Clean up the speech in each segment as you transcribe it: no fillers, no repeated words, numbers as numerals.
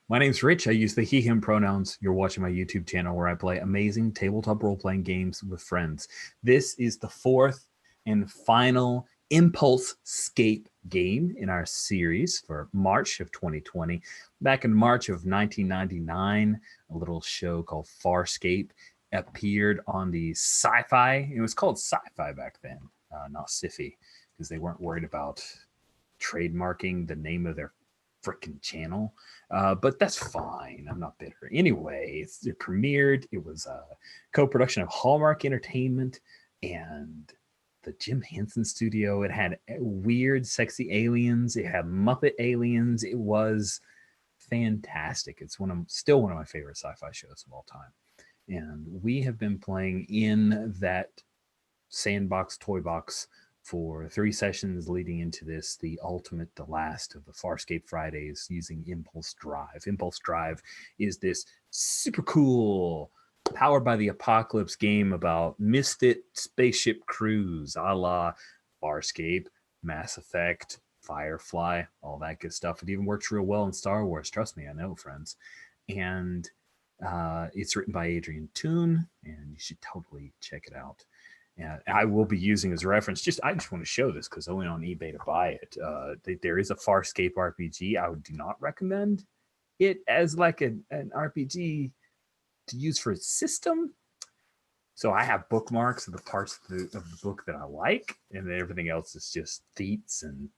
My name's Rich. I use the he, him pronouns. You're watching my YouTube channel where I play amazing tabletop role-playing games with friends. This is the fourth and final ImpulseScape game in our series for March of 2020. Back in March of 1999, a little show called Farscape appeared on the Sci-Fi. It was called Sci-Fi back then, not Sci-Fi, because they weren't worried about trademarking the name of their freaking channel. But that's fine. I'm not bitter. Anyway, it premiered. It was a co-production of Hallmark Entertainment and the Jim Henson Studio. It had weird, sexy aliens. It had Muppet aliens. It was fantastic. It's still one of my favorite sci-fi shows of all time. And we have been playing in that sandbox, toy box for 3 sessions leading into this, the last of the Farscape Fridays using Impulse Drive. Impulse Drive is this super cool, powered by the apocalypse game about misfit spaceship crews, a la Farscape, Mass Effect, Firefly, all that good stuff. It even works real well in Star Wars. Trust me, I know, friends. And it's written by Adrian Toon, and you should totally check it out. And I will be using as a reference. I just want to show this because I went on eBay to buy it. There is a Farscape RPG. I do not recommend it as like an RPG to use for a system. So I have bookmarks of the parts of the book that I like, and then everything else is just feats and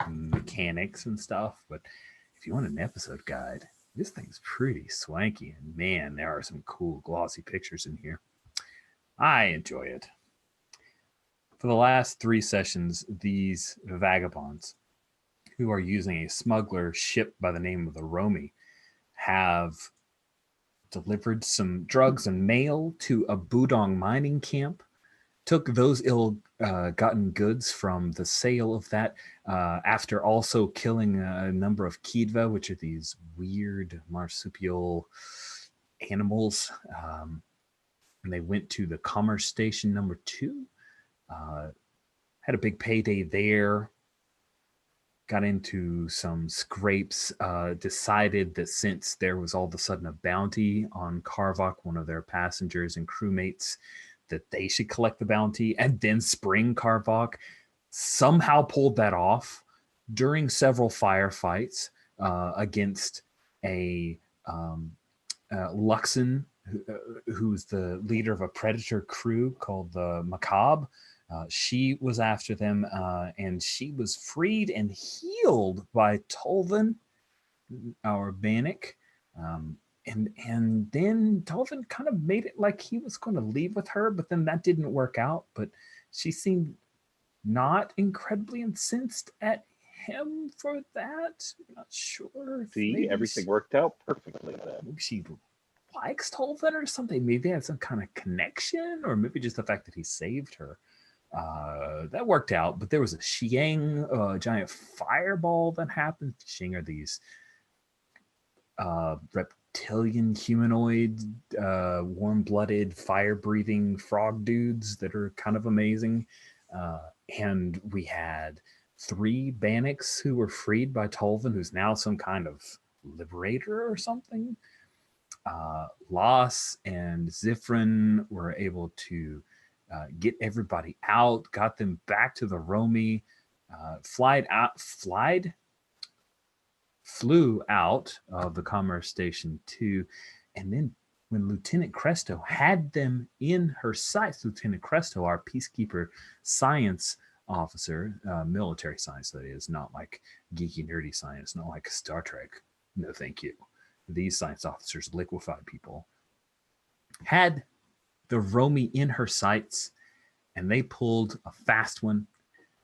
mechanics and stuff. But if you want an episode guide, this thing's pretty swanky, and man, there are some cool glossy pictures in here. I enjoy it. For the last 3 sessions, these vagabonds, who are using a smuggler ship by the name of the Romy, have delivered some drugs and mail to a Budong mining camp, took those ill-gotten goods from the sale of that, after also killing a number of Kidva, which are these weird marsupial animals. And they went to the Commerce Station number 2, had a big payday there, got into some scrapes, decided that since there was all of a sudden a bounty on Karvok, one of their passengers and crewmates, that they should collect the bounty and then spring Karvok. Somehow pulled that off during several firefights against a Luxon, who's the leader of a predator crew called the Macabre. She was after them, and she was freed and healed by Tolvin, our Bannock. And then Tolvin kind of made it like he was going to leave with her, but then that didn't work out. But she seemed not incredibly incensed at him for that. I'm not sure. See, everything worked out perfectly then. Maybe she likes Tolvin or something. Maybe they had some kind of connection, or maybe just the fact that he saved her. That worked out, but there was a Xiang, giant fireball that happened. Xiang are these reptilian humanoid, warm-blooded, fire-breathing frog dudes that are kind of amazing. And we had 3 Bannocks who were freed by Tolvin, who's now some kind of liberator or something. Loss and Zifrin were able to get everybody out, got them back to the Romy, flew out of the Commerce Station 2, and then when Lieutenant Cresto had them in her sights, Lieutenant Cresto, our Peacekeeper science officer, military science that is, not like geeky nerdy science, not like Star Trek. No, thank you. These science officers, liquefied people, had the Romy in her sights, and they pulled a fast one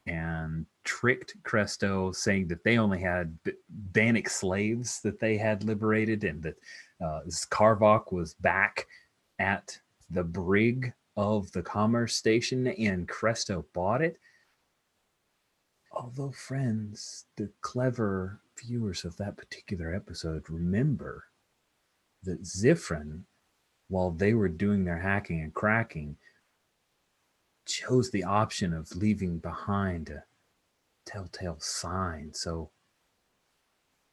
and tricked Cresto, saying that they only had Bannock slaves that they had liberated, and that Karvok was back at the brig of the Commerce Station, and Cresto bought it. Although, friends, the clever viewers of that particular episode remember that Zifrin, while they were doing their hacking and cracking, chose the option of leaving behind a telltale sign. So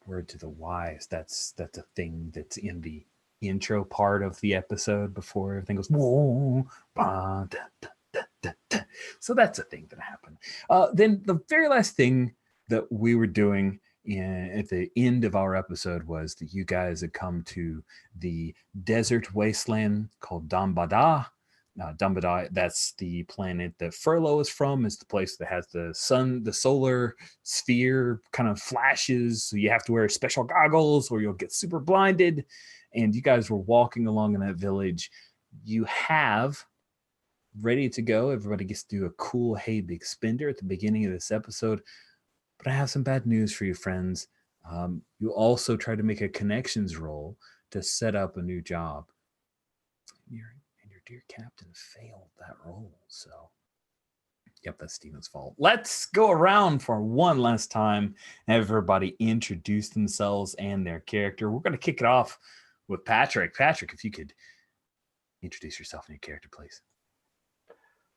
Word to the wise. That's a thing that's in the intro part of the episode before everything goes. Whoa, bah, da, da, da, da, da. So that's a thing that happened. Then the very last thing that we were doing at the end of our episode was that you guys had come to the desert wasteland called Dambada. Dambada, that's the planet that Furlough is from. It's the place that has the sun, the solar sphere kind of flashes. So you have to wear special goggles or you'll get super blinded. And you guys were walking along in that village. You have ready to go. Everybody gets to do a cool Hey Big Spender at the beginning of this episode. But I have some bad news for you, friends. You also try to make a connections roll to set up a new job. Your dear captain failed that roll. So, yep, that's Steven's fault. Let's go around for one last time. Everybody introduce themselves and their character. We're going to kick it off with Patrick. Patrick, if you could introduce yourself and your character, please.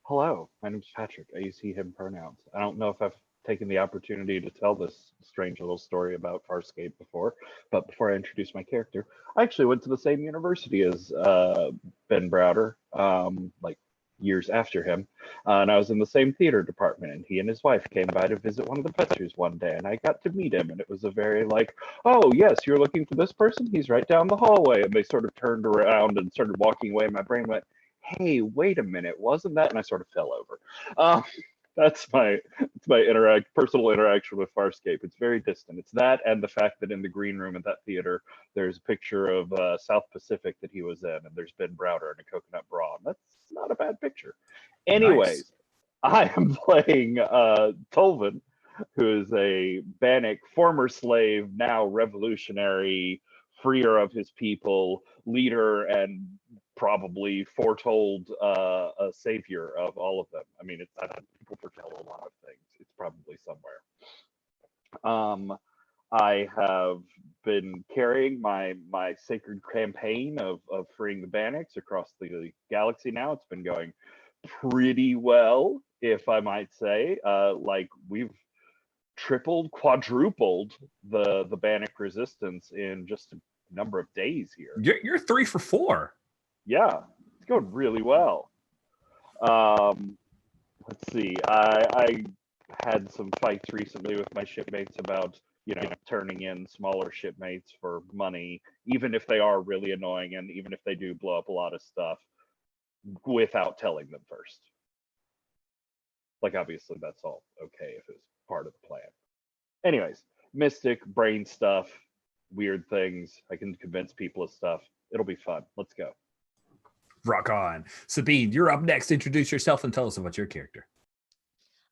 Hello, my name's Patrick. I use he, him pronouns. I don't know if I've taken the opportunity to tell this strange little story about Farscape before, but before I introduce my character, I actually went to the same university as Ben Browder, like years after him, and I was in the same theater department, and he and his wife came by to visit one of the professors one day, and I got to meet him, and it was a very like, oh yes, you're looking for this person? He's right down the hallway, and they sort of turned around and started walking away. My brain went, hey, wait a minute, wasn't that? And I sort of fell over. That's my personal interaction with Farscape. It's very distant. It's that and the fact that in the green room at that theater, there's a picture of South Pacific that he was in, and there's Ben Browder in a coconut bra. And that's not a bad picture. Anyways, nice. I am playing Tolvin, who is a Bannock, former slave, now revolutionary, freer of his people, leader, and probably foretold a savior of all of them. I mean, people foretell a lot of things. It's probably somewhere. I have been carrying my sacred campaign of freeing the Bannocks across the galaxy now. It's been going pretty well, if I might say. Like we've tripled, quadrupled the Bannock resistance in just a number of days here. You're 3 for 4. Yeah, it's going really well. Let's see. I had some fights recently with my shipmates about, turning in smaller shipmates for money, even if they are really annoying and even if they do blow up a lot of stuff without telling them first. Like, obviously, that's all okay if it's part of the plan. Anyways, mystic, brain stuff, weird things. I can convince people of stuff. It'll be fun. Let's go. Rock on. Sabine, you're up next. Introduce yourself and tell us about your character.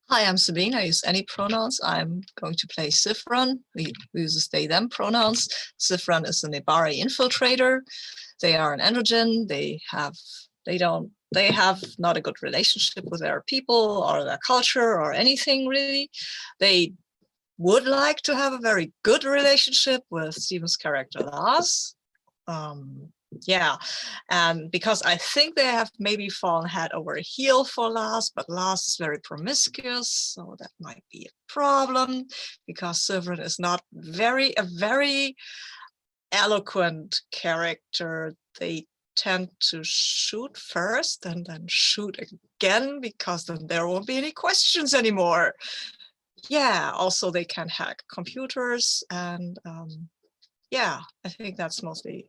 Hi, I'm Sabine. I use any pronouns. I'm going to play Sifran. We use they, them pronouns. Sifran is an Ibari infiltrator. They are an androgen. They have not a good relationship with their people or their culture or anything really. They would like to have a very good relationship with Steven's character Lars. And because I think they have maybe fallen head over heel for Lars, but Lars is very promiscuous, so that might be a problem because Sivrin is not a very eloquent character. They tend to shoot first and then shoot again because then there won't be any questions anymore. Yeah, also they can hack computers and I think that's mostly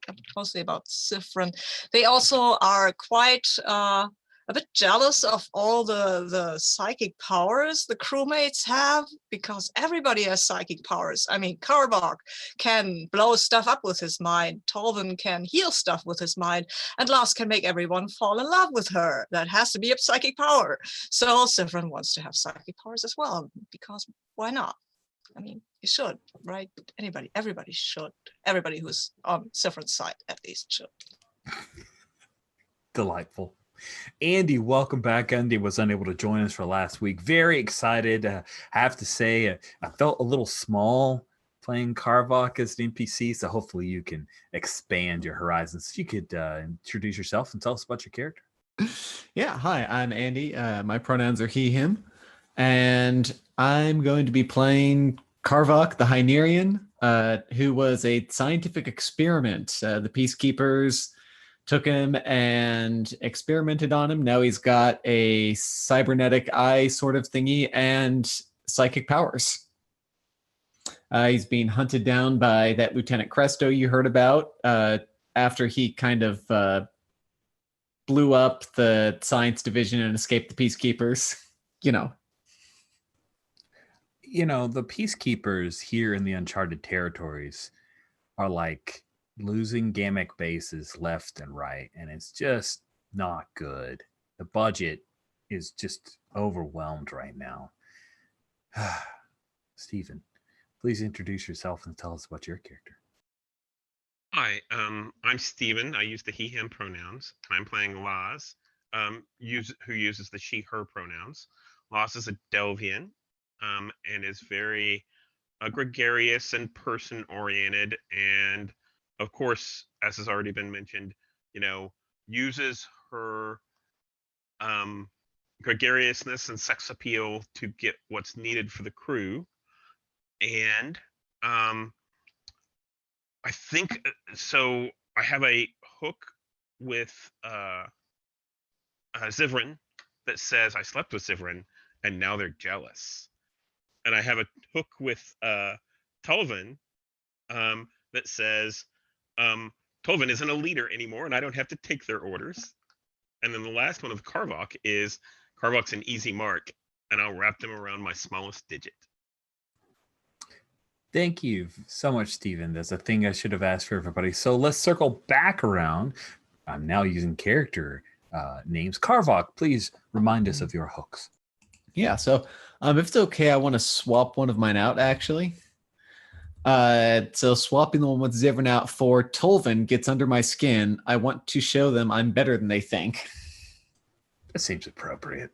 about Sifrin. They also are quite a bit jealous of all the psychic powers the crewmates have because everybody has psychic powers. I mean, Karbok can blow stuff up with his mind, Tolvin can heal stuff with his mind, and Lars can make everyone fall in love with her. That has to be a psychic power. So Sifrin wants to have psychic powers as well because why not? I mean, you should, right? Everybody should. Everybody who's on Sifrin's side, at least, should. Delightful. Andy, welcome back. Andy was unable to join us for last week. Very excited. I have to say, I felt a little small playing Karvok as an NPC, so hopefully you can expand your horizons. If you could introduce yourself and tell us about your character. Yeah, hi, I'm Andy. My pronouns are he, him, and I'm going to be playing Karvok, the Hynerian. who was a scientific experiment. The Peacekeepers took him and experimented on him. Now he's got a cybernetic eye sort of thingy and psychic powers. He's being hunted down by that Lieutenant Cresto you heard about after he kind of blew up the science division and escaped the Peacekeepers. You know, the Peacekeepers here in the Uncharted Territories are like losing gamic bases left and right, and it's just not good. The budget is just overwhelmed right now. Stephen, please introduce yourself and tell us about your character. Hi, I'm Stephen. I use the he, him pronouns, and I'm playing Laz, who uses the she, her pronouns. Laz is a Delvian, and is very gregarious and person-oriented, and of course, as has already been mentioned, uses her gregariousness and sex appeal to get what's needed for the crew. And I think so. I have a hook with Zivrin that says I slept with Zivrin and now they're jealous. And I have a hook with Tulvin that says Tulvin isn't a leader anymore and I don't have to take their orders. And then the last one of Karvok is Karvok's an easy mark and I'll wrap them around my smallest digit. Thank you so much, Stephen. That's a thing I should have asked for everybody. So let's circle back around. I'm now using character names. Karvok, please remind us of your hooks. Yeah, so if it's okay, I want to swap one of mine out, actually. So swapping the one with Zivrin out for Tulvin gets under my skin. I want to show them I'm better than they think. That seems appropriate.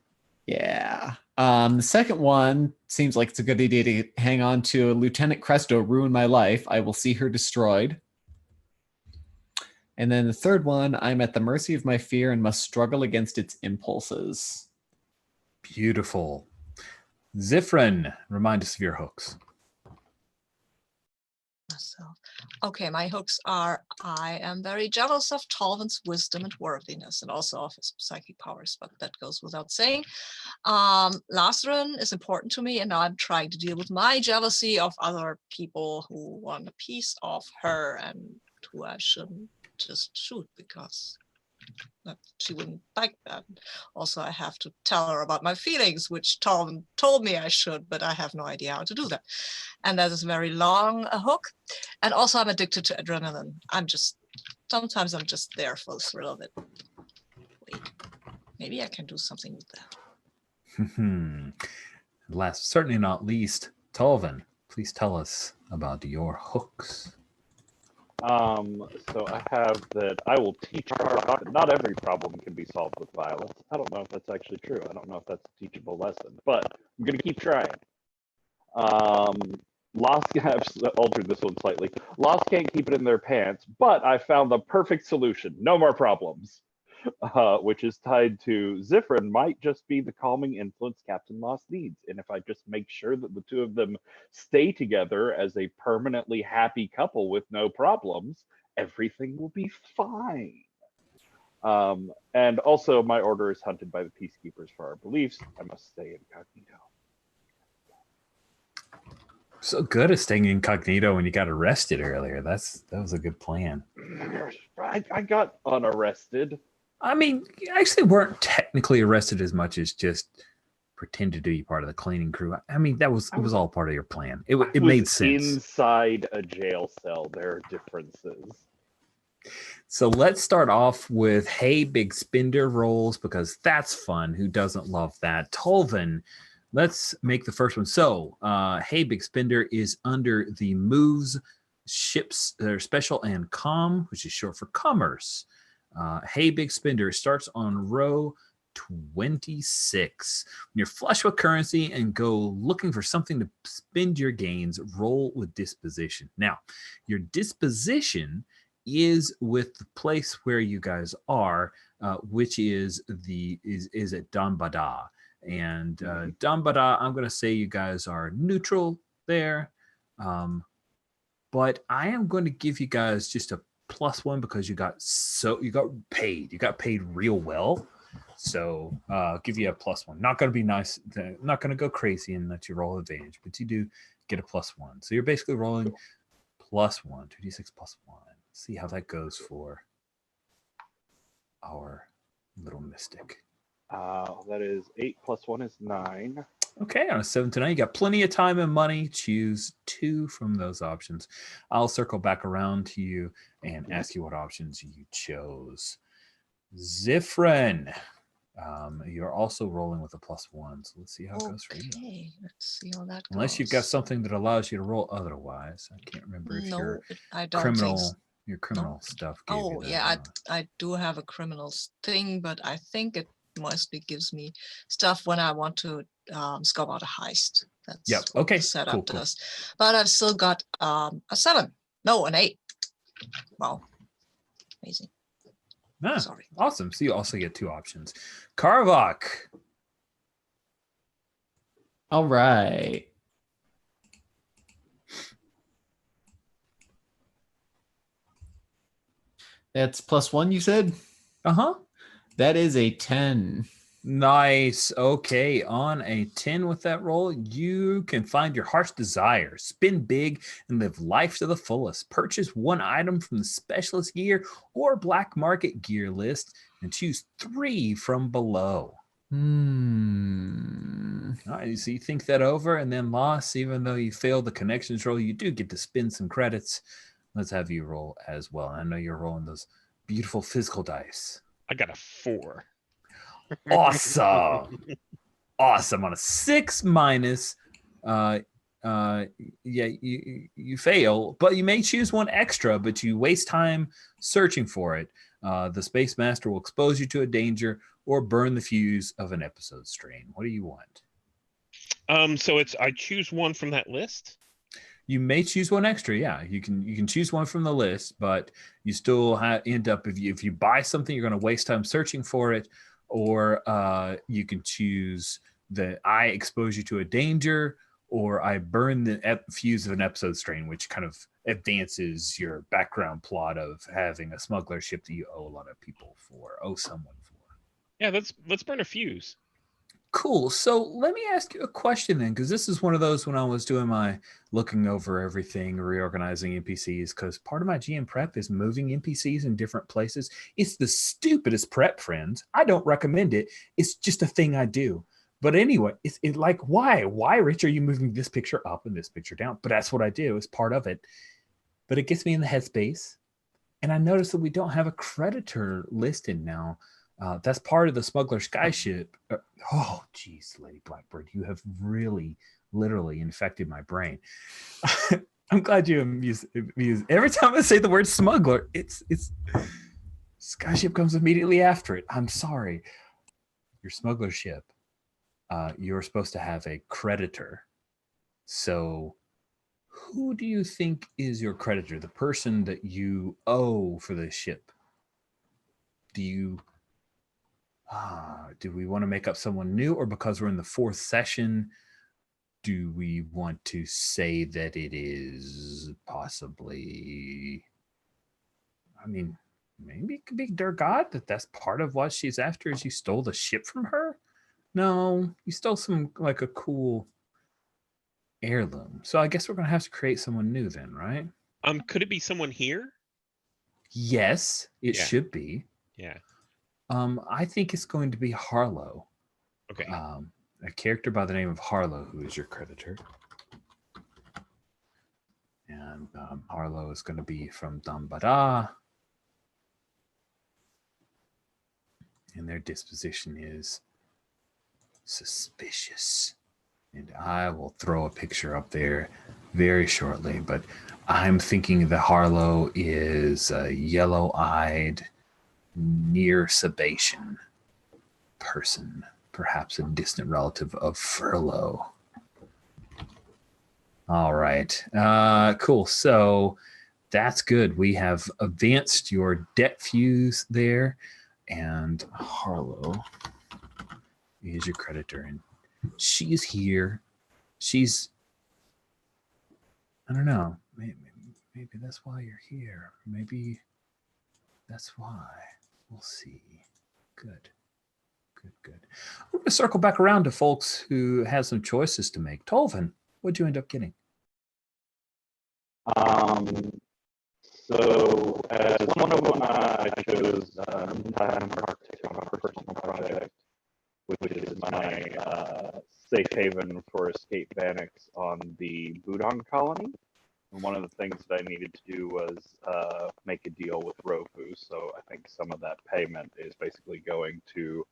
Yeah. The second one seems like it's a good idea to hang on to. Lieutenant Cresto ruined my life. I will see her destroyed. And then the third one, I'm at the mercy of my fear and must struggle against its impulses. Beautiful. Zifrin, remind us of your hooks. Okay, my hooks are, I am very jealous of Tulvin's wisdom and worthiness and also of his psychic powers, but that goes without saying. Lazarin is important to me, and now I'm trying to deal with my jealousy of other people who want a piece of her and who I shouldn't just shoot because she wouldn't like that. Also, I have to tell her about my feelings, which Tulvin told me I should, but I have no idea how to do that. And that is very long a hook. And also I'm addicted to adrenaline. Sometimes I'm just there for the thrill of it. Wait, maybe I can do something with that. Last, certainly not least, Tulvin, please tell us about your hooks. So I have that I will teach her that not every problem can be solved with violence. I don't know if that's actually true. I don't know if that's a teachable lesson, but I'm going to keep trying. Lost, I've altered this one slightly. Lost can't keep it in their pants, but I found the perfect solution. No more problems. Which is tied to Zifrin might just be the calming influence Captain Lost needs. And if I just make sure that the two of them stay together as a permanently happy couple with no problems, everything will be fine. And also my order is hunted by the Peacekeepers for our beliefs. I must stay incognito. So good at staying incognito when you got arrested earlier. That was a good plan. I got unarrested. I mean, you actually weren't technically arrested as much as just pretended to be part of the cleaning crew. I mean, it was all part of your plan. It made sense. Inside a jail cell, there are differences. So let's start off with Hey Big Spender rolls because that's fun. Who doesn't love that? Tulvin, let's make the first one. So Hey Big Spender is under the moves, ships, special and com, which is short for commerce. Hey Big Spender starts on row 26. When you're flush with currency and go looking for something to spend your gains, roll with disposition. Now, your disposition is with the place where you guys are, which is at Dambada. And Dambada, I'm going to say you guys are neutral there. but I am going to give you guys just a +1 because you got paid. You got paid real well. So I'll give you a +1. Not going to be nice. Not going to go crazy and let you roll advantage, but you do get a +1. So you're basically rolling +1, 2d6 +1. See how that goes for our little mystic. That is 8 + 1 is 9. Okay, on a 7 to 9, you got plenty of time and money. Choose 2 from those options. I'll circle back around to you and ask you what options you chose. Zifrin, you're also rolling with a +1, so let's see how it goes for you. Okay, let's see how that goes. Unless you've got something that allows you to roll otherwise. I can't remember if I don't think your criminal stuff gave you that. Yeah, I do have a criminal thing, but I think it mostly gives me stuff when I want to scope out a heist. That's what the setup does. But I've still got a 7. No, an 8. Wow. Amazing. Sorry. Awesome. So you also get 2 options. Karvok. All right. That's +1, you said? Uh-huh. That is a 10. Nice. Okay. On a 10 with that roll, you can find your heart's desire, spin big, and live life to the fullest. Purchase 1 item from the specialist gear or black market gear list and choose 3 from below. All right, so you think that over, and then Loss, even though you failed the connections roll, you do get to spin some credits. Let's have you roll as well. I know you're rolling those beautiful physical dice. I got a 4. Awesome. Awesome. On a 6 minus, yeah, you fail, but you may choose 1 extra, but you waste time searching for it. The Space Master will expose you to a danger or burn the fuse of an episode strain. What do you want? So I choose 1 from that list. You may choose 1 extra. Yeah, you can choose 1 from the list, but you still end up, if you buy something, you're going to waste time searching for it. Or you can choose that I expose you to a danger, or I burn the fuse of an episode strain, which kind of advances your background plot of having a smuggler ship that you owe a lot of people for, someone for. Yeah, let's burn a fuse. Cool. So let me ask you a question then, because this is one of those when I was doing my looking over everything, reorganizing NPCs, because part of my GM prep is moving NPCs in different places. It's the stupidest prep, friends. I don't recommend it. It's just a thing I do. But anyway, it's like, why? Why, Rich, are you moving this picture up and this picture down? But that's what I do. It's part of it. But it gets me in the headspace. And I noticed that we don't have a creditor listed now. That's part of the smuggler skyship. Oh, geez, Lady Blackbird, you have really, literally infected my brain. I'm glad you amuse. Every time I say the word smuggler, it's skyship comes immediately after it. I'm sorry. Your smuggler ship, you're supposed to have a creditor. So who do you think is your creditor? The person that you owe for this ship? Do we want to make up someone new, or because we're in the 4th session, do we want to say that it is possibly, I mean, maybe it could be Durgat, that's part of what she's after, is you stole the ship from her? No, you stole like a cool heirloom. So I guess we're going to have to create someone new then, right? Could it be someone here? Yes, it should be. Yeah. I think it's going to be Harlow. Okay. A character by the name of Harlow, who is your creditor. And Harlow is going to be from Dambada. And their disposition is suspicious. And I will throw a picture up there very shortly. But I'm thinking that Harlow is a yellow-eyed, near Sebastian person, perhaps a distant relative of Furlough. All right. Cool. So that's good. We have advanced your debt fuse there, and Harlow is your creditor, and she's here. She's, I don't know, Maybe that's why you're here. Maybe that's why. We'll see. Good. Good. We're going to circle back around to folks who have some choices to make. Tolvin, what'd you end up getting? So as one of them, I chose Time Arctic on a personal project, which is my safe haven for escape Vanix on the Budon colony. And one of the things that I needed to do was make a deal with Rovu. So I think some of that payment is basically going to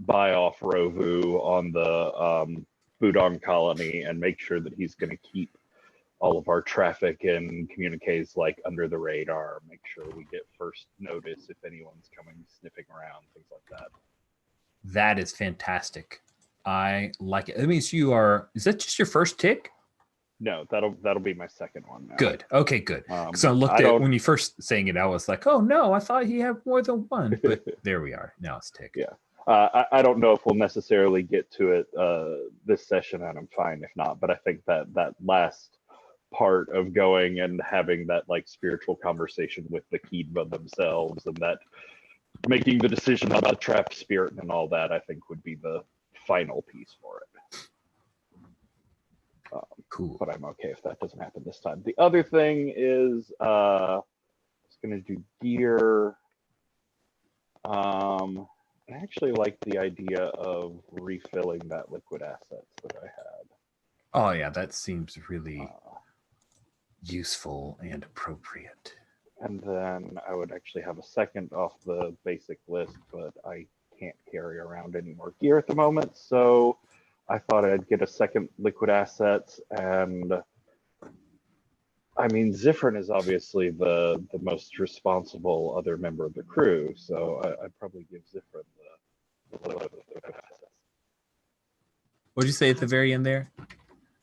buy off Rovu on the Budon colony and make sure that he's going to keep all of our traffic and communiques like under the radar, make sure we get first notice if anyone's coming sniffing around, things like that. That is fantastic. I like it. That means you are, is that just your first tick? No, that'll be my second one now. Good. Okay, good. So I looked at when you first saying it, I was like, oh no, I thought he had more than one. But there we are. Now it's tick. Yeah. I don't know if we'll necessarily get to it this session, and I'm fine if not. But I think that last part of going and having that like spiritual conversation with the Kidva themselves, and that making the decision about the trapped spirit and all that, I think would be the final piece for it. Cool. But I'm okay if that doesn't happen this time. The other thing is I was going to do gear. I actually like the idea of refilling that liquid assets that I had. Oh yeah, that seems really useful and appropriate. And then I would actually have a second off the basic list, but I can't carry around any more gear at the moment, so I thought I'd get a second liquid asset. And I mean, Zifrin is obviously the most responsible other member of the crew, so I'd probably give Zifrin the liquid assets. What'd you say at the very end there?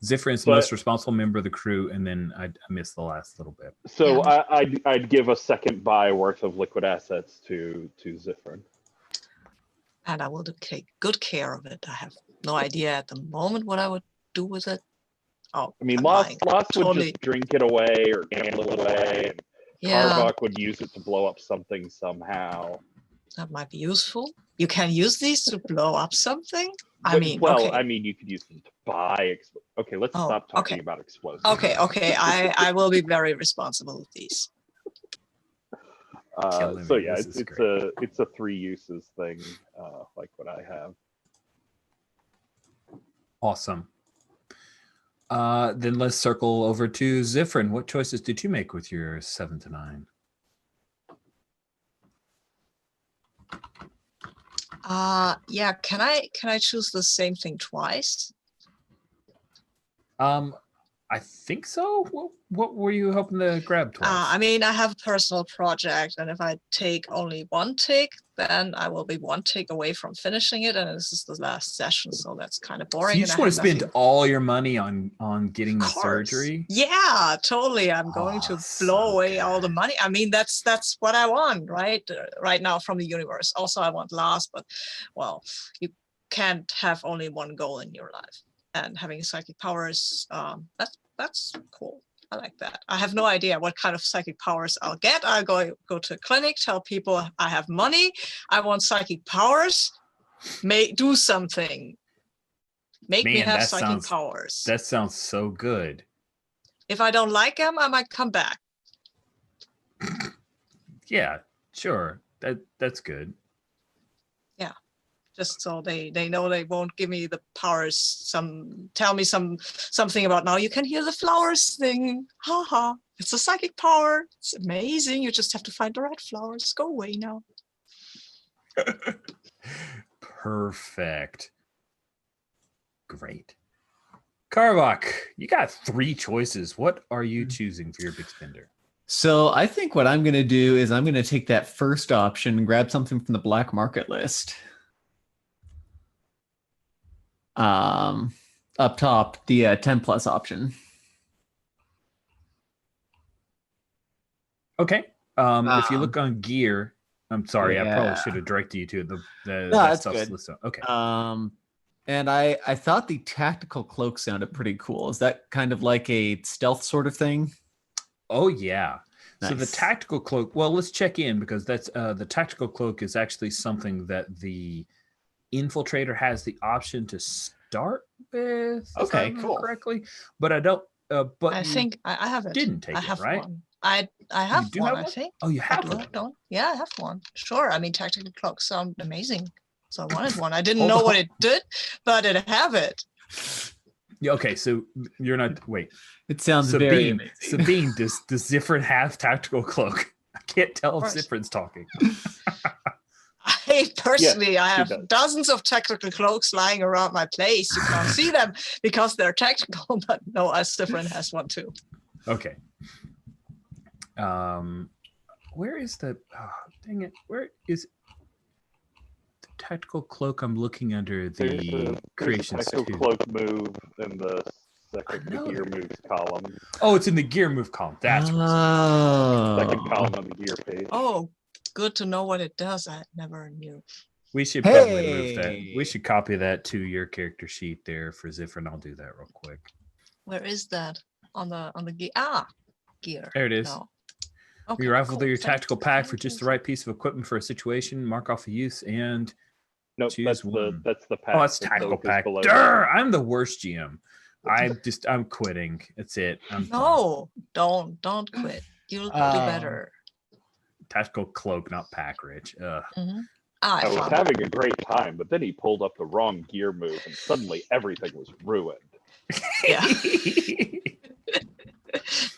Zifrin is the most responsible member of the crew, and then I missed the last little bit. So yeah. I'd give a second buy worth of liquid assets to Zifrin. And I will take good care of it. I have no idea at the moment what I would do with it. Oh, I mean, Lost would just drink it away or gamble it away. And Karbach would use it to blow up something somehow. That might be useful. You can use these to blow up something? I mean, you could use them to buy. Okay, let's stop talking about explosives. Okay. I will be very responsible with these. So yeah, it's a three uses thing, like what I have. Awesome. Then let's circle over to Zifrin. What choices did you make with your 7 to 9? Yeah, can I choose the same thing twice? I think so. What were you hoping to grab twice? I mean, I have a personal project, and if I take only one tick, then I will be one tick away from finishing it, and this is the last session, so that's kind of boring. So you just want to spend all your money on getting the surgery? Yeah, totally. I'm going to blow away all the money. I mean, that's what I want, right? Right now from the universe. Also, I want Lars, but well, you can't have only one goal in your life. And having psychic powers, that's cool. I like that. I have no idea what kind of psychic powers I'll get. I'll go to a clinic, tell people I have money, I want psychic powers, do something. Make me have psychic powers. That sounds so good. If I don't like them, I might come back. Yeah, sure. That's good. Just so they know they won't give me the powers. Tell me something about now you can hear the flowers thing. Haha, it's a psychic power. It's amazing. You just have to find the right flowers. Go away now. Perfect. Great. Karbach, you got 3 choices. What are you choosing for your big spender? So I think what I'm going to do is I'm going to take that first option and grab something from the black market list. Up top, the 10 plus option. Okay. If you look on gear, I'm sorry, I probably should have directed you to that stuff's listed. Okay. And I thought the tactical cloak sounded pretty cool. Is that kind of like a stealth sort of thing? Oh yeah. So the Nice. tactical cloak. Well, let's check in because that's the tactical cloak is actually something that the infiltrator has the option to start with. If I Okay, remember cool. correctly, but I don't. But I you think I have it. didn't I take it, have right? one. I have You do one, have I one? think. Oh, you I have do. one. I don't. Yeah, I have one. Sure. I mean, tactical clocks sound amazing. So I wanted one. I didn't Hold know on. what it did, but I have it. Yeah, okay, so you're not. Wait, It sounds very Sabine. amazing. Sabine, does Zifrin have tactical cloak? I can't tell if course. Zifrin's talking. I personally, I she have does. dozens of tactical cloaks lying around my place. You can't see them because they're tactical, but no, Astafrin has one too. Okay. Where is the? Oh, dang it! Where is the tactical cloak? I'm looking under There's the a creations tactical too. cloak move in the second know gear that. moves column. Oh, it's in the gear move column. That's where it's at. Second Oh. column on the gear page. Oh, good to know what it does. I never knew. We should probably move that. Hey. We should copy that to your character sheet there for Zifrin. I'll do that real quick. Where is that on the gear? Gear. There it is. No. Okay, You rifle cool. through your Thank tactical you, pack thank for just you. the right piece of equipment for a situation. Mark off a use and Nope, choose that's one. the pack. Oh, that's The tactical cloak is pack. below Durr! I'm the worst GM. I'm quitting. That's it. I'm done. No, don't quit. You'll do better. Tactical cloak, not pack, Rich. Ugh. I was found it. having a great time, but then he pulled up the wrong gear move, and suddenly everything was ruined. Yeah.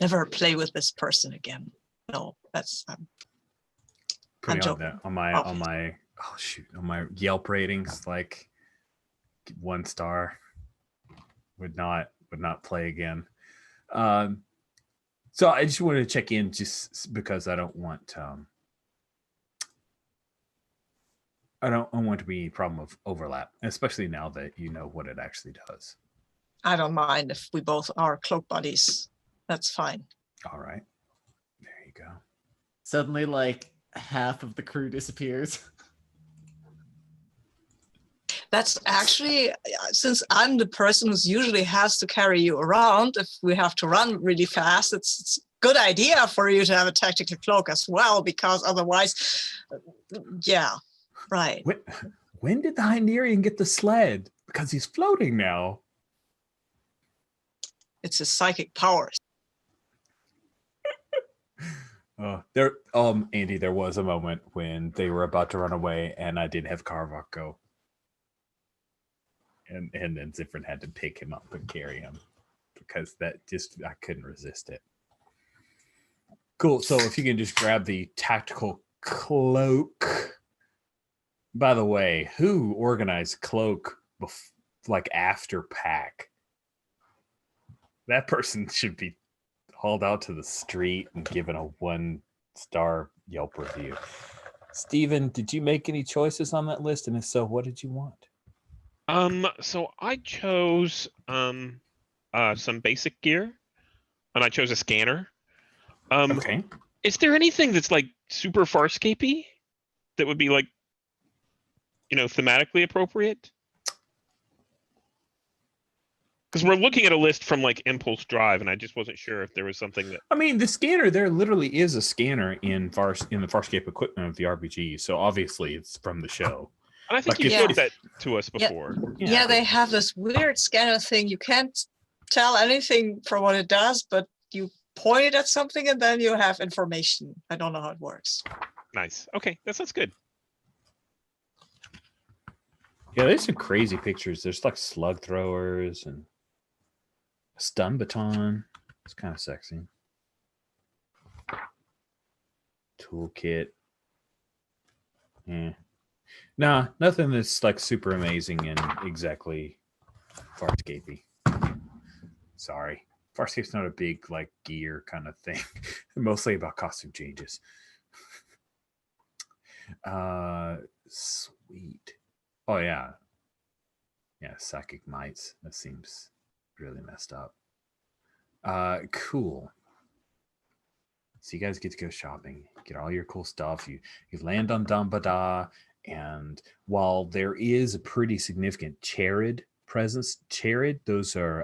Never play with this person again. No, that's Putting I'm on that joking. on my on my Yelp ratings, like 1 star. Would not play again. So I just wanted to check in just because I don't want I don't want to be any problem of overlap, especially now that you know what it actually does. I don't mind if we both are cloak buddies. That's fine. All right. There you go. Suddenly, like, half of the crew disappears. That's actually, since I'm the person who's usually has to carry you around, if we have to run really fast, it's a good idea for you to have a tactical cloak as well, because otherwise, yeah, right. When did the Hynerian get the sled? Because he's floating now. It's his psychic powers. Andy, there was a moment when they were about to run away and I didn't have Carvok go. And then Zifrin had to pick him up and carry him because I couldn't resist it. Cool. So if you can just grab the tactical cloak. By the way, who organized cloak like after pack? That person should be hauled out to the street and given a 1-star Yelp review. Steven, did you make any choices on that list? And if so, what did you want? So I chose some basic gear, and I chose a scanner. Okay. Is there anything that's like super Farscape-y that would be like, thematically appropriate? Because we're looking at a list from like Impulse Drive, and I just wasn't sure if there was something that. I mean, the scanner, there literally is a scanner in the Farscape equipment of the RPG. So obviously it's from the show. And I think Like you if- showed if- that to us before. Yeah, they have this weird scanner thing. You can't tell anything from what it does, but you point it at something and then you have information. I don't know how it works. Nice. Okay, that sounds good. Yeah, there's some crazy pictures. There's like slug throwers and a stun baton. It's kind of sexy. Toolkit. Yeah. Nah, nothing that's like super amazing and exactly Farscape-y. Sorry. Farscape's not a big like gear kind of thing. Mostly about costume changes. Sweet. Oh yeah. Yeah, psychic mites. That seems really messed up. Cool. So you guys get to go shopping, get all your cool stuff. You land on Dambada, and while there is a pretty significant Charid presence, Charid, those are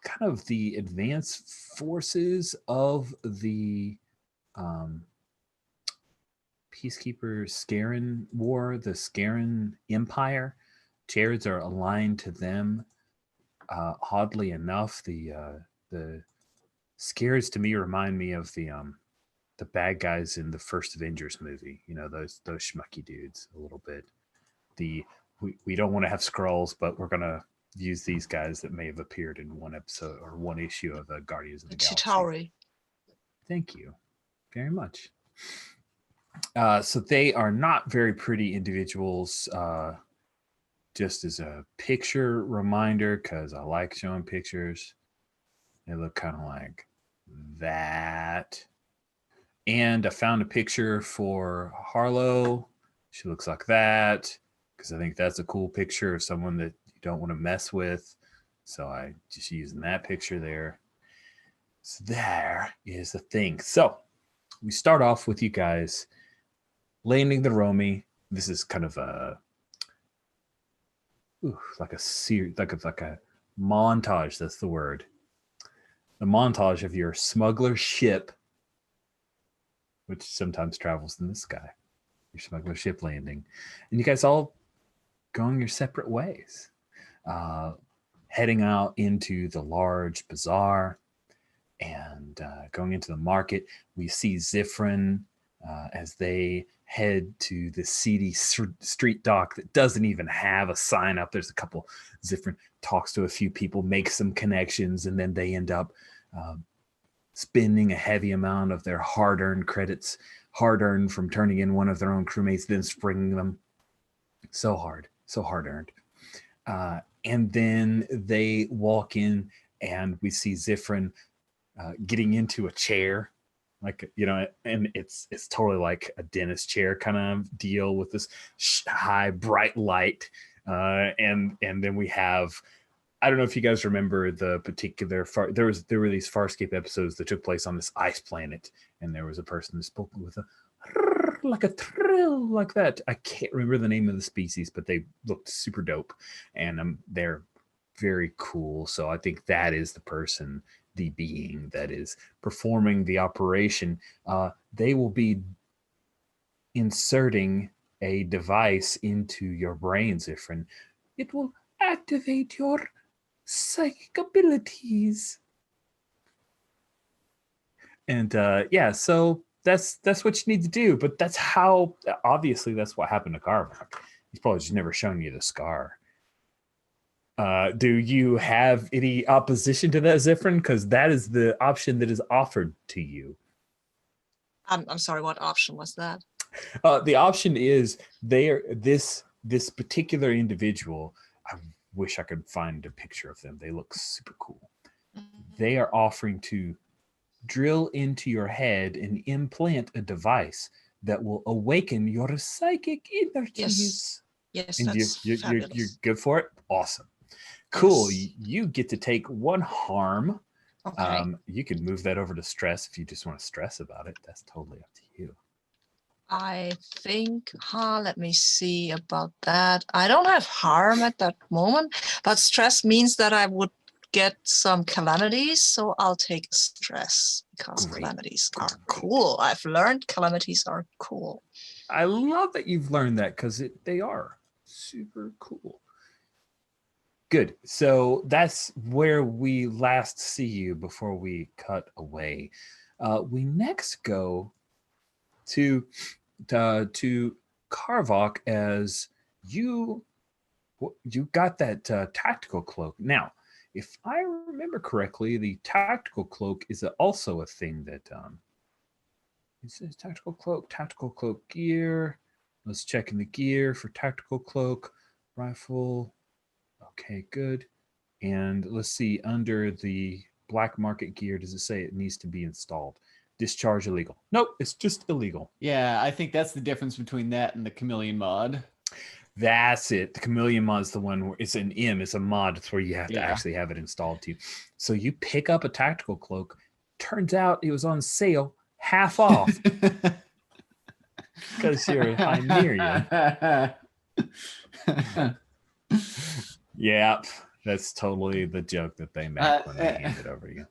kind of the advanced forces of the Peacekeeper Scarran War, the Scarran Empire. Jareds are aligned to them. Oddly enough, the Scares to me remind me of the bad guys in the first Avengers movie. You know, those schmucky dudes a little bit. We don't want to have Skrulls, but we're gonna use these guys that may have appeared in one episode or one issue of the Guardians of the Galaxy. Chitauri. Thank you very much. So they are not very pretty individuals. Just as a picture reminder, because I like showing pictures. They look kind of like that. And I found a picture for Harlow. She looks like that, because I think that's a cool picture of someone that you don't want to mess with. So I just using that picture there. So there is the thing. So we start off with you guys landing the Romy. This is kind of like a series, like a montage. That's the word. The montage of your smuggler ship, which sometimes travels in the sky. Your smuggler ship landing, and you guys all going your separate ways, heading out into the large bazaar and going into the market. We see Zifrin as they head to the seedy street dock that doesn't even have a sign up. There's a couple. Zifrin talks to a few people, makes some connections, and then they end up spending a heavy amount of their hard-earned credits, hard-earned from turning in one of their own crewmates, then springing them. So hard-earned. And then they walk in, and we see Zifrin getting into a chair, like, you know, and it's totally like a dentist chair kind of deal with this high bright light, and then we have, I don't know if you guys remember the particular there were these Farscape episodes that took place on this ice planet, and there was a person who spoke with a like a thrill like that. I can't remember the name of the species, but they looked super dope, and they're very cool. So I think that is the person, the being that is performing the operation. They will be inserting a device into your brain, Zifrin. It will activate your psychic abilities. And so that's what you need to do. But that's how, obviously, that's what happened to Garvok. He's probably just never shown you the scar. Do you have any opposition to that, Zifrin? Because that is the option that is offered to you. I'm sorry, what option was that? The option is this particular individual. I wish I could find a picture of them. They look super cool. They are offering to drill into your head and implant a device that will awaken your psychic energies. Yes, and that's you're good for it? Awesome. Cool. Yes. You get to take one harm. Okay. You can move that over to stress if you just want to stress about it. That's totally up to you. I think, let me see about that. I don't have harm at that moment, but stress means that I would get some calamities, so I'll take stress because Great. Calamities are cool. I've learned calamities are cool. I love that you've learned that, because they are super cool. Good. So that's where we last see you before we cut away. We next go to Karvok, as you got that tactical cloak. Now, if I remember correctly, the tactical cloak is also a thing that it says tactical cloak gear. Let's check in the gear for tactical cloak, rifle. Okay, good. And let's see, under the black market gear, does it say it needs to be installed? Discharge illegal. Nope, it's just illegal. Yeah, I think that's the difference between that and the Chameleon mod. That's it. The Chameleon mod is the one where it's an M, it's a mod. It's where you have to actually have it installed to you. So you pick up a tactical cloak. Turns out it was on sale, half off. Because you're high near you. Yep. That's totally the joke that they make when they hand it over to you.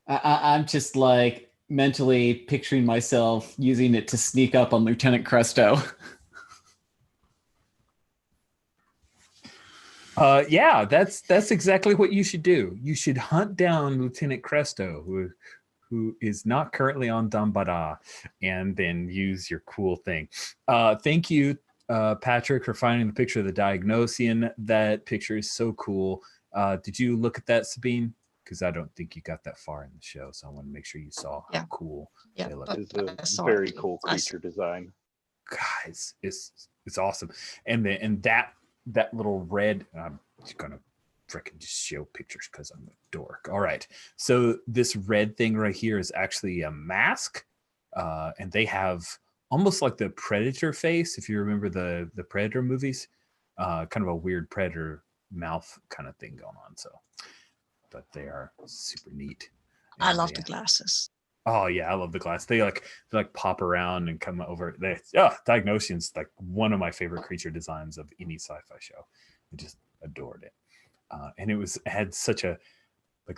I'm just like mentally picturing myself using it to sneak up on Lieutenant Cresto. Yeah, that's exactly what you should do. You should hunt down Lieutenant Cresto, who is not currently on Dambada, and then use your cool thing. Thank you, Patrick, for finding the picture of the Diagnosian. That picture is so cool. Did you look at that, Sabine? Because I don't think you got that far in the show, so I want to make sure you saw how cool they look. It's a very cool creature design. Guys, it's awesome. And that little red, I'm just gonna freaking just show pictures because I'm a dork. All right, so this red thing right here is actually a mask, and they have almost like the Predator face, if you remember the Predator movies, kind of a weird Predator mouth kind of thing going on. So, but they are super neat. And I love the glasses. Oh yeah, I love the glass. They like pop around and come over. Diagnosian's like one of my favorite creature designs of any sci-fi show. I just adored it, and it had such a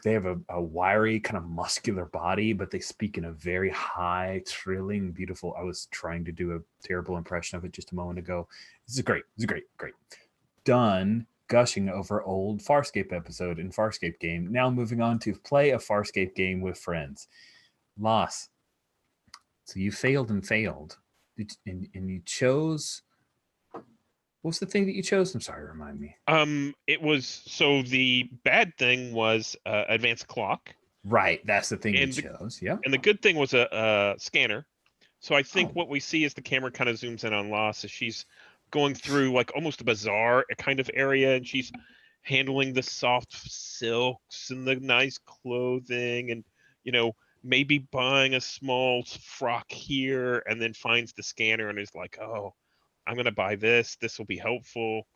they have a wiry kind of muscular body, but they speak in a very high, trilling, beautiful. I was trying to do a terrible impression of it just a moment ago. This is great. This is great. Done gushing over old Farscape episode in Farscape game. Now moving on to play a Farscape game with friends. Loss. So you failed and and you chose. What's the thing that you chose? I'm sorry, remind me. It was the bad thing was advanced clock. Right, that's the thing you chose. Yeah. And the good thing was a scanner. So I think what we see as the camera kind of zooms in on Loss as she's going through like almost a bazaar kind of area, and she's handling the soft silks and the nice clothing, and maybe buying a small frock here, and then finds the scanner and is like, oh, I'm going to buy this. This will be helpful.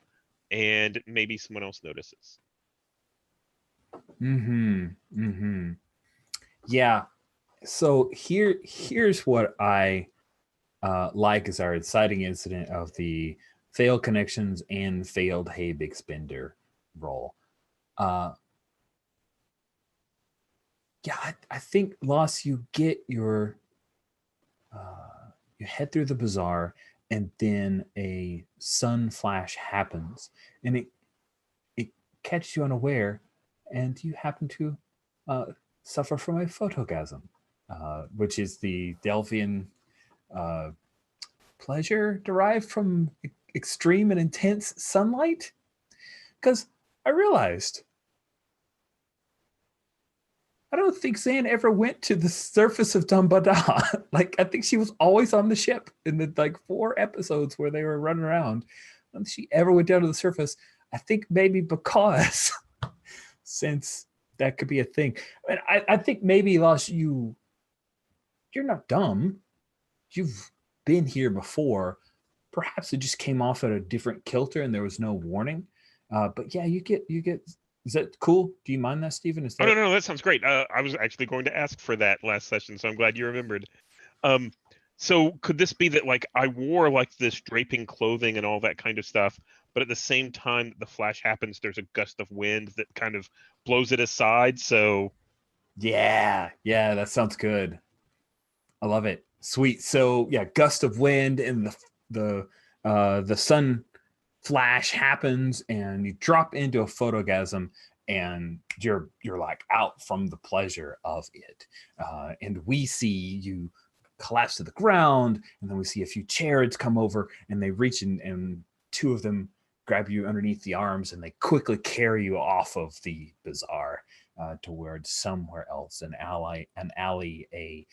And maybe someone else notices. Yeah. So here's what I like as our inciting incident of the failed connections and failed Hey Big Spender roll. I think, Loss, you get you head through the bazaar, and then a sun flash happens, and it catches you unaware, and you happen to suffer from a photogasm, which is the Delphian pleasure derived from extreme and intense sunlight. Because I realized I don't think Zan ever went to the surface of Dambada. I think she was always on the ship in the 4 episodes where they were running around. I don't think she ever went down to the surface. I think maybe because since that could be a thing. I think maybe, Losh, you're not dumb. You've been here before. Perhaps it just came off at a different kilter and there was no warning. But yeah, you get. Is that cool? Do you mind that, Stephen? Is that... Oh, no, that sounds great. I was actually going to ask for that last session, so I'm glad you remembered. So could this be that I wore this draping clothing and all that kind of stuff, but at the same time the flash happens, there's a gust of wind that kind of blows it aside? So yeah, that sounds good. I love it. Sweet. So yeah, gust of wind and the sun flash happens and you drop into a photogasm and you're out from the pleasure of it. And we see you collapse to the ground, and then we see a few chariots come over and they reach and 2 of them grab you underneath the arms and they quickly carry you off of the bazaar towards somewhere else, an alley, a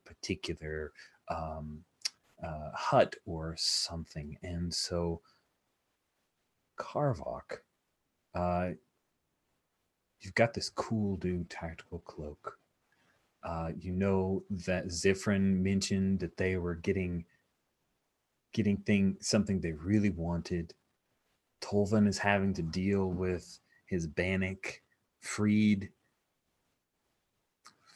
particular hut or something. And so Karvok, you've got this cool new tactical cloak. You know that Zifrin mentioned that they were getting something they really wanted. Tolvan is having to deal with his Bannock freed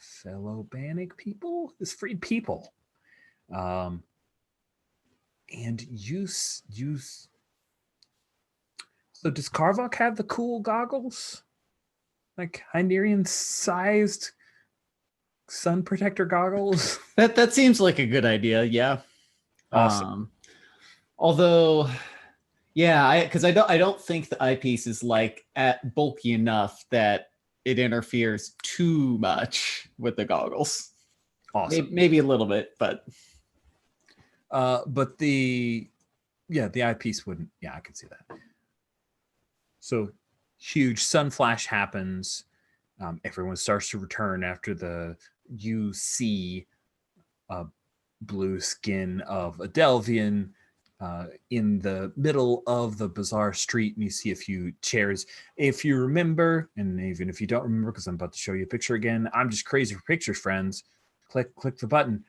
fellow Bannock people, his freed people. And you So does Karvok have the cool goggles? Like Hynerian sized sun protector goggles? That seems like a good idea. Yeah. Awesome. Although, yeah, because I don't think the eyepiece is like at bulky enough that it interferes too much with the goggles. Awesome. Maybe a little bit, but the eyepiece wouldn't. Yeah, I can see that. So huge sun flash happens. Everyone starts to return after you see blue skin of a Delvian in the middle of the bizarre street, and you see a few chairs. If you remember, and even if you don't remember, because I'm about to show you a picture again, I'm just crazy for pictures, friends. Click the button.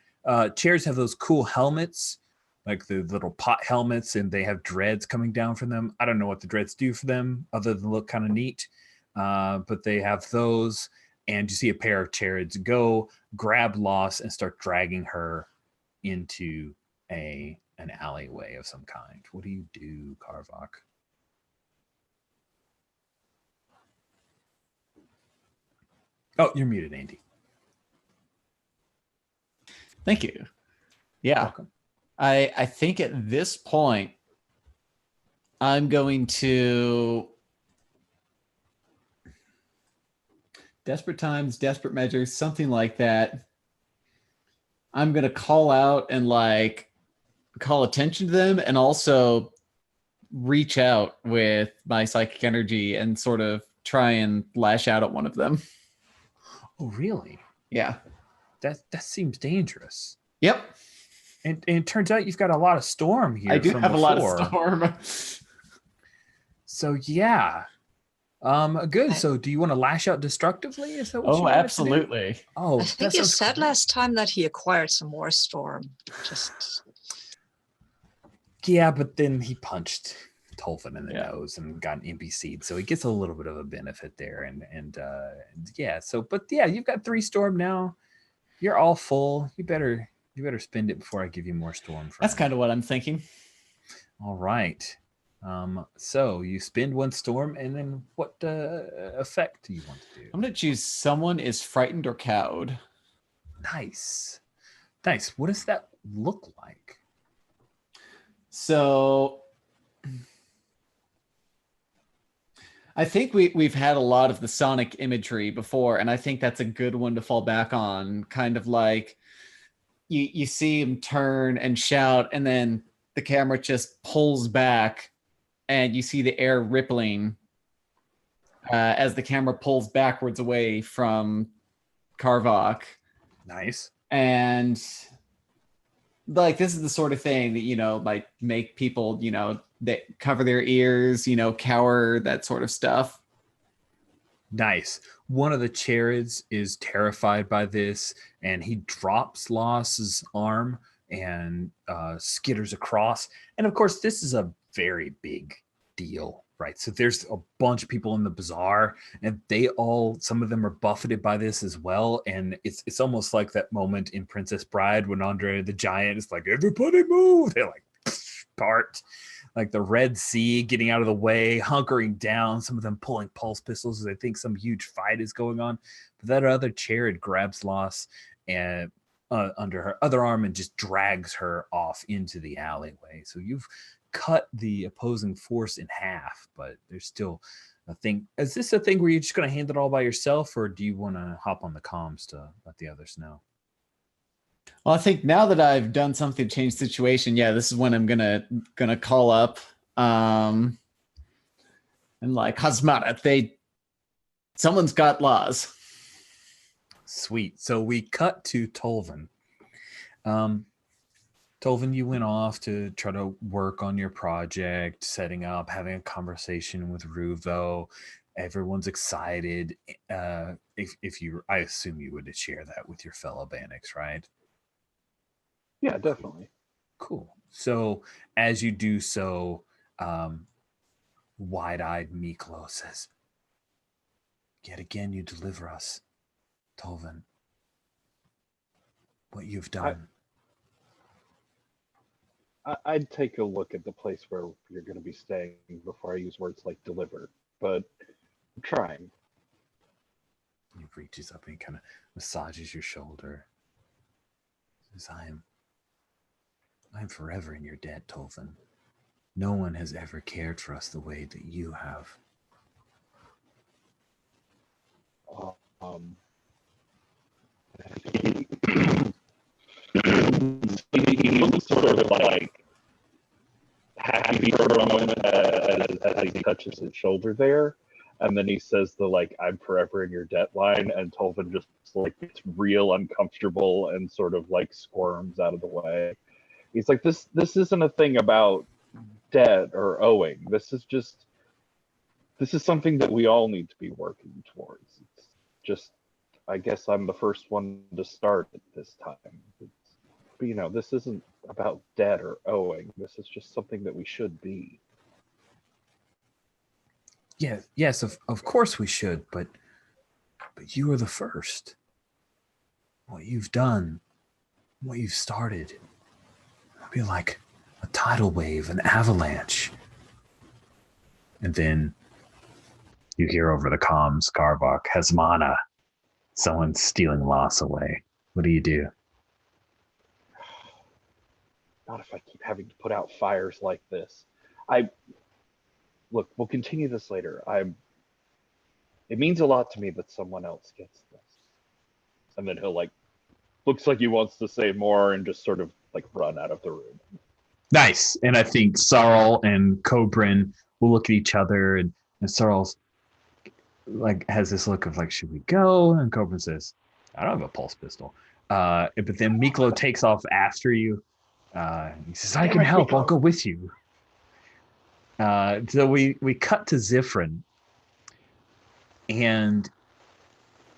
Chairs have those cool helmets, like the little pot helmets, and they have dreads coming down from them. I don't know what the dreads do for them other than look kind of neat, but they have those. And you see a pair of charids go grab Loss and start dragging her into an alleyway of some kind. What do you do, Karvok? Oh, you're muted, Andy. thank you. Yeah. Welcome. I think at this point, I'm going to desperate times, desperate measures, something like that. I'm going to call out and like call attention to them, and also reach out with my psychic energy and sort of try and lash out at one of them. Oh, really? Yeah. That seems dangerous. Yep. And it turns out you've got a lot of storm here. I do from have before. a lot of storm. So yeah. Good. Okay. So do you want to lash out destructively? Is that what you Oh, want to do? absolutely. Oh, I think that you sounds said great. last time that he acquired some more storm. Just Yeah, but then he punched Tolfin in the Yeah. nose and got an NPC'd, so he gets a little bit of a benefit there. And yeah, but yeah, you've got 3 storm now. You're all full. You better spend it before I give you more storm. That's kind of what I'm thinking. All right. So you spend 1 storm, and then what effect do you want to do? I'm going to choose someone is frightened or cowed. Nice. What does that look like? So I think we've had a lot of the sonic imagery before, and I think that's a good one to fall back on. Kind of like you see him turn and shout, and then the camera just pulls back, and you see the air rippling as the camera pulls backwards away from Karvok. Nice. And like, this is the sort of thing that, might make people, that cover their ears, cower, that sort of stuff. Nice. One of the Charids is terrified by this, and he drops Loss's arm and skitters across. And of course, this is a very big deal, right? So there's a bunch of people in the bazaar, and some of them are buffeted by this as well. And it's almost like that moment in Princess Bride when Andre the Giant is like, everybody move. They're like, part. Like the Red Sea getting out of the way, hunkering down, some of them pulling pulse pistols as they think some huge fight is going on. But that other Charid grabs Loss and under her other arm and just drags her off into the alleyway. So you've cut the opposing force in half, but there's still a thing. Is this a thing where you're just going to handle it all by yourself, or do you want to hop on the comms to let the others know? Well, I think now that I've done something to change the situation, yeah, this is when I'm gonna call up and like, Hazmata, someone's got laws. Sweet. So we cut to Tolvin. Tolvin, you went off to try to work on your project, setting up, having a conversation with Ruvo. Everyone's excited. I assume you would share that with your fellow Banniks, right? Yeah, definitely. Cool. So as you do so, wide-eyed Miklo says, "Yet again you deliver us, Tolvin. What you've done." I'd take a look at the place where you're going to be staying before I use words like deliver, but I'm trying. He reaches up and kind of massages your shoulder. Says, I'm forever in your debt, Tolvin. No one has ever cared for us the way that you have. He looks sort of like happy for a moment as he touches his shoulder there, and then he says the like "I'm forever in your debt" line, and Tolvin just like gets real uncomfortable and sort of like squirms out of the way. He's like, "This isn't a thing about debt or owing. This is something that we all need to be working towards. It's just, I guess I'm the first one to start at this time. But, this isn't about debt or owing. This is just something that we should be." Yeah, yes, of course we should, but you are the first. What you've done, what you've started, it'll be like a tidal wave, an avalanche. And then you hear over the comms, Karvok, Hasmana, someone's stealing Loss away. What do you do? Not if I keep having to put out fires like this. Look, we'll continue this later. It means a lot to me that someone else gets this. And then he'll looks like he wants to say more and just sort of run out of the room. Nice. And I think Sarl and Cobrin will look at each other, and Sarl's has this look of should we go? And Cobrin says, I don't have a pulse pistol. But then Miklo takes off after you. He says, I can help. I'll go with you. So we cut to Zifrin, and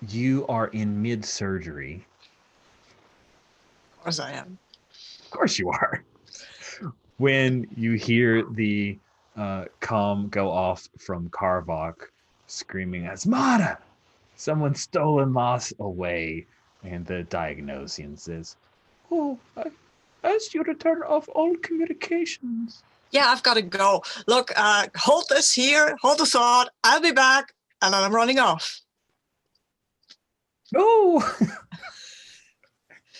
you are in mid-surgery. Of course I am. Of course you are. When you hear the comm go off from Karvok screaming, Asmata! Someone's stolen Loss away. And the Diagnosian says, oh, I asked you to turn off all communications. Yeah, I've got to go. Look, hold this here, hold the thought. I'll be back, and then I'm running off. No!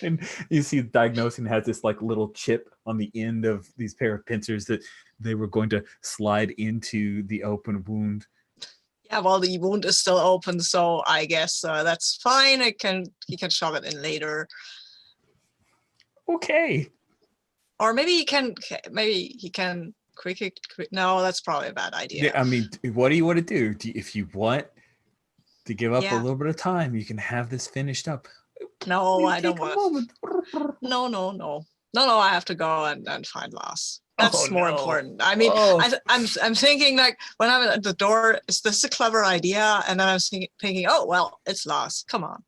And you see the Diagnosian has this little chip on the end of these pair of pincers that they were going to slide into the open wound. Yeah, well, the wound is still open, so I guess that's fine. He can shove it in later. Okay. Or maybe he can quickly. No, that's probably a bad idea. Yeah, I mean, what do you want to do? If you want to give up a Yeah. little bit of time, you can have this finished up. No, Please I don't take a want. moment. No. I have to go and find Loss. That's Oh, more no. important. I mean, I'm thinking when I'm at the door, is this a clever idea? And then I'm thinking, oh well, it's Loss. Come on.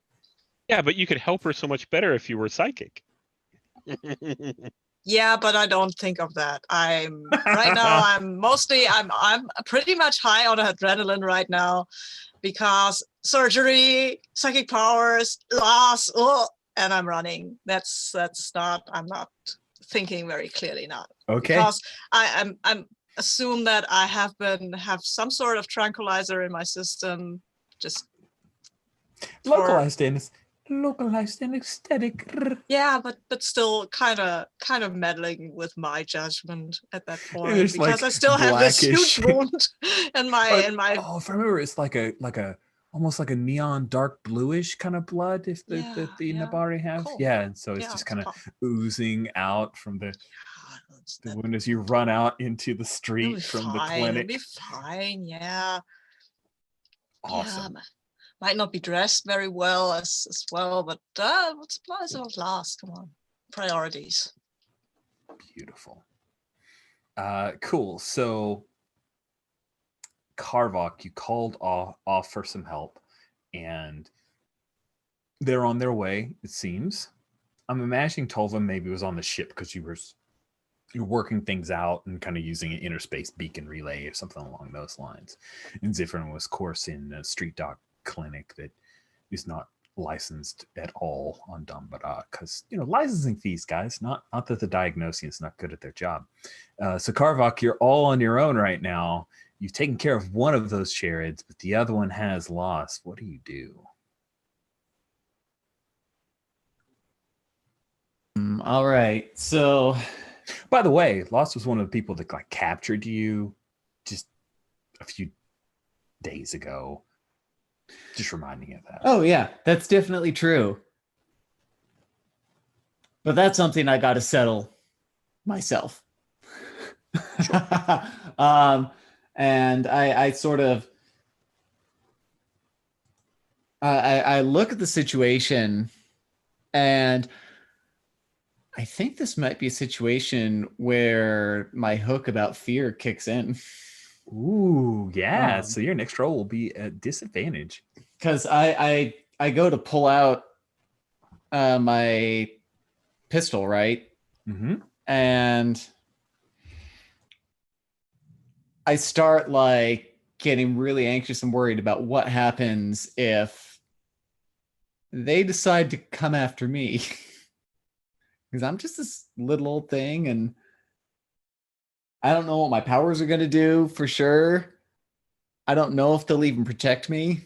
Yeah, but you could help her so much better if you were psychic. Yeah, but I don't think of that. I'm pretty much high on adrenaline right now because surgery, psychic powers, Loss, and I'm running. I'm not thinking very clearly now. Okay. Because I'm assume that I have some sort of tranquilizer in my system, just Localized anesthetic. Yeah, but still kind of meddling with my judgment at that point There's, because I still have this blackish. huge wound in my. Oh, if I remember, it's like a almost like a neon dark bluish kind of blood that the Nabari have. Cool. Yeah, and so it's just kind of oozing out from the wound as you run out into the street from the clinic. It'll be fine. Yeah. Awesome. Yeah, might not be dressed very well as well, but what supplies won't last. Come on, priorities. Beautiful. Cool. So, Karvok, you called off for some help, and they're on their way, it seems. I'm imagining Tolva maybe was on the ship because you're working things out and kind of using an interspace beacon relay or something along those lines. And Zifrin was, of course, in a street doc clinic that is not licensed at all on Dumbledore, because licensing fees, guys. Not that the diagnosing is not good at their job. So Karvok, you're all on your own right now. You've taken care of one of those Charids, but the other one has lost. What do you do? All right. So, by the way, Lost was one of the people that like captured you just a few days ago. Just reminding you of that. Oh yeah, that's definitely true. But that's something I got to settle myself. And I sort of I look at the situation, and I think this might be a situation where my hook about fear kicks in. Ooh, yeah. So your next roll will be at disadvantage. Because I go to pull out my pistol, right? Mm-hmm. And I start like getting really anxious and worried about what happens if they decide to come after me. Because I'm just this little old thing, and I don't know what my powers are going to do for sure. I don't know if they'll even protect me.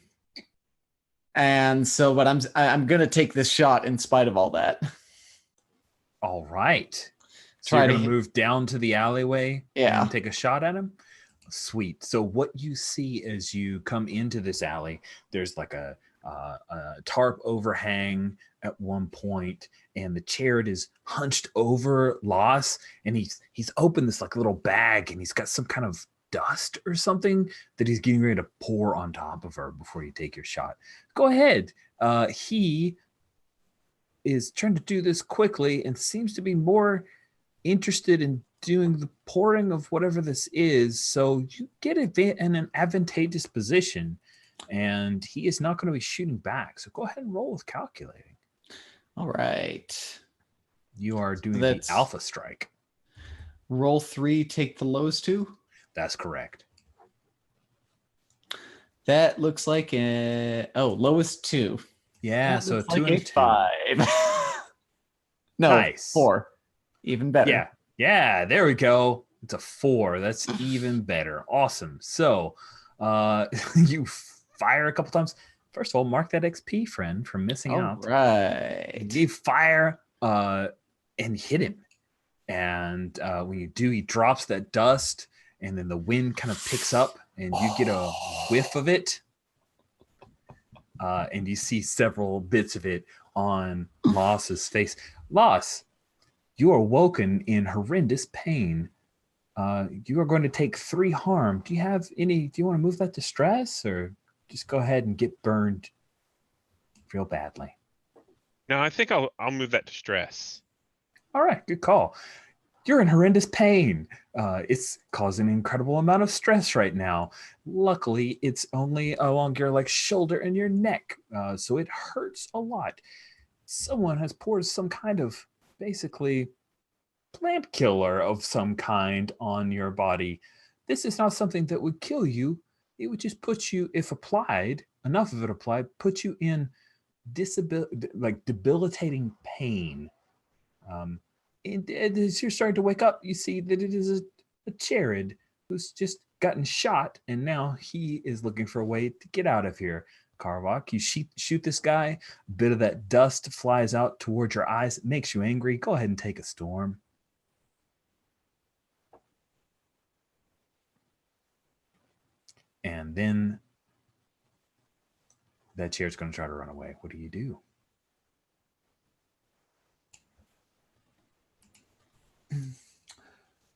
And so, but I'm going to take this shot in spite of all that. All right. So you're going to move down to the alleyway and take a shot at him? Sweet. So what you see as you come into this alley, there's like a tarp overhang at one point, and the Charid is hunched over Loss, and he's opened this like little bag, and he's got some kind of dust or something that he's getting ready to pour on top of her before you take your shot. Go ahead. He is trying to do this quickly and seems to be more interested in doing the pouring of whatever this is. So you get in an advantageous position, and he is not going to be shooting back. So go ahead and roll with calculating. All right. You are doing the alpha strike. Roll 3, take the lowest 2? That's correct. That looks like lowest 2. Yeah, that so looks 2 like and 2. 5. No, nice. 4. Even better. Yeah, there we go. It's a 4. That's even better. Awesome. So you fire a couple times. First of all, mark that XP, friend, from missing out. Right. You fire and hit him. And when you do, he drops that dust, and then the wind kind of picks up, and you get a whiff of it. And you see several bits of it on Loss's face. Loss, you are woken in horrendous pain. You are going to take 3 harm. Do you want to move that to stress, or just go ahead and get burned real badly? No, I think I'll move that to stress. All right, good call. You're in horrendous pain. It's causing an incredible amount of stress right now. Luckily, it's only along your shoulder and your neck, so it hurts a lot. Someone has poured some kind of basically plant killer of some kind on your body. This is not something that would kill you. It would just put you, if applied, enough of it applied, put you in debilitating pain. And as you're starting to wake up, you see that it is a Charid who's just gotten shot, and now he is looking for a way to get out of here. Karvok, you shoot this guy. A bit of that dust flies out towards your eyes. It makes you angry. Go ahead and take a storm. And then that Charid's going to try to run away. What do you do?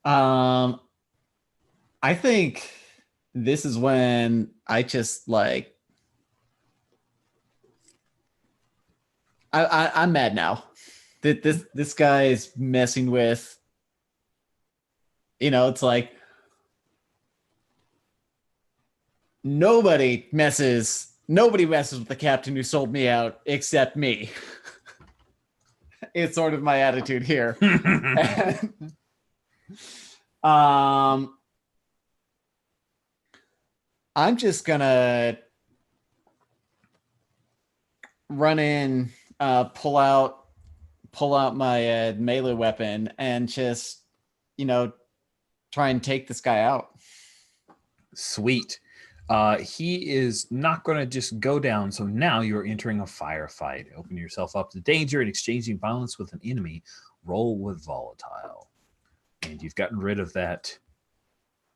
I think this is when I just I'm mad now that this guy is messing with, it's like nobody messes with the captain who sold me out except me. It's sort of my attitude here. I'm just gonna run in, pull out my melee weapon, and just, try and take this guy out. Sweet. He is not going to just go down. So now you're entering a firefight. Open yourself up to danger and exchanging violence with an enemy. Roll with volatile. And you've gotten rid of that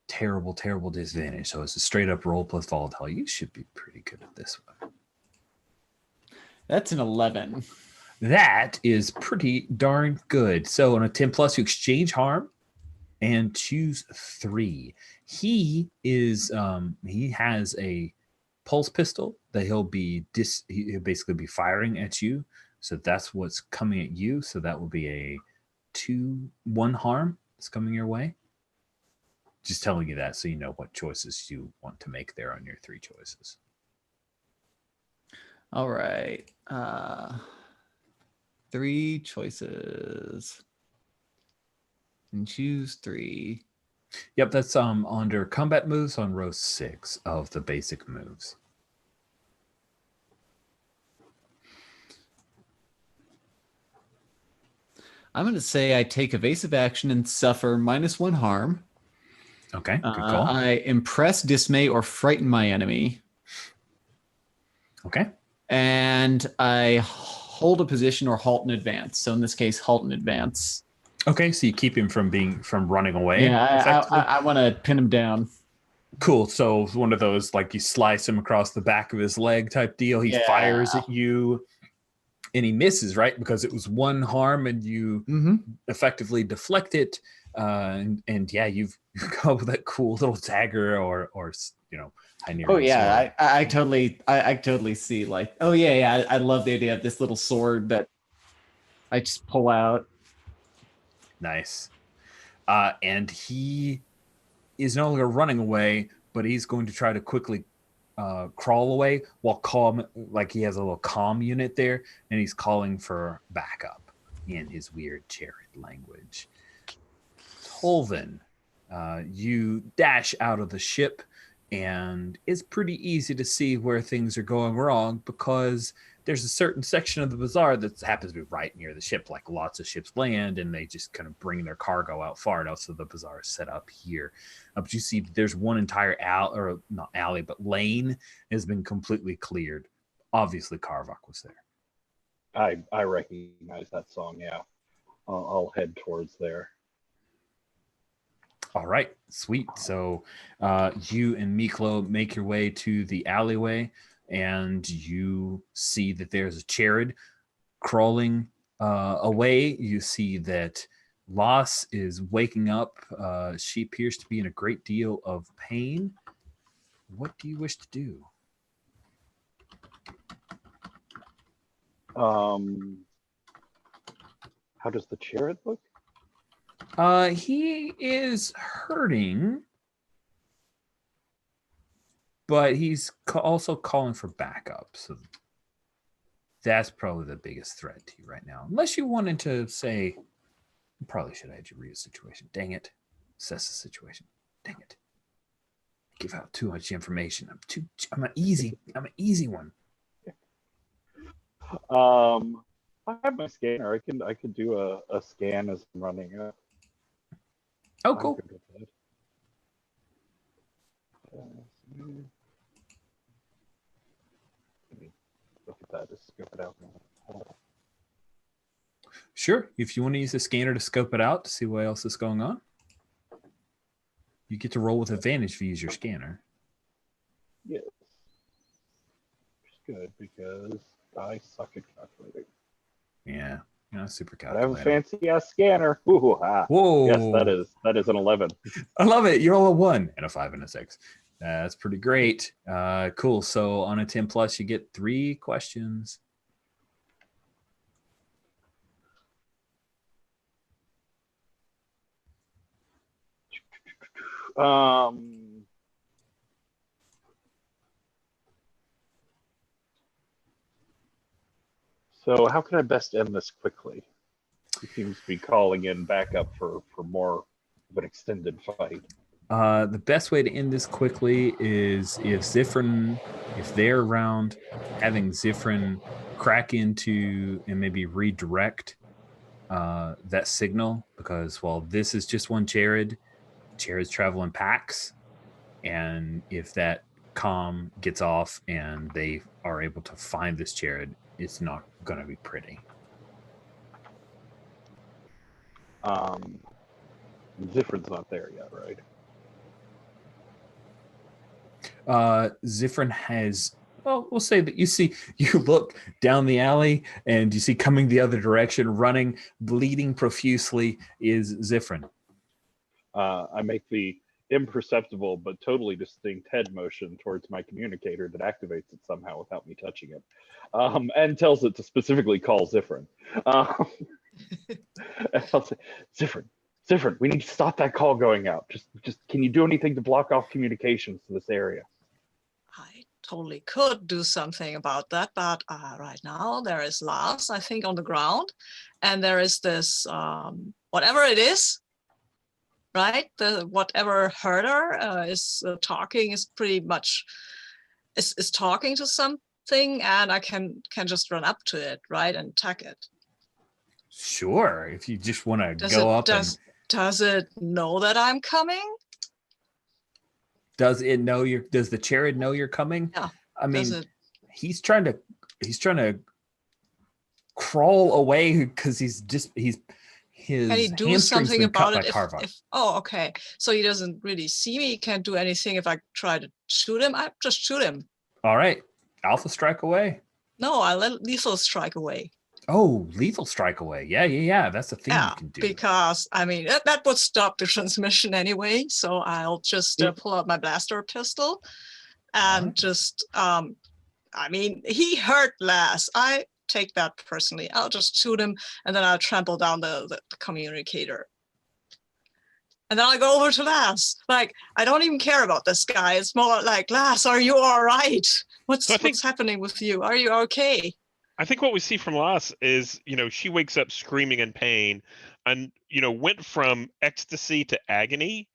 terrible, terrible disadvantage. So it's a straight up roll plus volatile. You should be pretty good at this one. That's an 11. That is pretty darn good. So on a 10 plus, you exchange harm and choose 3. He has a pulse pistol that he'll basically be firing at you. So that's what's coming at you. So that will be a 2-1 harm that's coming your way. Just telling you that so you know what choices you want to make there on your 3 choices. All right. 3 choices. And choose 3. Yep, that's under combat moves on row 6 of the basic moves. I'm going to say I take evasive action and suffer -1 harm. Okay, good call. I impress, dismay, or frighten my enemy. Okay. And I hold a position or halt in advance. So in this case, halt in advance. Okay, so you keep him from running away. Yeah, I want to pin him down. Cool. So one of those, like, you slice him across the back of his leg type deal. He fires at you, and he misses, right? Because it was 1 harm, and you effectively deflect it. And yeah, you've come up with that cool little dagger or Oh yeah, I totally see, like, oh yeah, I love the idea of this little sword that I just pull out. Nice. And he is no longer running away, but he's going to try to quickly crawl away while calm, like he has a little comm unit there, and he's calling for backup in his weird Jared language. Tolvin, you dash out of the ship, and it's pretty easy to see where things are going wrong because there's a certain section of the bazaar that happens to be right near the ship. Like, lots of ships land and they just kind of bring their cargo out far enough, so the bazaar is set up here. But you see there's one entire lane has been completely cleared. Obviously Karvok was there. I recognize that song. Yeah, I'll head towards there. All right, sweet. So you and Miklo make your way to the alleyway, and you see that there's a Charid crawling away. You see that Loss is waking up. She appears to be in a great deal of pain. What do you wish to do? How does the Charid look? He is hurting, but he's also calling for backup. So that's probably the biggest threat to you right now. Unless you wanted to say, you probably should have had you read a situation. Dang it. Assess the situation. Dang it. Give out too much information. I'm an easy one. I have my scanner. I could do a scan as I'm running up. Oh, cool. Look at that. Just scope it out. Sure. If you want to use the scanner to scope it out to see what else is going on, you get to roll with advantage if you use your scanner. Yes. Which is good because I suck at calculating. Yeah. You're not super I have a calculating. fancy ass scanner. Ooh, Whoa. Yes, that is an 11. I love it. You roll a 1 and a 5 and a 6. That's pretty great. Cool. So on a 10 plus, you get 3 questions. So how can I best end this quickly? He seems to be calling in backup for more of an extended fight. The best way to end this quickly is if they're around, having Zifrin crack into and maybe redirect that signal, because while this is just one Jared, Jared's travel in packs, and if that comm gets off and they are able to find this Jared, it's not going to be pretty. Zifrin's not there yet, right? Zifrin has, well, we'll say that you look down the alley and you see coming the other direction, running, bleeding profusely, is Zifrin. I make the imperceptible but totally distinct head motion towards my communicator that activates it somehow without me touching it, and tells it to specifically call Zifrin. And I'll say, Zifrin, we need to stop that call going out. Just can you do anything to block off communications to this area? I totally could do something about that, but right now there is Lars, I think, on the ground, and there is this whatever it is, right? The whatever herder is talking is pretty much is talking to something, and I can just run up to it, right, and attack it. Sure, if you just want to go up. Does it know that I'm coming? Does the Charid know you're coming? Yeah. I mean, he's trying to crawl away because his can he do something about it if oh, okay. So he doesn't really see me. He can't do anything if I try to shoot him. I just shoot him. All right. Alpha strike away. No, I let lethal strike away. Oh, lethal strike away. Yeah. That's the thing you can do. Because, I mean, that would stop the transmission anyway. So I'll just pull out my blaster pistol and just, I mean, he hurt Laz. I take that personally. I'll just shoot him and then I'll trample down the communicator. And then I'll go over to Laz. Like, I don't even care about this guy. It's more like, Laz, are you all right? What's happening with you? Are you okay? I think what we see from Laz is, she wakes up screaming in pain and, went from ecstasy to agony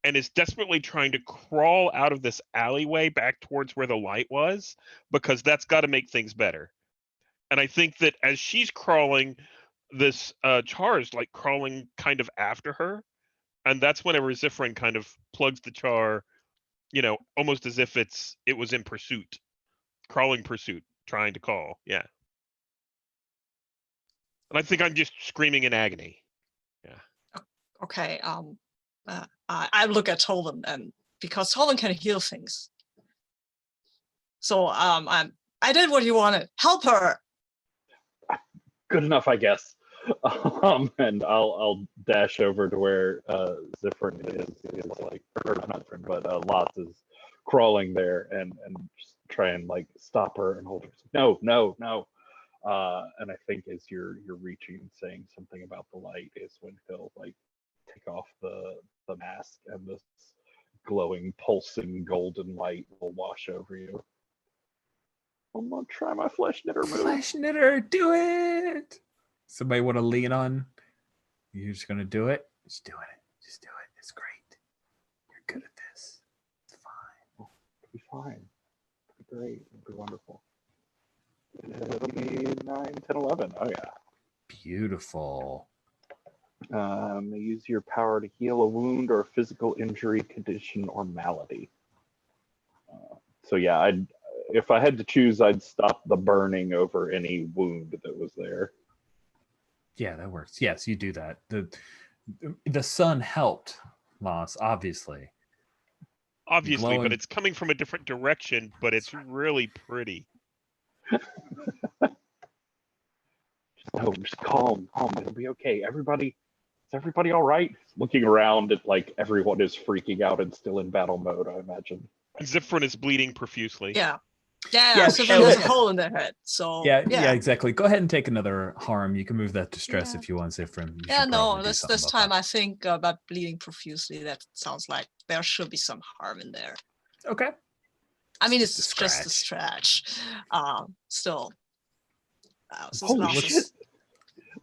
and is desperately trying to crawl out of this alleyway back towards where the light was, because that's got to make things better. And I think that as she's crawling, this Char is like crawling kind of after her. And that's whenever Zifrin kind of plugs the Char, almost as if it was in pursuit, crawling pursuit, trying to call. Yeah. And I think I'm just screaming in agony. Yeah. Okay. I look at Tolan, and because Tolan can heal things. So I did what you wanted. Help her. Good enough, I guess. And I'll dash over to where Zifrin is like, or not Zifrin, but Laz is crawling there and just try and like stop her and hold her. No. And I think as you're reaching and saying something about the light is when he'll like take off the mask and this glowing, pulsing golden light will wash over you. I'm gonna try my flesh knitter move. Flesh knitter, do it. Somebody want to lean on? You're just gonna do it? Just do it. It's great. You're good at this. It's fine. It'll be fine. It'll be great. It'll be wonderful. It'll be 9, 10, 11. Oh yeah. Beautiful. Use your power to heal a wound or a physical injury, condition, or malady. So yeah, if I had to choose, I'd stop the burning over any wound that was there. Yeah, that works. Yes, you do that. The sun helped, Laz, obviously. Obviously, but it's coming from a different direction, but it's really pretty. Just calm. It'll be okay. Is everybody all right? Looking around at like everyone is freaking out and still in battle mode, I imagine. Zifrin is bleeding profusely. Yeah. So there's a hole in their head. So yeah, exactly. Go ahead and take another harm. You can move that to stress if you want, Zifrin. This time I think about bleeding profusely. That sounds like there should be some harm in there. Okay. I mean, it's just a stretch. Still. Holy shit!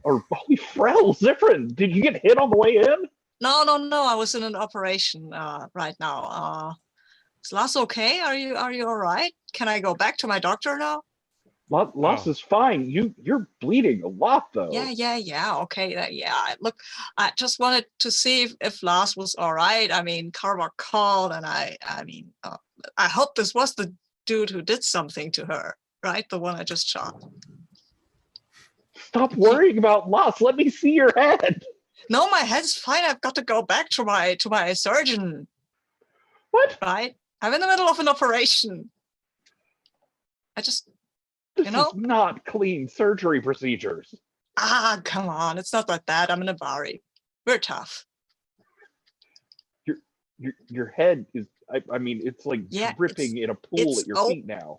Or holy frell, Zifrin! Did you get hit on the way in? No, no, no. I was in an operation right now. Is Lars okay? Are you all right? Can I go back to my doctor now? Loss is fine. You're bleeding a lot though. Yeah. Okay, yeah. Look, I just wanted to see if Lars was all right. I mean, Carver called, and I mean, I hope this was the dude who did something to her, right? The one I just shot. Stop worrying about loss. Let me see your head. No, my head's fine. I've got to go back to my surgeon. What? Right? I'm in the middle of an operation. This you know? is not clean surgery procedures. Come on. It's not like that. I'm in a Bari. We're tough. Your head is, I mean, it's like dripping in a pool at your feet now.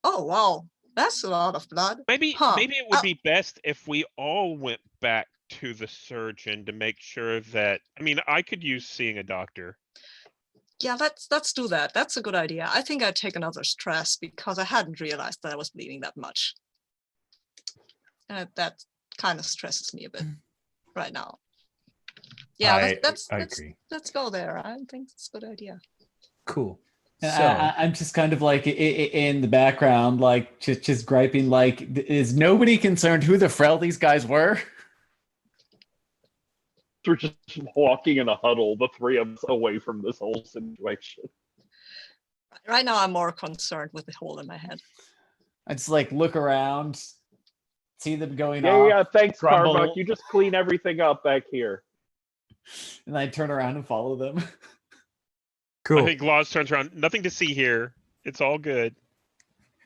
Oh, wow. That's a lot of blood. Maybe it would be best if we all went back to the surgeon to make sure that, I mean, I could use seeing a doctor. Yeah, let's do that. That's a good idea. I think I'd take another stress because I hadn't realized that I was bleeding that much. And that kind of stresses me a bit right now. Yeah, I agree. Let's go there. I think it's a good idea. Cool. So I'm just kind of like in the background, like just griping, like, is nobody concerned who the frell these guys were? We're just walking in a huddle, the three of us, away from this whole situation. Right now, I'm more concerned with the hole in my head. I just like look around, see them going off. Yeah, thanks, crumble. Carbuck. You just clean everything up back here. And I turn around and follow them. Cool. I think Laws turns around. Nothing to see here. It's all good.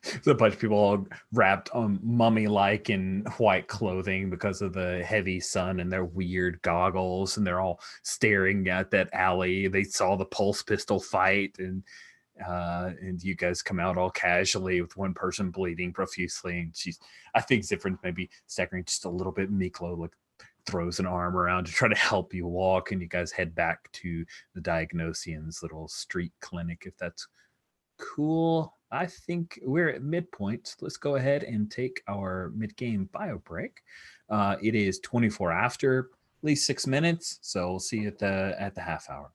There's a bunch of people all wrapped mummy-like in white clothing because of the heavy sun and their weird goggles, and they're all staring at that alley. They saw the pulse pistol fight, and you guys come out all casually with one person bleeding profusely, and I think Zifrin's maybe staggering just a little bit. Miklo like throws an arm around to try to help you walk, and you guys head back to the Diagnosian's little street clinic, if that's cool. I think we're at midpoint. Let's go ahead and take our mid-game bio break. It is 24 after, at least 6 minutes, so we'll see you at the half hour.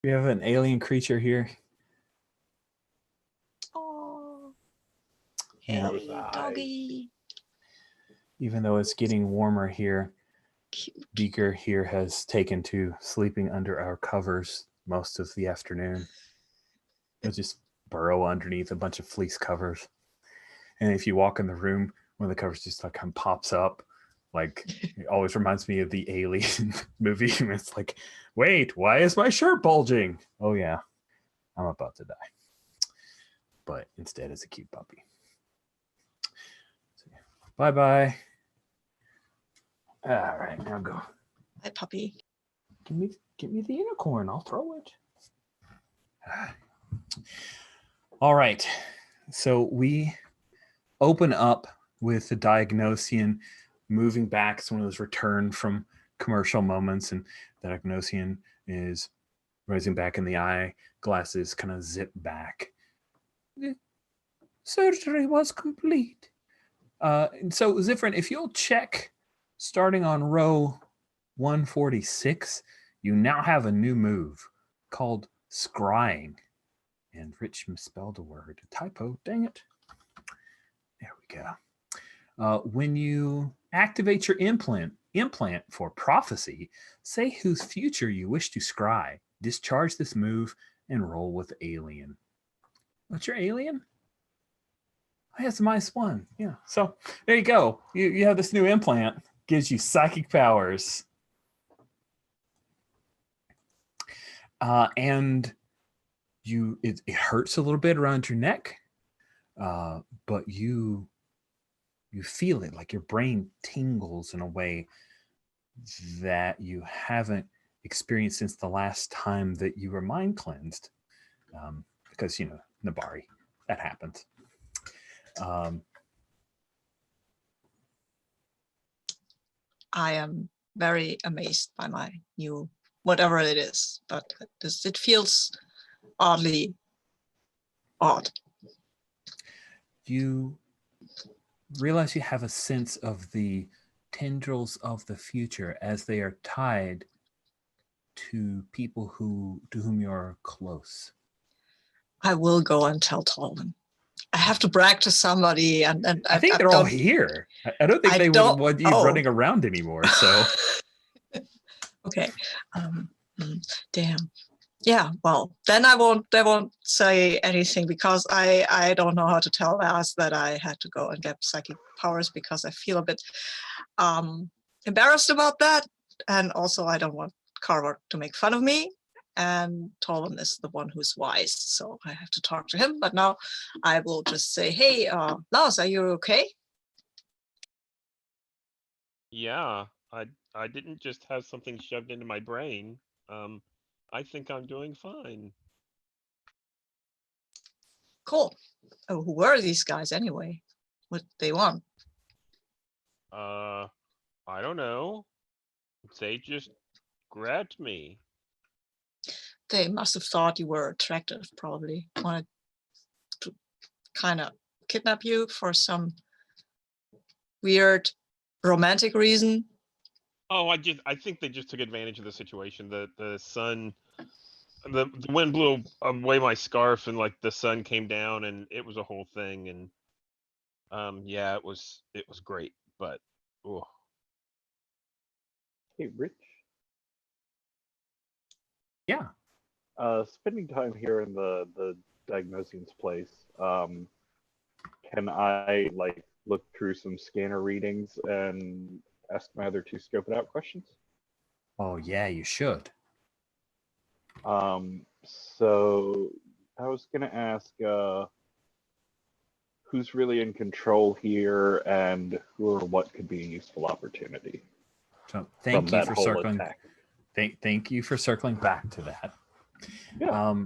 We have an alien creature here. Oh, Yeah. hey, doggy. Even though it's getting warmer here, Cute. Beaker here has taken to sleeping under our covers most of the afternoon. He'll just burrow underneath a bunch of fleece covers. And if you walk in the room, one of the covers just like kind of pops up. Like, it always reminds me of the Alien movie. It's like, wait, why is my shirt bulging? Oh yeah, I'm about to die. But instead it's a cute puppy. So, bye-bye. All right, now go. Hi, puppy. Give me the unicorn. I'll throw it. All right. So we open up with the Diagnosian moving back. It's one of those return from commercial moments, and the Diagnosian is rising back in the eye. Glasses kind of zip back. The surgery was complete. And so, Zifrin, if you'll check starting on row 146, you now have a new move called scrying. And Rich misspelled a word. Typo, dang it. There we go. When you activate your implant for prophecy, say whose future you wish to scry. Discharge this move and roll with alien. What's your alien? Oh, it's -1. Yeah. So there you go. You have this new implant. Gives you psychic powers. And it hurts a little bit around your neck, but you feel it, like your brain tingles in a way that you haven't experienced since the last time that you were mind cleansed, because Nabari, that happens. I am very amazed by my new whatever it is, but it feels oddly odd. You realize you have a sense of the tendrils of the future as they are tied to people to whom you're close. I will go and tell Tolman. I have to brag to somebody, and I think they're all here. I don't think they would want you running around anymore. So, okay, damn. Yeah, well, then I won't say anything, because I don't know how to tell us that I had to go and get psychic powers, because I feel a bit embarrassed about that, and also I don't want Carver to make fun of me. And Tolan is the one who's wise, so I have to talk to him. But now I will just say, hey, Lars, are you okay? Yeah, I didn't just have something shoved into my brain. I think I'm doing fine. Cool. Oh, who were these guys anyway? What they want? I don't know. They just grabbed me. They must have thought you were attractive, probably wanted to kind of kidnap you for some weird romantic reason. Oh, I think they just took advantage of the situation. The sun, the wind blew away my scarf, and like the sun came down, and it was a whole thing. And yeah, it was great, but oh. Hey, Rich. yeah. Spending time here in the Diagnosian's place, can I look through some scanner readings and ask my other two scope it out questions? Oh yeah, you should. So I was gonna ask who's really in control here, and who or what could be a useful opportunity. So thank you for circling. Thank you for circling back to that. Yeah.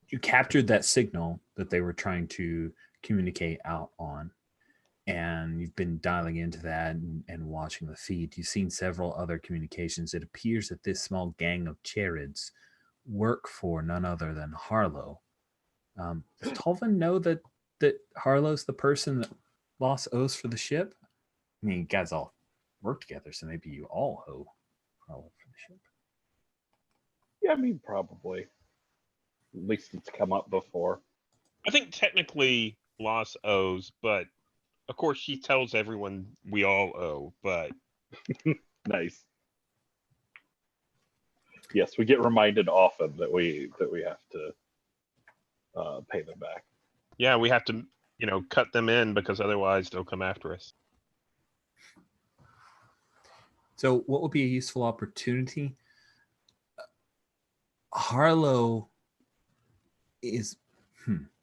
You captured that signal that they were trying to communicate out on, and you've been dialing into that and watching the feed. You've seen several other communications. It appears that this small gang of Charids work for none other than Harlow. Does Tolvin know that Harlow's the person that Lost owes for the ship? I mean, you guys all work together, so maybe you all owe Harlow for the ship. Yeah, I mean, probably. At least it's come up before. I think technically Loss owes, but of course she tells everyone we all owe, but Nice. Yes, we get reminded often that we have to pay them back. yeah, we have to, cut them in because otherwise they'll come after us. So what would be a useful opportunity? Harlow is,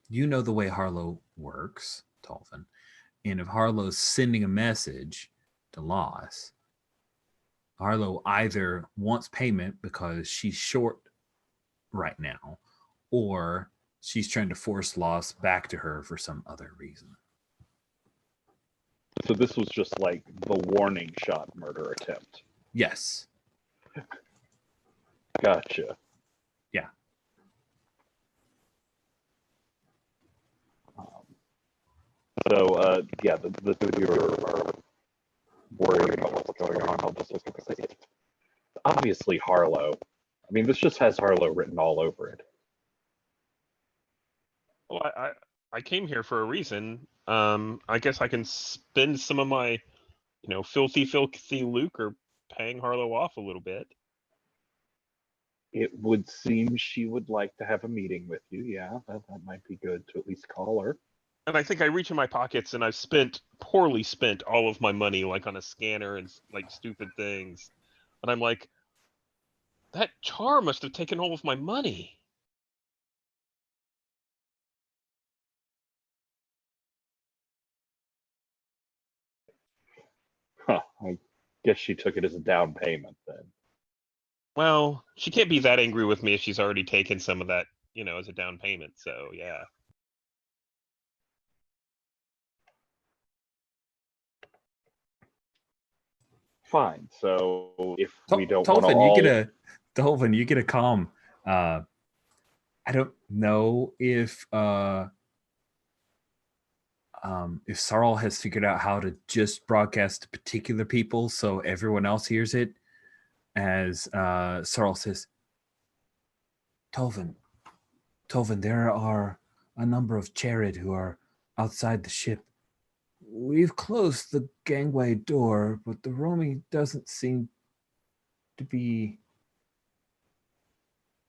you know the way Harlow works, Tolvin. And if Harlow's sending a message to Loss, Harlow either wants payment because she's short right now, or she's trying to force Loss back to her for some other reason. So this was just like the warning shot murder attempt. Yes. Gotcha. Yeah. So yeah, the two of you are worried about what's going on. I'll just say it. Obviously Harlow. I mean, this just has Harlow written all over it. Well, I came here for a reason. I guess I can spend some of my, filthy lucre paying Harlow off a little bit. It would seem she would like to have a meeting with you. Yeah, that might be good to at least call her. And I think I reach in my pockets and I've poorly spent all of my money, like on a scanner and like stupid things. And I'm like, that char must have taken all of my money. Huh, I guess she took it as a down payment then. Well, she can't be that angry with me if she's already taken some of that, as a down payment. So yeah. Fine. So if we don't want to Tolvin, all... you get a calm. I don't know if Sarl has figured out how to just broadcast to particular people so everyone else hears it. As Sarl says, Tolvin, there are a number of Charid who are outside the ship. We've closed the gangway door, but the roaming doesn't seem to be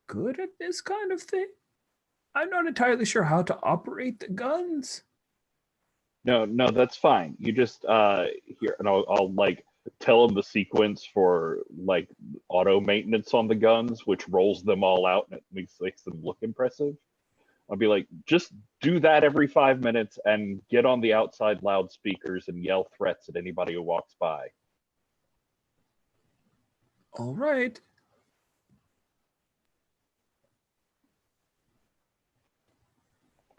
good at this kind of thing. I'm not entirely sure how to operate the guns. No, that's fine. You just here, and I'll like tell them the sequence for like auto maintenance on the guns, which rolls them all out and it makes them look impressive. I'll be like, just do that every 5 minutes and get on the outside loudspeakers and yell threats at anybody who walks by. All right.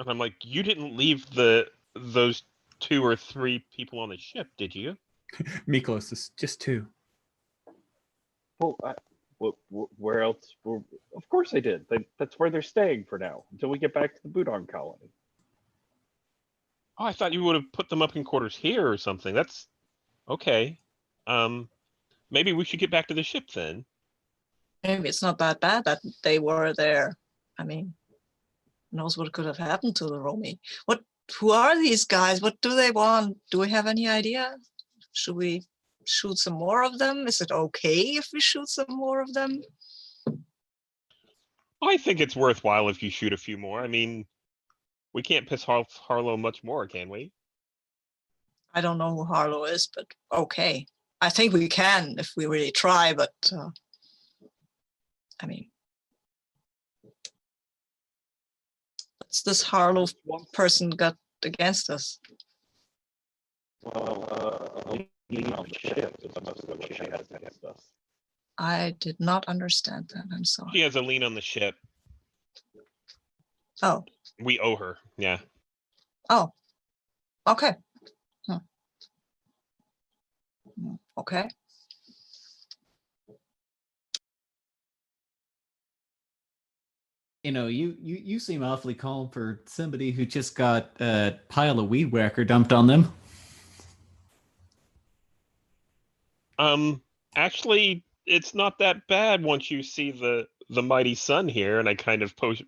And I'm like, you didn't leave those 2 or 3 people on the ship, did you? Miklos is just 2. Well, where else? Of course I did. That's where they're staying for now, until we get back to the Budon colony. Oh, I thought you would have put them up in quarters here or something. That's okay. Maybe we should get back to the ship then. Maybe it's not that bad that they were there. I mean, who knows what could have happened to the Romy? Who are these guys? What do they want? Do we have any idea? Should we shoot some more of them? Is it okay if we shoot some more of them? I think it's worthwhile if you shoot a few more. I mean, we can't piss Harlow much more, can we? I don't know who Harlow is, but okay. I think we can if we really try, but I mean, what's this Harlow person got against us? Well, leading on the ship is most of what she has against us. I did not understand that. I'm sorry. She has a lien on the ship. Oh. We owe her, yeah. Oh. Okay. Okay. You seem awfully calm for somebody who just got a pile of weed whacker dumped on them. Actually, it's not that bad once you see the the mighty sun here, and I kind of point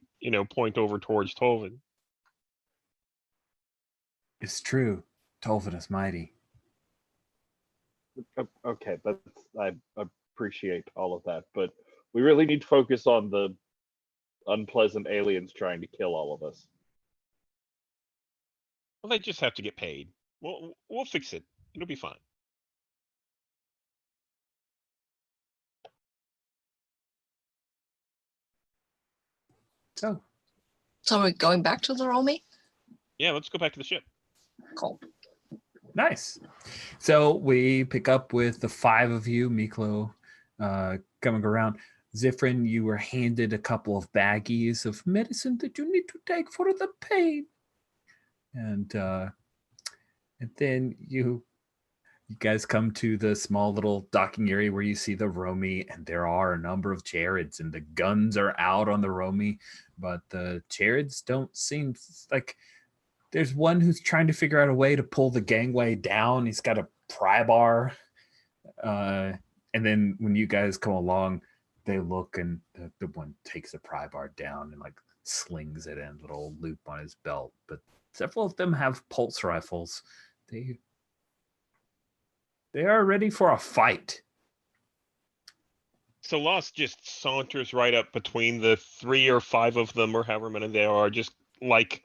over towards Tolvin. It's true. Tolvin is mighty. Okay, I appreciate all of that, but we really need to focus on the unpleasant aliens trying to kill all of us. Well, they just have to get paid. We'll fix it. It'll be fine. So we're going back to the Romy? Yeah, let's go back to the ship. Cool. nice. So we pick up with the 5 of you, Miklo, coming around. Zifrin, you were handed a couple of baggies of medicine that you need to take for the pain. And then you guys come to the small little docking area where you see the Romy, and there are a number of Jareds, and the guns are out on the Romy, but the Jareds don't seem like. There's one who's trying to figure out a way to pull the gangway down. He's got a pry bar. And then when you guys come along, they look, and the one takes the pry bar down and like slings it in a little loop on his belt. But several of them have pulse rifles. They are ready for a fight. So Lost just saunters right up between the 3 or 5 of them, or however many they are, just like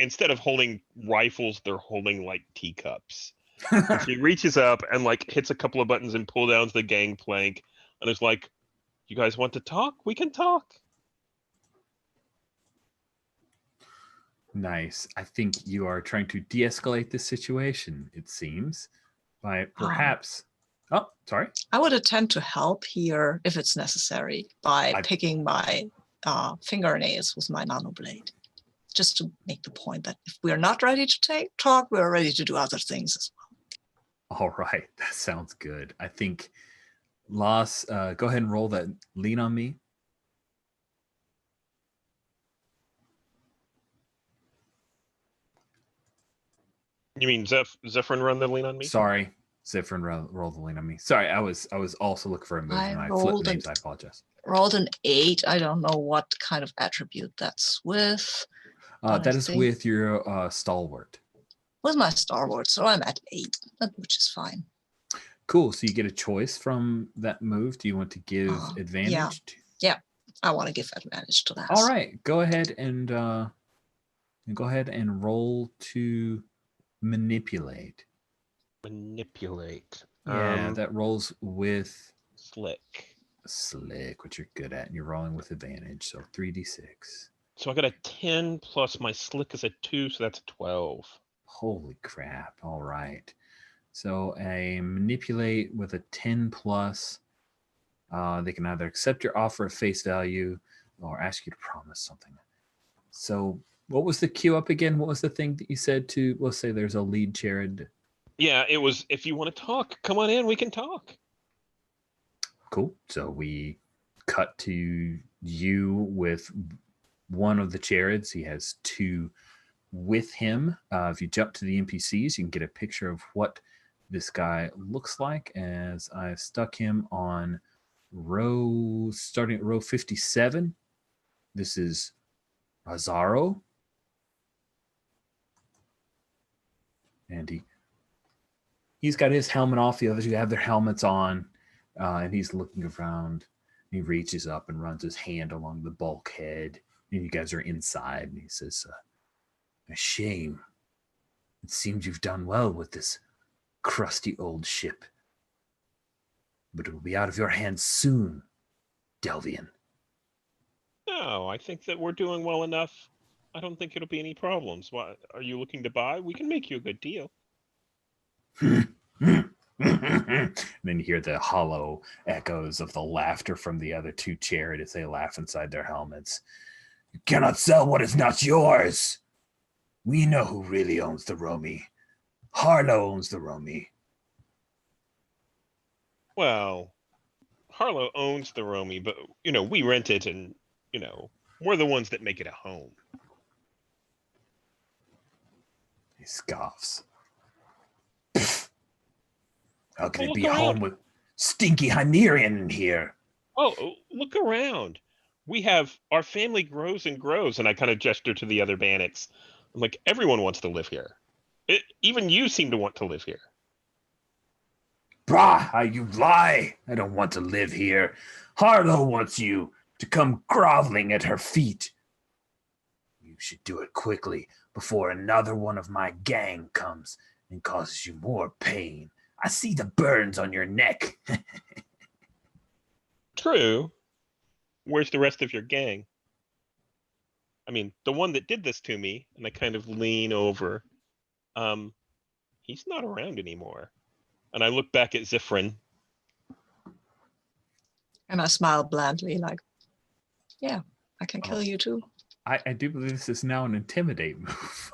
instead of holding rifles, they're holding like teacups. And she reaches up and like hits a couple of buttons and pulls down the gangplank, and it's like, "You guys want to talk? We can talk." Nice. I think you are trying to de-escalate this situation, it seems, by perhaps... Oh, sorry. I would attempt to help here if it's necessary by picking my fingernails with my nanoblade, just to make the point that if we are not ready to talk, we're ready to do other things as well. All right. That sounds good. I think, Loss, go ahead and roll that lean on me. You mean Zephyrin run the lean on me? Sorry. Zifrin rolled the lean on me. Sorry, I was also looking for a move and I flipped names. I apologize. Rolled an 8. I don't know what kind of attribute that's with. That is with your stalwart. With my stalwart, so I'm at 8, which is fine. Cool. So you get a choice from that move. Do you want to give advantage? Yeah, I want to give advantage to that. All right. Go ahead and roll to manipulate. Manipulate. Yeah, that rolls with slick, which you're good at, and you're rolling with advantage. So 3d6. So I got a 10 plus my slick is a 2, so that's a 12. Holy crap! All right. So a manipulate with a 10 plus. They can either accept your offer at face value or ask you to promise something. So what was the queue up again? What was the thing that you said to? Let's say there's a lead Jared. Yeah, it was, if you want to talk, come on in, we can talk. Cool. So we cut to you with one of the Jareds. He has 2 with him. If you jump to the NPCs, you can get a picture of what this guy looks like, as I stuck him on starting at row 57. This is Azaro. And he's got his helmet off. The others who have their helmets on, and he's looking around. He reaches up and runs his hand along the bulkhead. And you guys are inside, and he says, "A shame. It seems you've done well with this crusty old ship, but it will be out of your hands soon, Delvian." No, I think that we're doing well enough. I don't think it'll be any problems. What are you looking to buy? We can make you a good deal. And then you hear the hollow echoes of the laughter from the other 2 Jared as they laugh inside their helmets. "You cannot sell what is not yours. We know who really owns the Romy. Harlow owns the Romy." Well, Harlow owns the Romy, but, we rent it, and, we're the ones that make it a home. He scoffs. How can Well, it be look a home around. with stinky Hynerian in here? Oh, look around. Our family grows and grows, and I kind of gesture to the other bandits. I'm like, everyone wants to live here. Even you seem to want to live here. Bah, you lie. I don't want to live here. Harlow wants you to come groveling at her feet. You should do it quickly before another one of my gang comes and causes you more pain. I see the burns on your neck. True. Where's the rest of your gang? I mean, the one that did this to me, and I kind of lean over. He's not around anymore. And I look back at Zifrin. And I smile blandly, like, yeah, I can kill you too. I do believe this is now an intimidate move.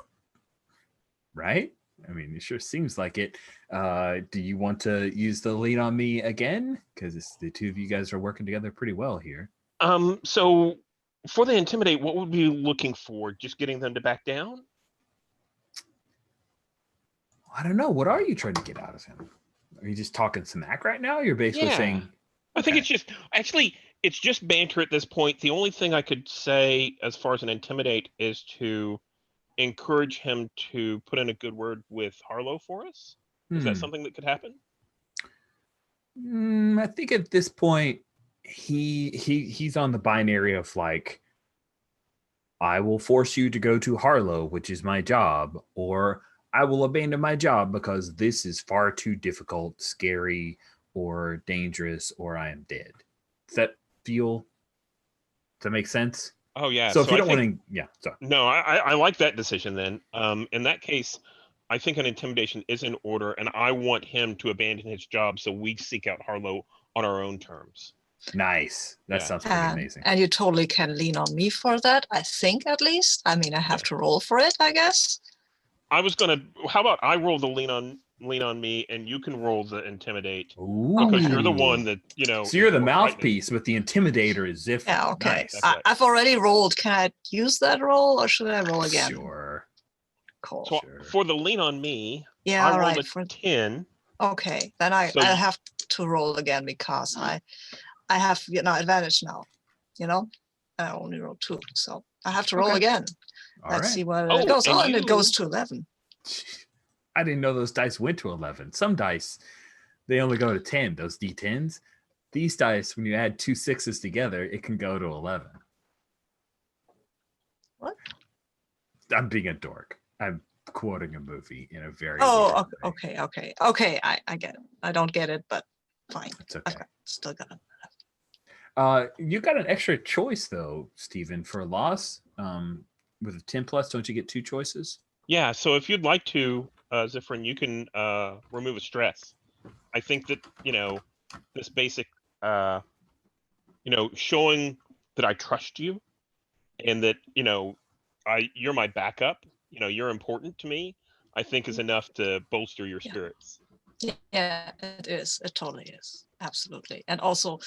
Right? I mean, it sure seems like it. Do you want to use the lean on me again? Because the two of you guys are working together pretty well here. So for the intimidate, what would we be looking for? Just getting them to back down? I don't know. What are you trying to get out of him? Are you just talking smack right now? You're basically saying... I think it's just banter at this point. The only thing I could say as far as an intimidate is to encourage him to put in a good word with Harlow for us. Is that something that could happen? I think at this point, he's on the binary of like, I will force you to go to Harlow, which is my job, or I will abandon my job because this is far too difficult, scary, or dangerous, or I am dead. Does that make sense? Oh yeah. So if you don't want to, yeah. So no, I like that decision then. In that case, I think an intimidation is in order, and I want him to abandon his job so we seek out Harlow on our own terms. Nice. That sounds pretty amazing. And you totally can lean on me for that, I think, at least. I mean, I have to roll for it, I guess. How about I roll the lean on me, and you can roll the intimidate. Ooh. Because you're the one that, So you're the mouthpiece, but the intimidator is Zifrin. Yeah, okay. Nice. I've already rolled. Can I use that roll, or should I roll again? Sure. Cool. So for the lean on me, yeah, I rolled a 10. Okay, then I'll have to roll again because I have advantage now. I only rolled 2, so I have to roll again. Let's see what it goes. And it goes to 11. I didn't know those dice went to 11. Some dice, they only go to 10, those D10s. These dice, when you add 2 6s together, it can go to 11. What? I'm being a dork. I'm quoting a movie in a very... okay. I get it. I don't get it, but fine. It's okay. Still got it. You got an extra choice, though, Stephen, for a loss. With a 10 plus, don't you get 2 choices? Yeah, so if you'd like to, Zifrin, you can remove a stress. I think that, this basic, showing that I trust you and that, you're my backup, you're important to me, I think is enough to bolster your spirits. Yeah, it is. It totally is. Absolutely. And also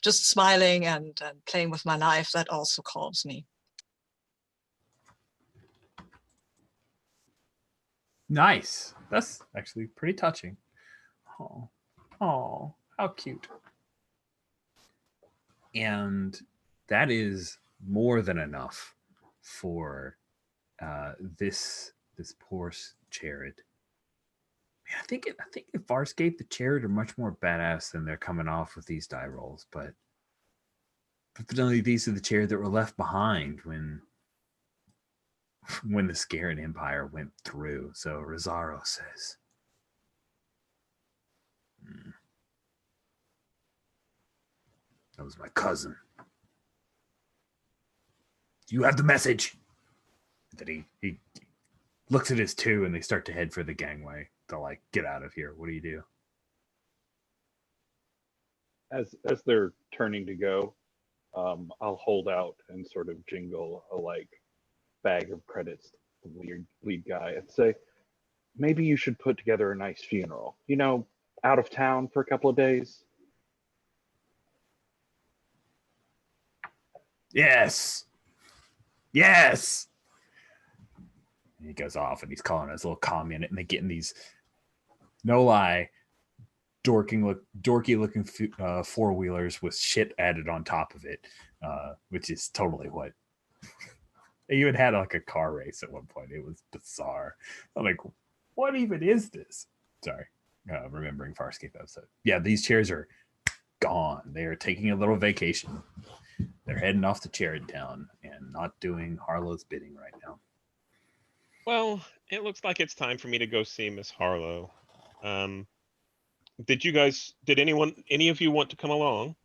just smiling and playing with my knife, that also calms me. Nice. That's actually pretty touching. Oh, how cute. And that is more than enough for this poor Chariot. Man, I think in Farscape the Chariot are much more badass than they're coming off with these die rolls, but evidently these are the Chariot that were left behind when the Scarran Empire went through. So Rosario says, that was my cousin. Do you have the message? That he looks at his 2 and they start to head for the gangway to like get out of here. What do you do? As they're turning to go, I'll hold out and sort of jingle a bag of credits to the lead guy and say, maybe you should put together a nice funeral. Out of town for a couple of days. Yes. And he goes off and he's calling his little commune and they get in these, no lie, dorky looking four wheelers with shit added on top of it, which is totally what. They even had like a car race at one point. It was bizarre. I'm like, what even is this? Sorry, remembering Farscape episode. Yeah, these chairs are gone. They are taking a little vacation. They're heading off to Cherry Town and not doing Harlow's bidding right now. Well, it looks like it's time for me to go see Miss Harlow. Did any of you want to come along?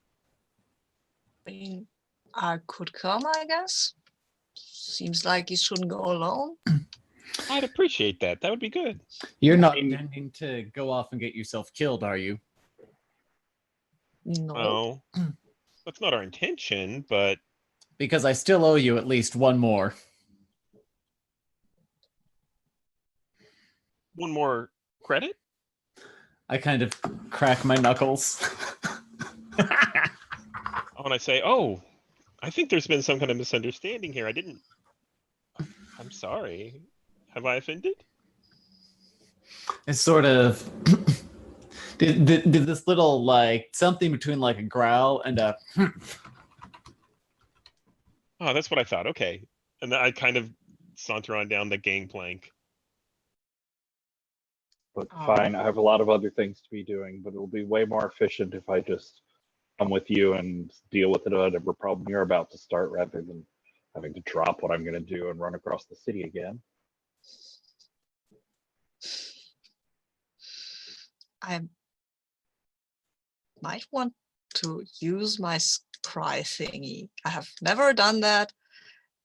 I mean, I could come, I guess. Seems like you shouldn't go alone. I'd appreciate that. That would be good. You're not intending to go off and get yourself killed, are you? No. Oh, that's not our intention, but Because I still owe you at least one more. one more credit? I kind of crack my knuckles. When I say, oh, I think there's been some kind of misunderstanding here. I'm sorry. Have I offended? It's sort of did this little like something between like a growl and a Oh, that's what I thought. Okay. And then I kind of saunter on down the gangplank. But fine, I have a lot of other things to be doing, but it'll be way more efficient if I just come with you and deal with whatever problem you're about to start rather than having to drop what I'm going to do and run across the city again. I might want to use my scry thingy. I have never done that,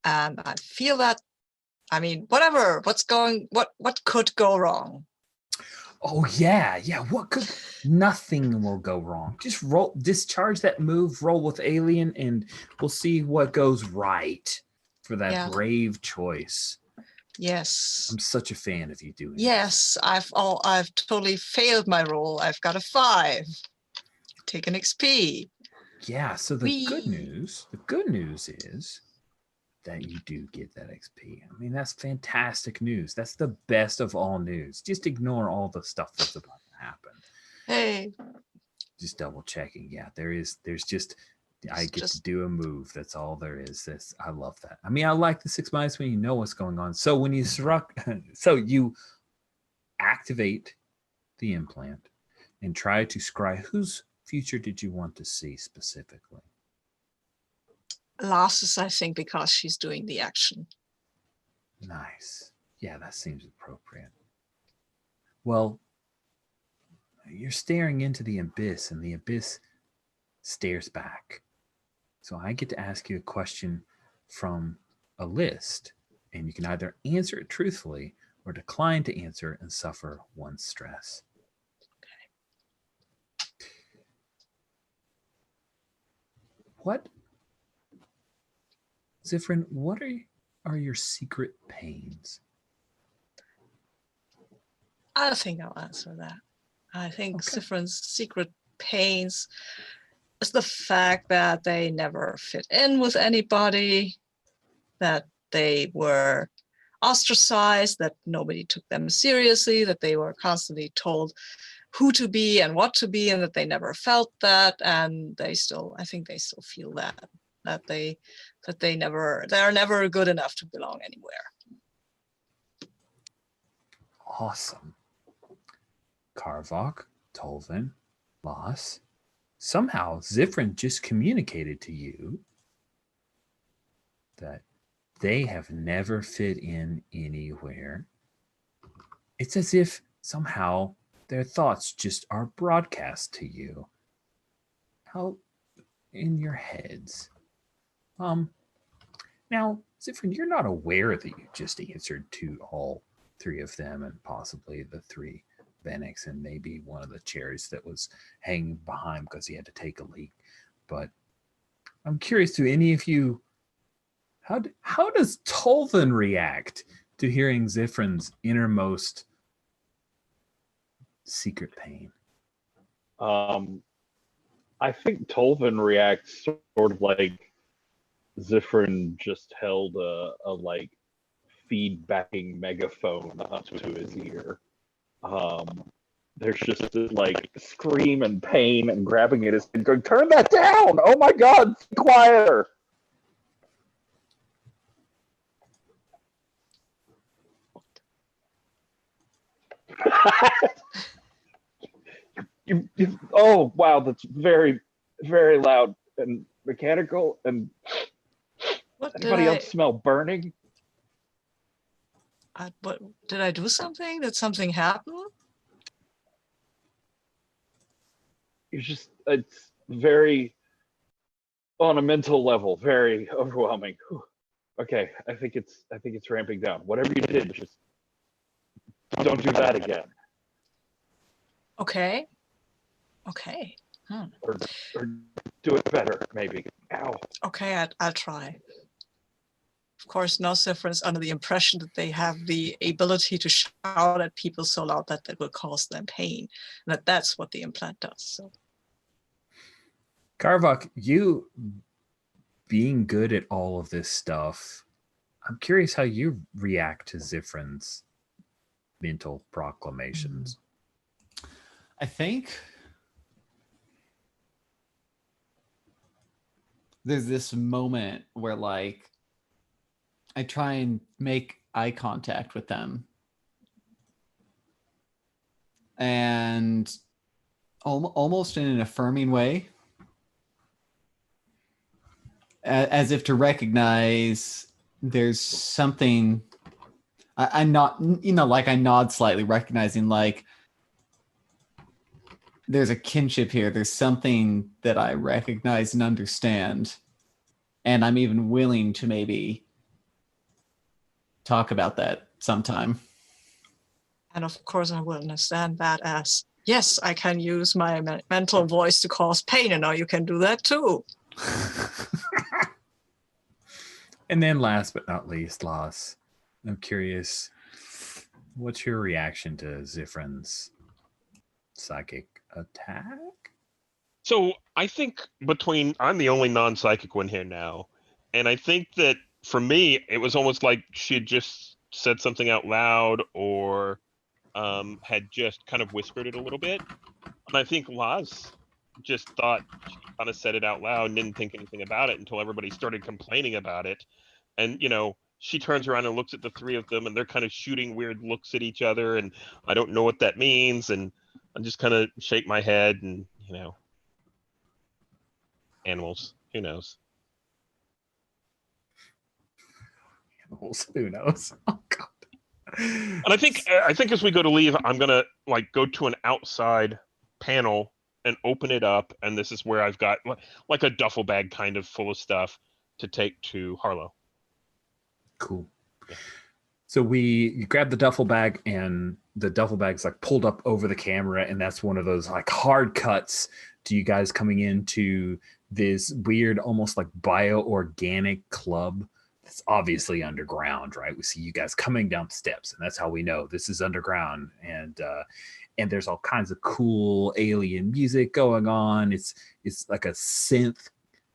and I feel that, I mean, what could go wrong? Oh yeah. Nothing will go wrong. Just discharge that move, roll with alien, and we'll see what goes right for that brave choice. Yes. I'm such a fan of you doing Yes, I've totally failed my roll. I've got a 5. Take an XP. Yeah, so the good news is that you do get that XP. I mean, that's fantastic news. That's the best of all news. Just ignore all the stuff that's about to happen. Hey. Just double checking. Yeah, there's just I get to do a move. That's all there is. I love that. I mean, I like the 6- when you know what's going on. So when you you activate the implant and try to scry. Whose future did you want to see specifically? Last's, I think, because she's doing the action. Nice. Yeah, that seems appropriate. Well, you're staring into the abyss, and the abyss stares back. So I get to ask you a question from a list, and you can either answer it truthfully or decline to answer and suffer one stress. Okay. Zifrin, what are your secret pains? I think I'll answer that. I think Zifrin's secret pains is the fact that they never fit in with anybody, that they were ostracized, that nobody took them seriously, that they were constantly told who to be and what to be, and that they never felt that, and I think they still feel that they're never good enough to belong anywhere. Awesome. Karvok, Tolvin, Loss. Somehow Zifrin just communicated to you that they have never fit in anywhere. It's as if somehow their thoughts just are broadcast to you out in your heads. Now, Zifrin, you're not aware that you just answered to all 3 of them and possibly the 3 Venix and maybe one of the chairs that was hanging behind because he had to take a leak. But I'm curious, to any of you, how does Tolvin react to hearing Zifrin's innermost secret pain? I think Tolvin reacts sort of like Zifrin just held a like feedbacking megaphone up to his ear. there's just this like scream and pain and grabbing at his head, going, "Turn that down! Oh my God, it's quieter!" Oh wow, that's very, very loud and mechanical. And What did anybody else smell burning? what did I do something? Did something happen? It's very, on a mental level, very overwhelming. Whew. Okay, I think it's ramping down. Whatever you did, just don't do that again. Okay. Okay. Or do it better, maybe. Ow. Okay, I'll try. Of course, no difference under the impression that they have the ability to shout at people so loud that that will cause them pain, and that's what the implant does. So, Karvok, you being good at all of this stuff, I'm curious how you react to Zifrin's mental proclamations. I think there's this moment where like I try and make eye contact with them, and almost in an affirming way, as if to recognize there's something. I not, like I nod slightly, recognizing like there's a kinship here. There's something that I recognize and understand, and I'm even willing to maybe talk about that sometime. and of course, I will understand that as, yes, I can use my mental voice to cause pain, and now you can do that too. And then last but not least, Loss, I'm curious, what's your reaction to Zifrin's psychic attack? So I think I'm the only non-psychic one here now, and I think that for me it was almost like she had just said something out loud, or had just kind of whispered it a little bit, and I think Laz just thought she kind of said it out loud and didn't think anything about it until everybody started complaining about it, and she turns around and looks at the three of them, and they're kind of shooting weird looks at each other, and I don't know what that means, and I just kind of shake my head, and animals, who knows? Animals, who knows? Oh God. And I think as we go to leave, I'm gonna like go to an outside panel and open it up, and this is where I've got like a duffel bag kind of full of stuff to take to Harlow. Cool. Yeah. So you grab the duffel bag, and the duffel bag's like pulled up over the camera, and that's one of those like hard cuts to you guys coming into this weird, almost like bioorganic club. It's obviously underground, right? We see you guys coming down steps, and that's how we know this is underground. And there's all kinds of cool alien music going on. It's like a synth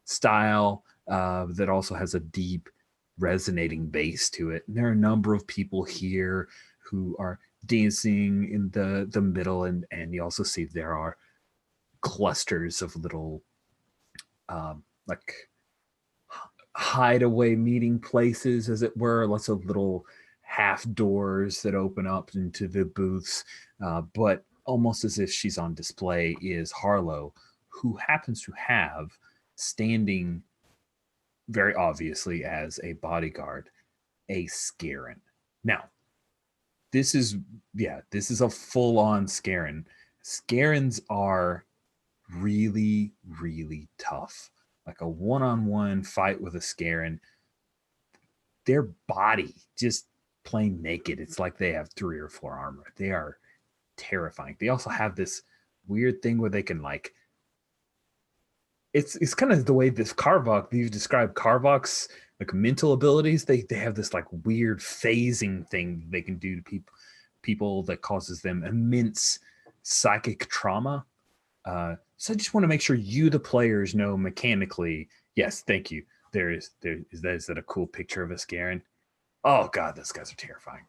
style that also has a deep resonating bass to it. And there are a number of people here who are dancing in the middle, and you also see there are clusters of little like hideaway meeting places, as it were, lots of little half doors that open up into the booths, but almost as if she's on display is Harlow, who happens to have standing very obviously as a bodyguard a Scarran. Now this is a full-on Scarran. Scarrans are really, really tough. Like a one-on-one fight with a Scarran, their body just plain naked, it's like they have 3 or 4 armor. They are terrifying. They also have this weird thing where they can like, it's kind of the way this Karvok, you've described Karvok's like mental abilities. They have this like weird phasing thing they can do to people that causes them immense psychic trauma. So I just want to make sure you, the players, know mechanically. Yes, thank you. Is that a cool picture of a Scarran? Oh god, those guys are terrifying.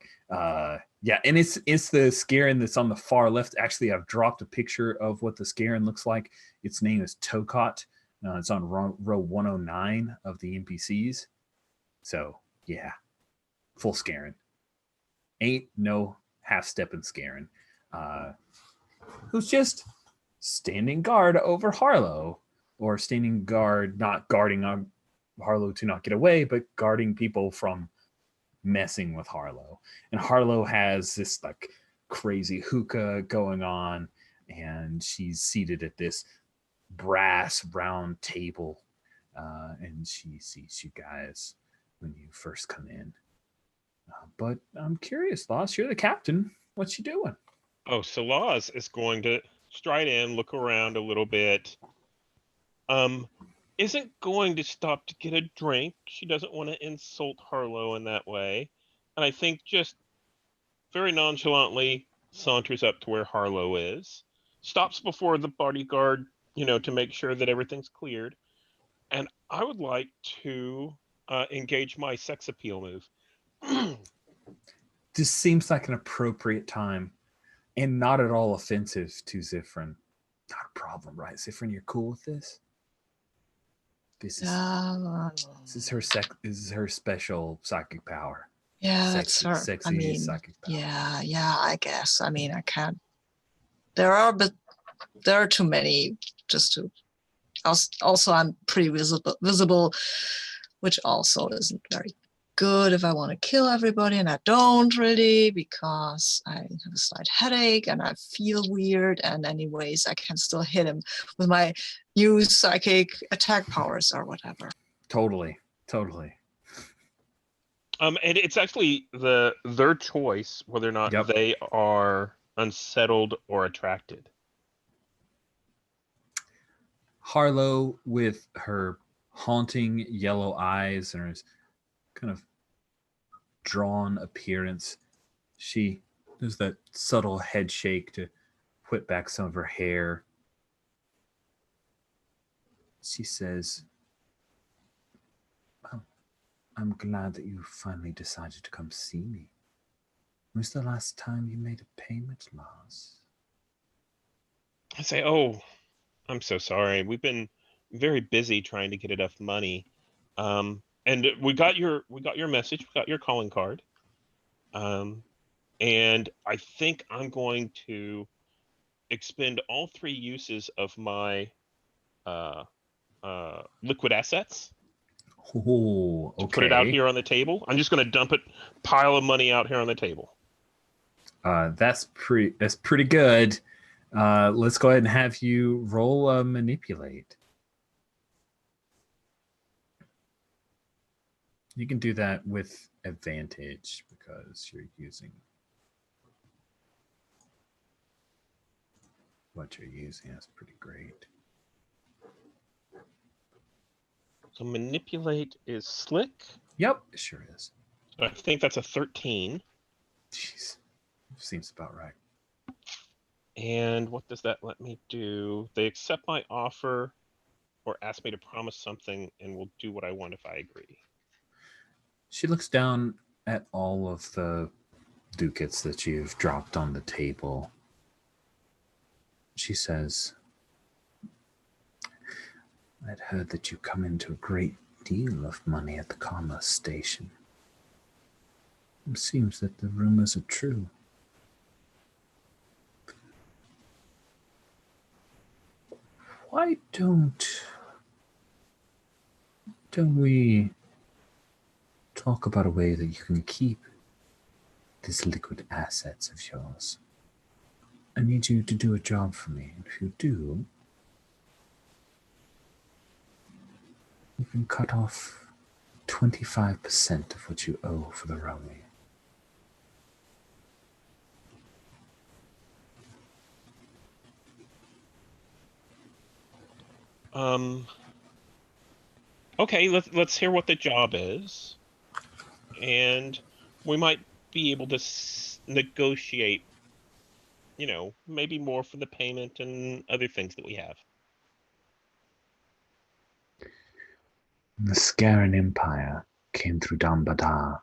Yeah, and it's the Scarran that's on the far left. Actually, I've dropped a picture of what the Scarran looks like. Its name is Tokot. It's on row 109 of the NPCs. So yeah, full Scarran. Ain't no half-stepping Scarran. Who's just standing guard over Harlow, or standing guard, not guarding on Harlow to not get away, but guarding people from messing with Harlow. And Harlow has this like crazy hookah going on, and she's seated at this brass round table, and she sees you guys when you first come in. But I'm curious, Lost, you're the captain. What's she doing? Oh, so Laws is going to stride in, look around a little bit. Isn't going to stop to get a drink. She doesn't want to insult Harlow in that way. And I think just very nonchalantly saunters up to where Harlow is, stops before the bodyguard, to make sure that everything's cleared. And I would like to engage my sex appeal move. This seems like an appropriate time and not at all offensive to Zifrin. Not a problem, right, Zifrin? You're cool with this? This is her this is her special psychic power. Yeah, that's her. Sexy psychic power. Yeah, I guess. I mean, I can't. There are too many just to. Also, I'm pretty visible, which also isn't very good if I want to kill everybody, and I don't really, because I have a slight headache and I feel weird. And anyways, I can still hit him with my new psychic attack powers or whatever. Totally. And it's actually their choice whether or not they are unsettled or attracted. Harlow, with her haunting yellow eyes and her kind of drawn appearance, she does that subtle head shake to whip back some of her hair. She says, "Oh, I'm glad that you finally decided to come see me. When was the last time you made a payment, Lars?" I say, "Oh, I'm so sorry. We've been very busy trying to get enough money. And we got your message. We got your calling card. And I think I'm going to expend all 3 uses of my liquid assets. Oh, okay. To put it out here on the table. I'm just going to dump pile of money out here on the table. That's pretty good. Let's go ahead and have you roll manipulate. You can do that with advantage because you're using what you're using. That's pretty great. So manipulate is slick. Yep, it sure is. I think that's a 13. Jeez, seems about right. And what does that let me do? They accept my offer or ask me to promise something and will do what I want if I agree. She looks down at all of the ducats that you've dropped on the table. She says, "I'd heard that you come into a great deal of money at the commerce station. It seems that the rumors are true. Why don't we talk about a way that you can keep these liquid assets of yours? I need you to do a job for me. And if you do, you can cut off 25% of what you owe for the roaming." Okay, let's hear what the job is, and we might be able to negotiate, maybe more for the payment and other things that we have. The Scarran Empire came through Dambadar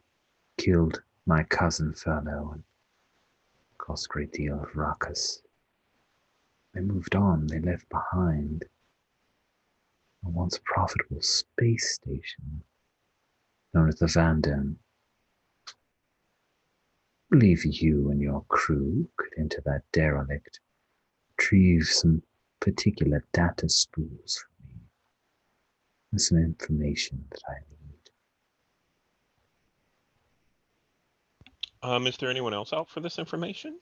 killed my cousin Furlough and caused a great deal of ruckus. They moved on. They left behind a once profitable space station known as the Vandam. I believe you and your crew could enter that derelict, retrieve some particular data spools for me, and some information that I need. Is there anyone else out for this information?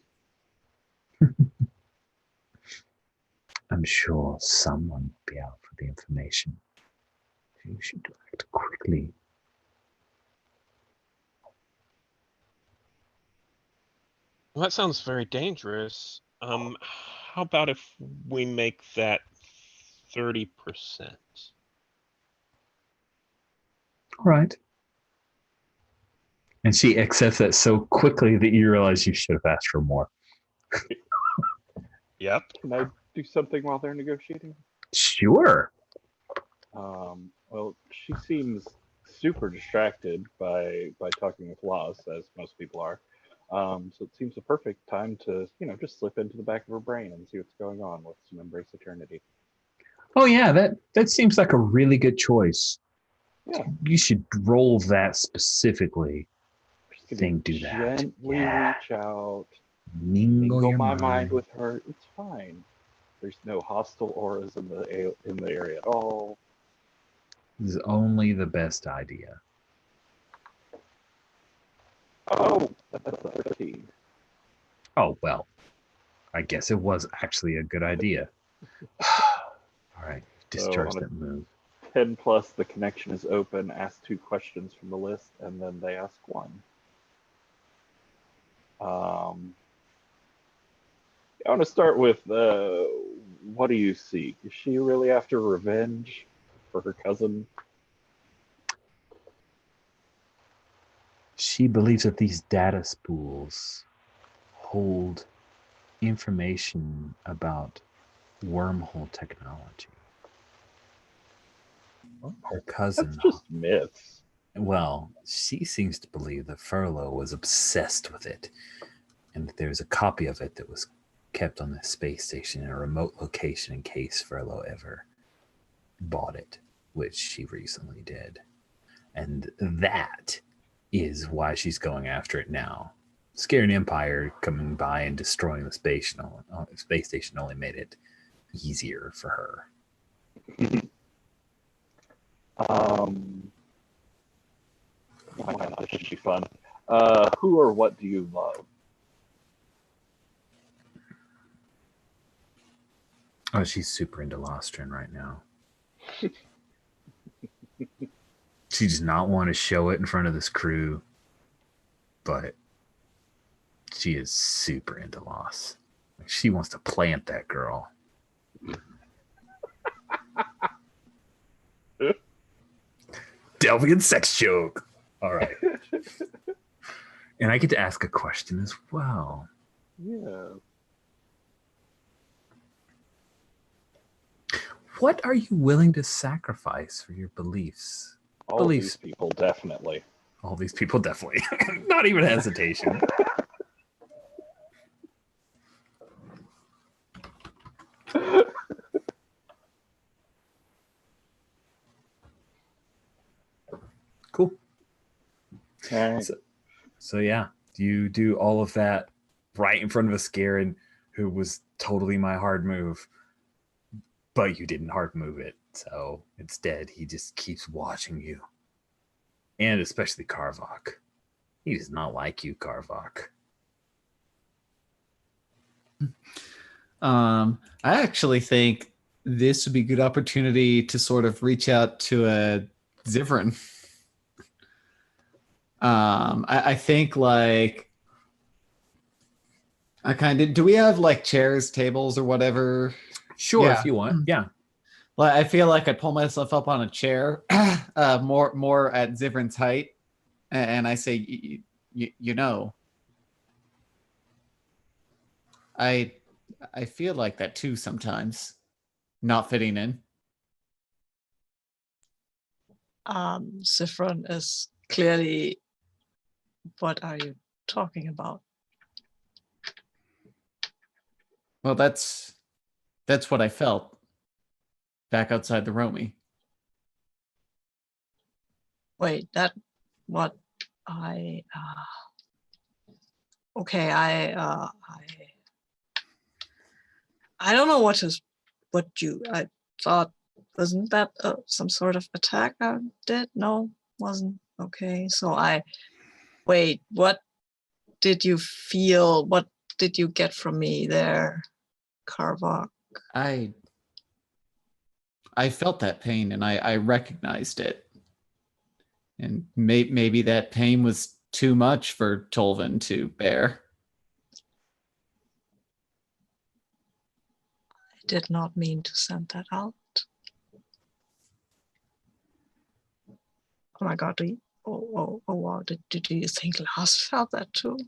I'm sure someone will be out for the information. You should act quickly. Well, that sounds very dangerous. How about if we make that 30%? All right. And she accepts that so quickly that you realize you should have asked for more. Yep. Can I do something while they're negotiating? Sure. Well, she seems super distracted by talking with Laws, as most people are. So it seems the perfect time to, just slip into the back of her brain and see what's going on with some Embrace Eternity. Oh yeah, that seems like a really good choice. Yeah. You should roll that specifically. Thing do that. Gently Yeah. reach out. Mingle your my mind. mind with her. It's fine. There's no hostile auras in the area at all. This is only the best idea. Oh, that's 13. Oh well, I guess it was actually a good idea. All right, discharge So on that move. 10 plus, the connection is open. Ask 2 questions from the list, and then they ask 1. I want to start with what do you seek? Is she really after revenge for her cousin? She believes that these data spools hold information about wormhole technology. Her cousin. That's just myths. Well, she seems to believe that Furlough was obsessed with it, and that there's a copy of it that was kept on the space station in a remote location in case Furlough ever bought it, which she recently did. And that is why she's going after it now. Scarran Empire coming by and destroying the space station only made it easier for her. Why not? This should be fun. Who or what do you love? Oh, she's super into Lostrin right now. She does not want to show it in front of this crew, but she is super into Lost. She wants to plant that girl. Delvian sex joke. All right. And I get to ask a question as well. Yeah. What are you willing to sacrifice for your beliefs? All these people, definitely. All these people, definitely. Not even hesitation. Cool. All right. So yeah, you do all of that right in front of a Scarran who was totally my hard move, but you didn't hard move it. So instead, he just keeps watching you. And especially Karvok. He does not like you, Karvok. I actually think this would be a good opportunity to sort of reach out to a Zivran. I think like I kind of do we have like chairs, tables, or whatever? Sure, Yeah. if you want. Yeah. Well, I feel like I'd pull myself up on a chair, more at Zivran's height, and I say, you know, I feel like that too sometimes, not fitting in. Zifron is clearly What are you talking about? Well, that's what I felt back outside the Romy. Wait, that what okay, I don't know what I thought, wasn't that some sort of attack I did? No, wasn't. Okay, so wait, what did you feel? What did you get from me there, Karvok? I felt that pain and I recognized it. And maybe that pain was too much for Tolvin to bear. I did not mean to send that out. Oh my God, wow, did you think Lars felt that too?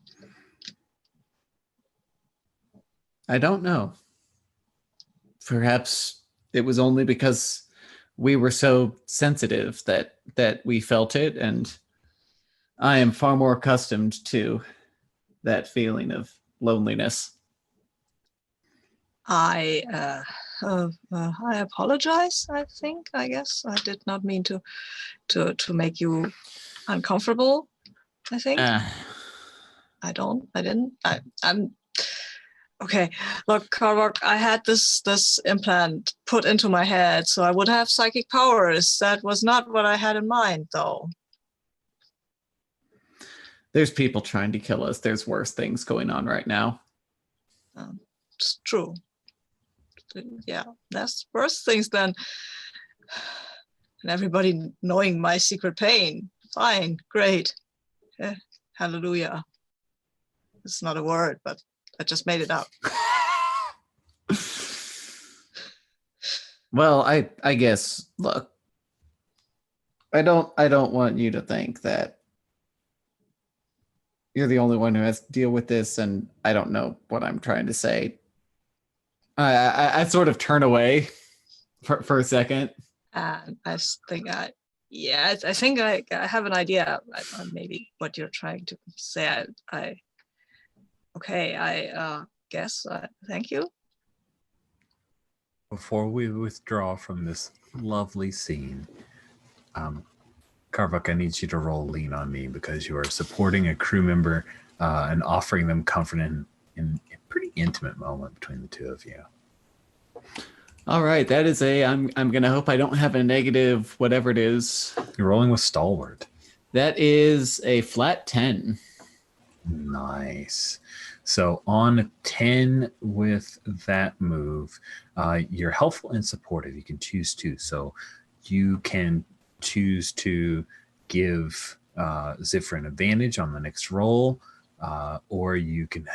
I don't know. Perhaps it was only because we were so sensitive that we felt it, and I am far more accustomed to that feeling of loneliness. I apologize. I guess I did not mean to make you uncomfortable. I think I didn't. I'm okay. Look, Karvok, I had this implant put into my head so I would have psychic powers. That was not what I had in mind, though. There's people trying to kill us. There's worse things going on right now. It's true. Yeah, that's worse things than and everybody knowing my secret pain. Fine, great. Hallelujah. It's not a word, but I just made it up. Well, I guess, look, I don't want you to think that you're the only one who has to deal with this, and I don't know what I'm trying to say. I sort of turn away for a second. And I think I think I have an idea on maybe what you're trying to say. I guess. Thank you. Before we withdraw from this lovely scene, Karvok, I need you to roll lean on me because you are supporting a crew member and offering them comfort in a pretty intimate moment between the two of you. All right, that is I'm gonna hope I don't have a negative whatever it is. You're rolling with stalwart. That is a flat 10. Nice. So on a 10 with that move, you're helpful and supportive. You can choose to. So you can choose to give Zifra an advantage on the next roll, or you can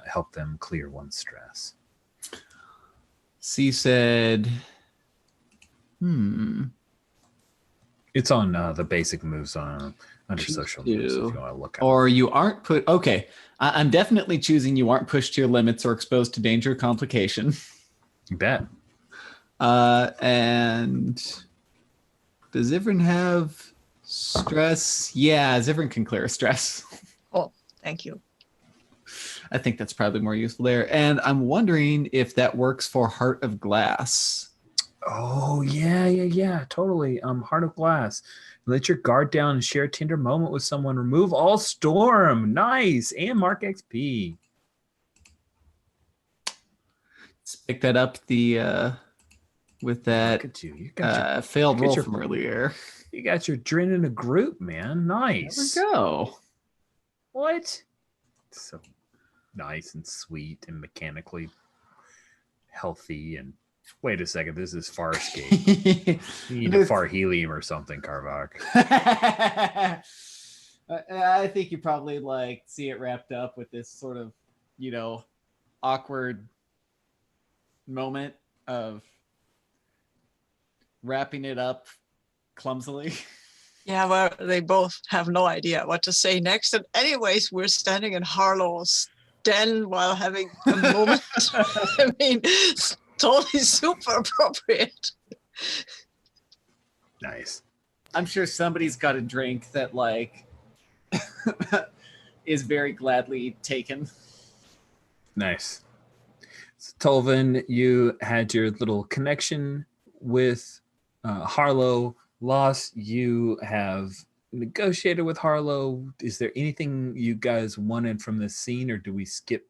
help them clear one stress. C said, It's on the basic moves on under social moves if you want to look at or you aren't put. Okay, I'm definitely choosing you aren't pushed to your limits or exposed to danger or complication. You bet. And does Zivrin have stress? Yeah, Zivrin can clear stress. Oh, thank you. I think that's probably more useful there. And I'm wondering if that works for Heart of Glass. Oh, yeah. Totally. Heart of Glass. Let your guard down and share a tender moment with someone. Remove all storm. Nice. And mark XP. Let's pick that up with that Look at you. You got your, failed roll from earlier. You got your drin in a group, man. Nice. There we go. What? So nice and sweet and mechanically healthy. And wait a second, this is Farscape. You need a far helium or something, Karvok. I think you probably see it wrapped up with this sort of, awkward moment of wrapping it up clumsily. Yeah, well, they both have no idea what to say next. And anyways, we're standing in Harlow's den while having a moment. I mean, it's totally super appropriate. Nice. I'm sure somebody's got a drink that is very gladly taken. Nice. So, Tolvin, you had your little connection with Harlow. Loss, you have negotiated with Harlow. Is there anything you guys wanted from this scene, or do we skip?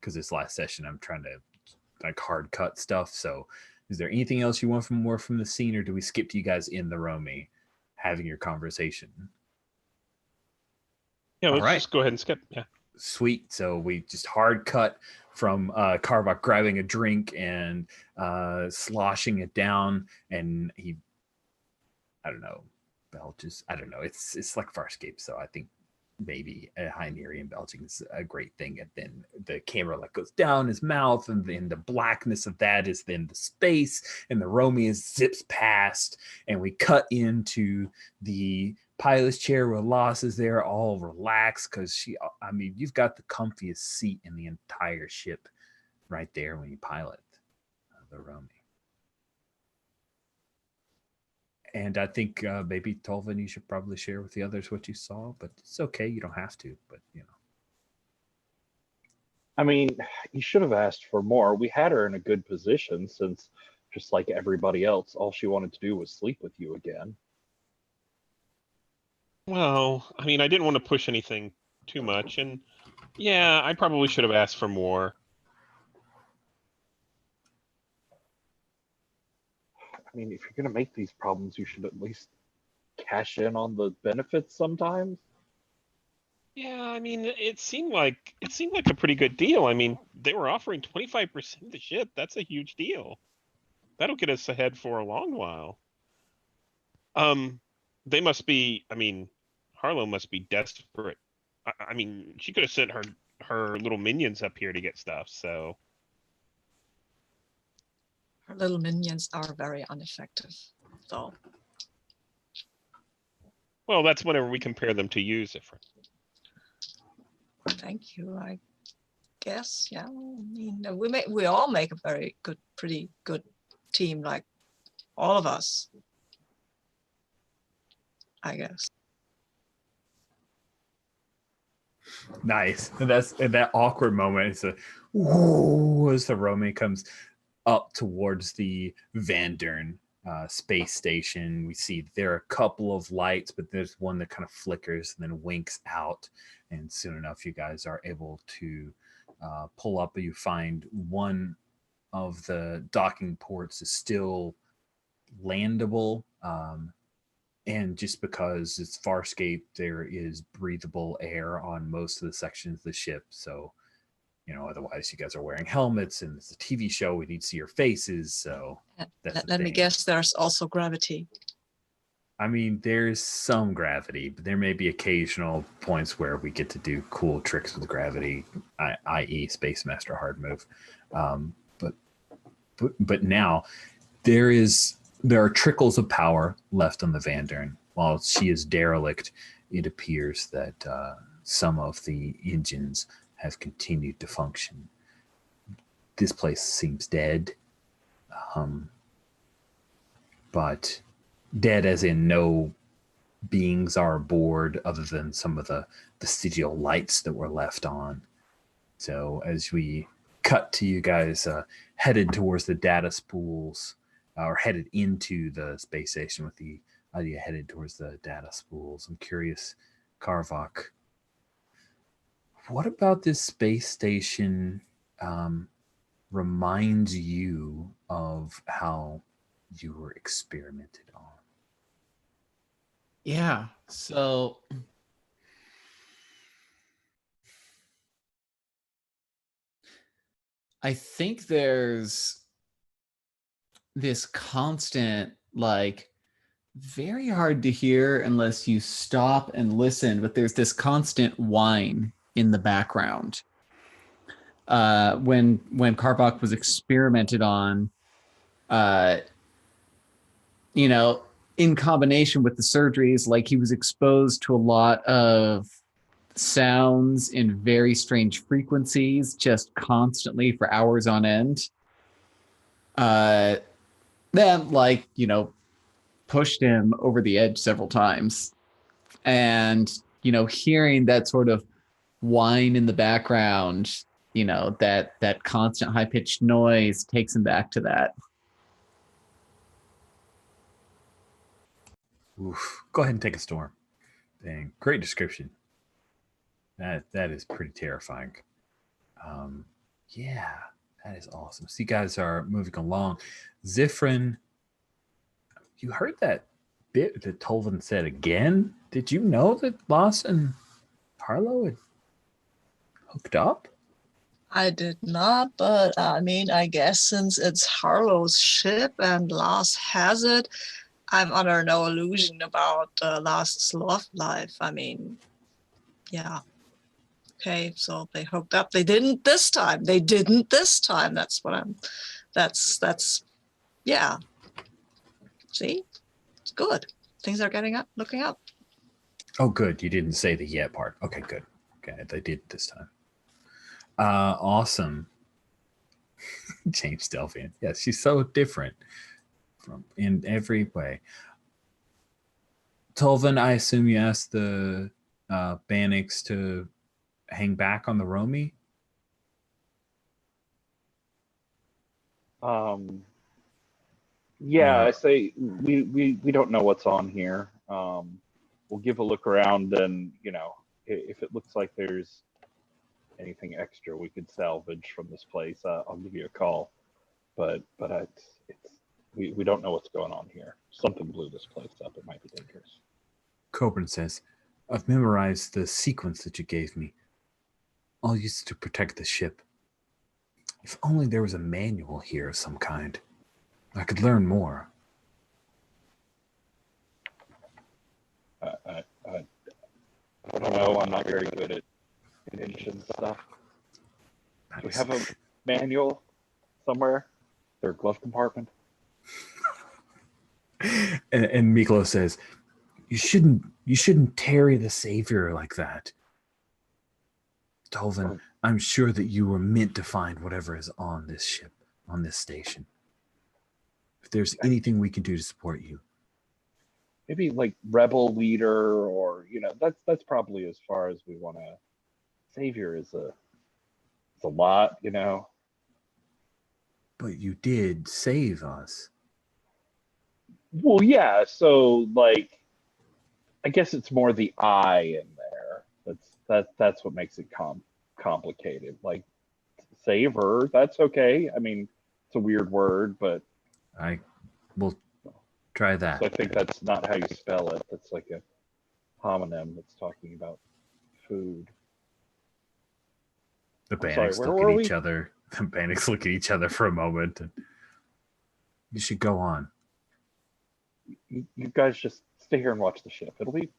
Because this last session, I'm trying to like hard cut stuff. So, is there anything else you want from the scene, or do we skip to you guys in the Romy having your conversation? Yeah, let's All right. just go ahead and skip. Yeah. Sweet. So we just hard cut from Karvak grabbing a drink and sloshing it down, and he, I don't know, belches. I don't know. It's like Farscape, so I think maybe a Hynerian belching is a great thing. And then the camera like goes down his mouth, and then the blackness of that is then the space, and the Romy zips past, and we cut into the pilot's chair where Loss is there, all relaxed because you've got the comfiest seat in the entire ship right there when you pilot the Romy. And I think maybe Tolvin, you should probably share with the others what you saw, but it's okay. You don't have to, but I mean, you should have asked for more. We had her in a good position since, just like everybody else, all she wanted to do was sleep with you again. Well, I mean, I didn't want to push anything too much, and yeah, I probably should have asked for more. I mean, if you're going to make these problems, you should at least cash in on the benefits sometimes. Yeah, I mean, it seemed like a pretty good deal. I mean, they were offering 25% of the ship. That's a huge deal. That'll get us ahead for a long while. They must be, I mean, Harlow must be desperate. I mean, she could have sent her little minions up here to get stuff, so. Her little minions are very ineffective, though. Well, that's whenever we compare them to you, Zifra. Thank you, I guess. Yeah, I mean, we all make a very good, pretty good team, like all of us, I guess. nice. And that's in that awkward moment. It's a whoo as the Romy comes up towards the Vandern space station. We see there are a couple of lights, but there's one that kind of flickers and then winks out. And soon enough, you guys are able to pull up. You find one of the docking ports is still landable. And just because it's Farscape, there is breathable air on most of the sections of the ship. So, otherwise you guys are wearing helmets and it's a TV show. We need to see your faces. So Let me guess, there's also gravity. I mean, there's some gravity, but there may be occasional points where we get to do cool tricks with gravity, i.e. Space Master hard move. But now there are trickles of power left on the Vandern. While she is derelict, it appears that some of the engines have continued to function. This place seems dead, but dead as in no beings are aboard other than some of the vestigial lights that were left on. So as we cut to you guys headed towards the data spools, or headed into the space station with the idea headed towards the data spools, I'm curious, Karvak, what about this space station reminds you of how you were experimented on? Yeah, so I think there's this constant, like, very hard to hear unless you stop and listen, but there's this constant whine in the background. When Karbach was experimented on, in combination with the surgeries, like he was exposed to a lot of sounds in very strange frequencies, just constantly for hours on end. Then, pushed him over the edge several times. And, hearing that sort of whine in the background, you know, that constant high-pitched noise takes him back to that. Oof. Go ahead and take a storm. Dang, great description. That is pretty terrifying. Yeah, that is awesome. So you guys are moving along. Zifrin, you heard that bit that Tolvin said again? Did you know that Loss and Harlow had hooked up? I did not, but I mean, I guess since it's Harlow's ship and Lars has it, I'm under no illusion about Lars's love life. I mean, yeah. Okay, so they hooked up. They didn't this time. That's what I'm, that's, yeah. See, it's good. Things are looking up. Oh, good. You didn't say the yet part. Okay, good. Okay, they did this time. Awesome. James Delphian. Yes, she's so different from in every way. Tolvin, I assume you asked the Bannocs to hang back on the Romy? Yeah, I say we don't know what's on here. We'll give a look around, and you know, if it looks like there's anything extra we could salvage from this place, I'll give you a call. But we don't know what's going on here. Something blew this place up. It might be dangerous. Coburn says, I've memorized the sequence that you gave me. I'll use it to protect the ship. If only there was a manual here of some kind. I could learn more. I don't know. I'm not very good at engine stuff. Do we have a manual somewhere? Their glove compartment? And Miklo says, you shouldn't tarry the savior like that. Tolvin, I'm sure that you were meant to find whatever is on this ship, on this station. If there's anything we can do to support you. Maybe like rebel leader, or you know, that's probably as far as we want to. Savior is a lot, you know. But you did save us. Well, yeah. So like, I guess it's more the I in there. That's what makes it complicated. Like saver, that's okay. I mean, it's a weird word, but I will try that. so I think that's not how you spell it. That's like a homonym that's talking about food. The Bannocs look at each other. The Bannocs look at each other for a moment. And you should go on. You guys just stay here and watch the ship. It'll be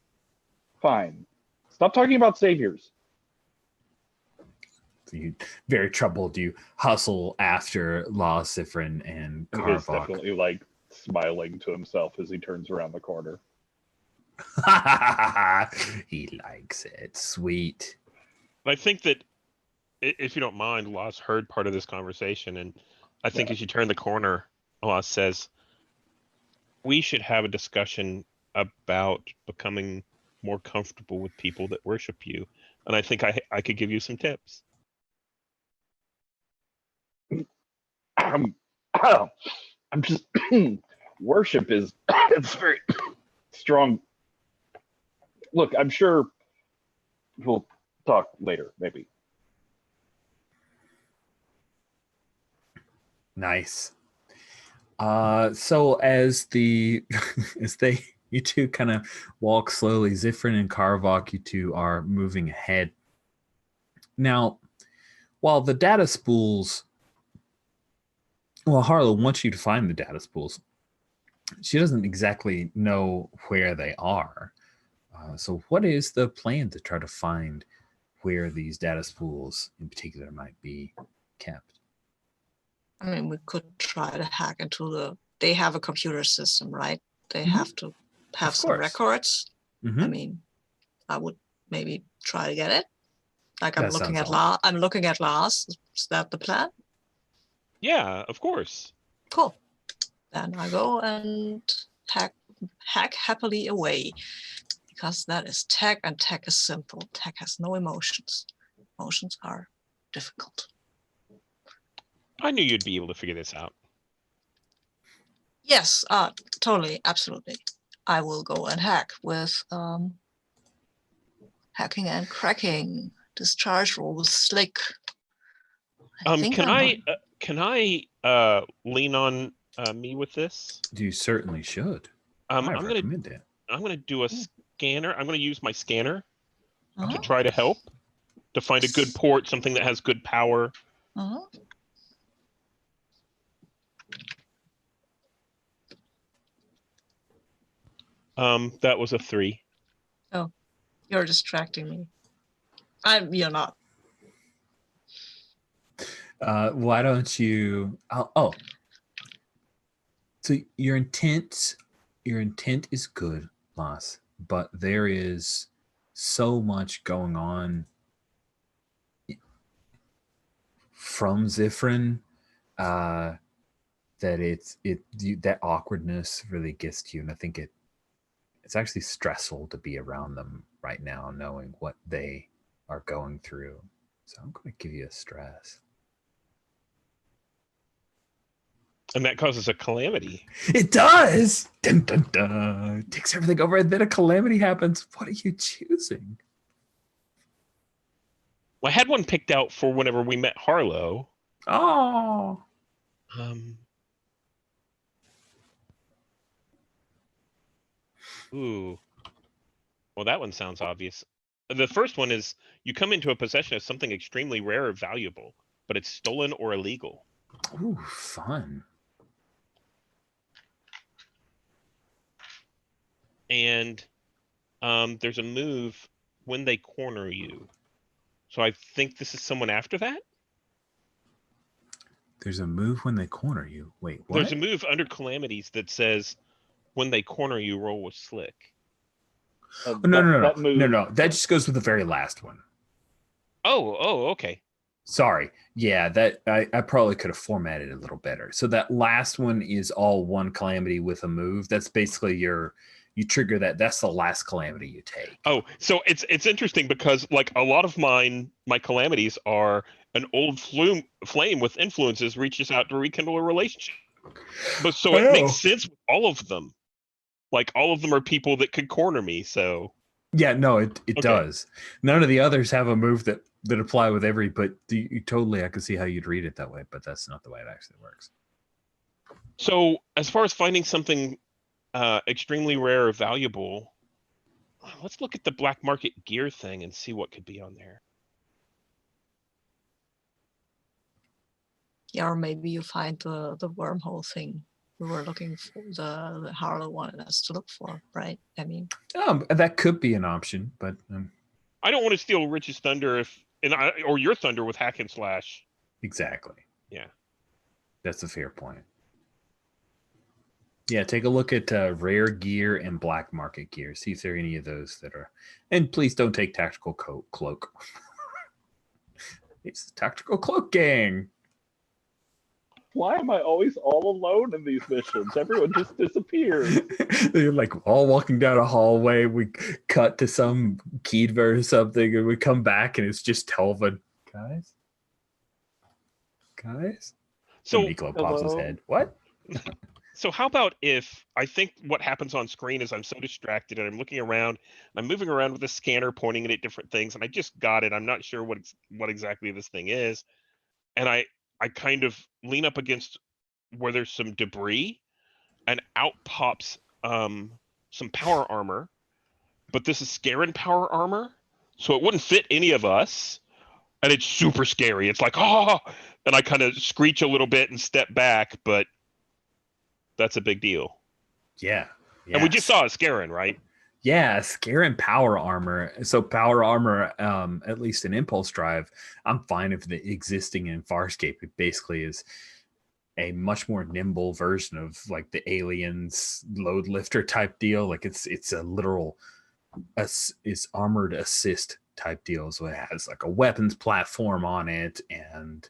fine. Stop talking about saviors. So you, very troubled, you hustle after Law, Sifrin, and He's Karvok. definitely like smiling to himself as he turns around the corner. He likes it. Sweet. I think that if you don't mind, Lost heard part of this conversation, and I think as you turn the corner, Lost says, we should have a discussion about becoming more comfortable with people that worship you. And I think I could give you some tips. I'm just worship is it's very strong. Look, I'm sure we'll talk later, maybe. Nice. So as the you two kind of walk slowly, Zifrin and Karvok, you two are moving ahead. Now, while the data spools, Harlow wants you to find the data spools. She doesn't exactly know where they are. So what is the plan to try to find where these data spools in particular might be kept? I mean, we could try to hack into they have a computer system, right? They have to have some records. I mean, I would maybe try to get it. Like I'm looking at Lars. Is that the plan? Yeah, of course. Cool. Then I go and hack happily away. because that is tech, and tech is simple. Tech has no emotions. Emotions are difficult. I knew you'd be able to figure this out. Yes, totally, absolutely. I will go and hack with hacking and cracking. Discharge roll with slick. Can I lean on me with this? You certainly should. I recommend it. I'm gonna do a scanner. I'm gonna use my scanner to Uh-huh. try to help to find a good port, something that has good power. Uh-huh. That was a 3. Oh, you're distracting me. You're not. Why don't you? So your intent is good, Las, but there is so much going on from Zifrin that that awkwardness really gets to you, and I think it's actually stressful to be around them right now, knowing what they are going through. So I'm going to give you a stress. And that causes a calamity. It does. Dun, dun, dun. It takes everything over, and then a calamity happens. What are you choosing? Well, I had one picked out for whenever we met Harlow. Oh. Ooh. Well, that one sounds obvious. The first one is you come into a possession of something extremely rare or valuable, but it's stolen or illegal. Ooh, fun. And there's a move when they corner you. So I think this is someone after that. There's a move when they corner you. Wait, what? There's a move under calamities that says when they corner you, roll with slick. No. That just goes with the very last one. Oh, okay. Sorry. Yeah, that I probably could have formatted it a little better. So that last one is all one calamity with a move. That's basically you trigger that. That's the last calamity you take. Oh, so it's interesting because like a lot of my calamities are an old flame with influences reaches out to rekindle a relationship. But so it makes sense with all of them. Like all of them are people that could corner me. So yeah, no, it does. None of the others have a move that apply with every. But you totally, I can see how you'd read it that way. But that's not the way it actually works. So as far as finding something extremely rare or valuable, let's look at the black market gear thing and see what could be on there. Yeah, or maybe you find the wormhole thing we were looking for, the Harlow wanted us to look for, right? I mean, that could be an option, but I don't want to steal Rich's thunder or your thunder with hack and slash. Exactly. Yeah, that's a fair point. Yeah, take a look at rare gear and black market gear. See if there are any of those that are. And please don't take tactical cloak. It's the tactical cloak gang. Why am I always all alone in these missions? Everyone just disappears. They're like all walking down a hallway. We cut to some Keedver or something, and we come back, and it's just Telvin. Guys. So Miklo pops his head. What? So how about if I think what happens on screen is I'm so distracted and I'm looking around, and I'm moving around with a scanner pointing it at different things, and I just got it. I'm not sure what exactly this thing is, and I kind of lean up against where there's some debris, and out pops some power armor, but this is Scarran power armor, so it wouldn't fit any of us, and it's super scary. It's like, oh, and I kind of screech a little bit and step back, but that's a big deal. Yeah. And we just saw a Scarran, right? Yeah, Scarran power armor. So power armor, at least in Impulse Drive, I'm fine if the existing in Farscape. It basically is a much more nimble version of like the Aliens load lifter type deal. Like it's a literal it's armored assist type deal. So it has like a weapons platform on it, and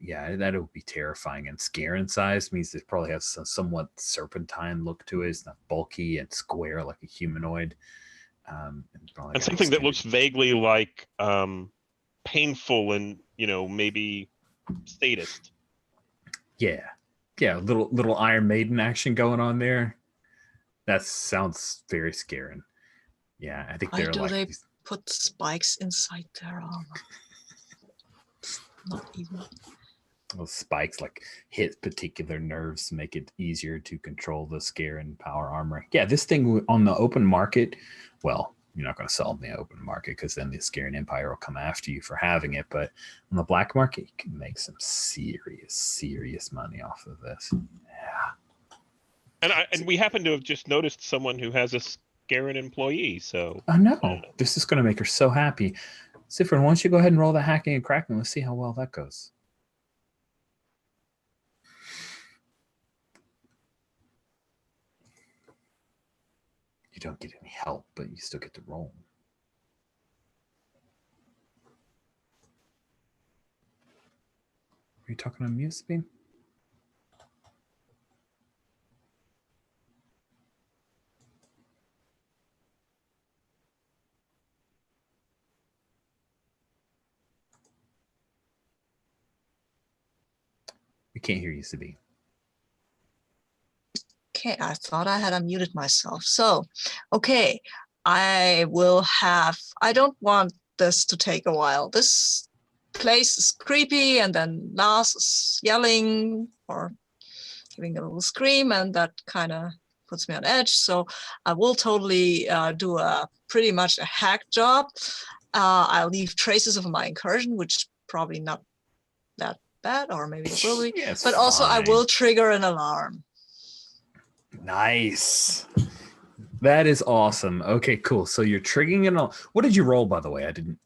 yeah, that would be terrifying. And Scarran size means it probably has a somewhat serpentine look to it. It's not bulky and square like a humanoid. And something that looks vaguely like painful and maybe statist. Yeah, little Iron Maiden action going on there. That sounds very scary. Yeah, I think Why they're do like they put spikes inside their armor? Not even. Those spikes like hit particular nerves to make it easier to control the Scarran power armor. Yeah, this thing on the open market, well, you're not going to sell it in the open market because then the Scarran Empire will come after you for having it. But on the black market, you can make some serious money off of this. Yeah. And we happen to have just noticed someone who has a Scarran employee. So I know. This is going to make her so happy. Sifrin, why don't you go ahead and roll the hacking and cracking? Let's see how well that goes. You don't get any help, but you still get to roll. Are you talking on mute, Sabine? We can't hear you, Sabine. Okay, I thought I had unmuted myself. So, okay, I don't want this to take a while. This place is creepy, and then Lars is yelling or giving a little scream, and that kind of puts me on edge. So I will totally do pretty much a hack job. I'll leave traces of my incursion, which probably not that bad, or maybe it will be. Yeah, but also I will trigger an alarm. Nice. That is awesome. Okay, cool. So you're triggering it all. What did you roll, by the way? I didn't.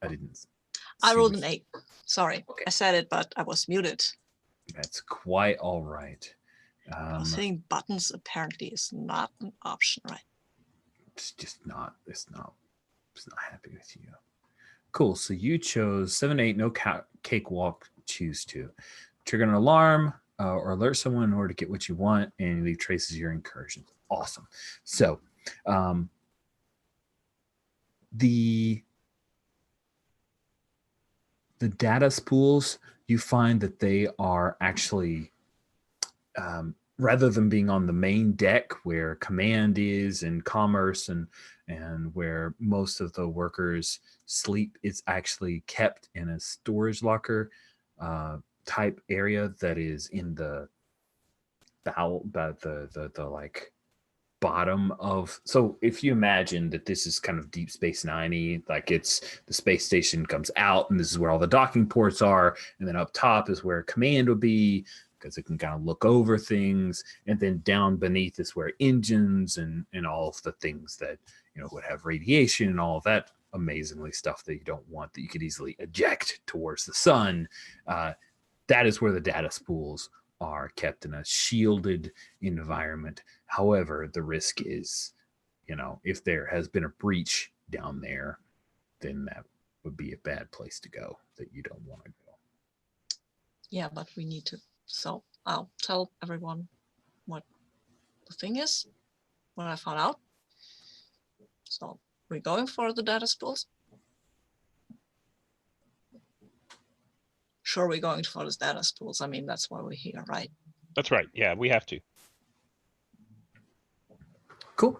I rolled an 8. Sorry, okay. I said it, but I was muted. That's quite all right. Hitting buttons apparently is not an option, right? It's just not. It's not happy with you. Cool. So you chose 7-8. No cakewalk. Choose to trigger an alarm. Or alert someone in order to get what you want, and leave traces of your incursions. Awesome. So the data spools, you find that they are actually, rather than being on the main deck where command is and commerce and where most of the workers sleep, it's actually kept in a storage locker type area that is in the like bottom of. So if you imagine that this is kind of Deep Space Nine-y, like it's the space station comes out and this is where all the docking ports are, and then up top is where command would be because it can kind of look over things, and then down beneath is where engines and all of the things that would have radiation and all of that amazingly stuff that you don't want, that you could easily eject towards the sun. That is where the data spools are kept in a shielded environment. However, the risk is, if there has been a breach down there, then that would be a bad place to go that you don't want to go. Yeah, but we need to. So I'll tell everyone what the thing is, what I found out. So we're going for the data spools. Sure, we're going for the data spools. I mean, that's why we're here, right? That's right. Yeah, we have to. Cool.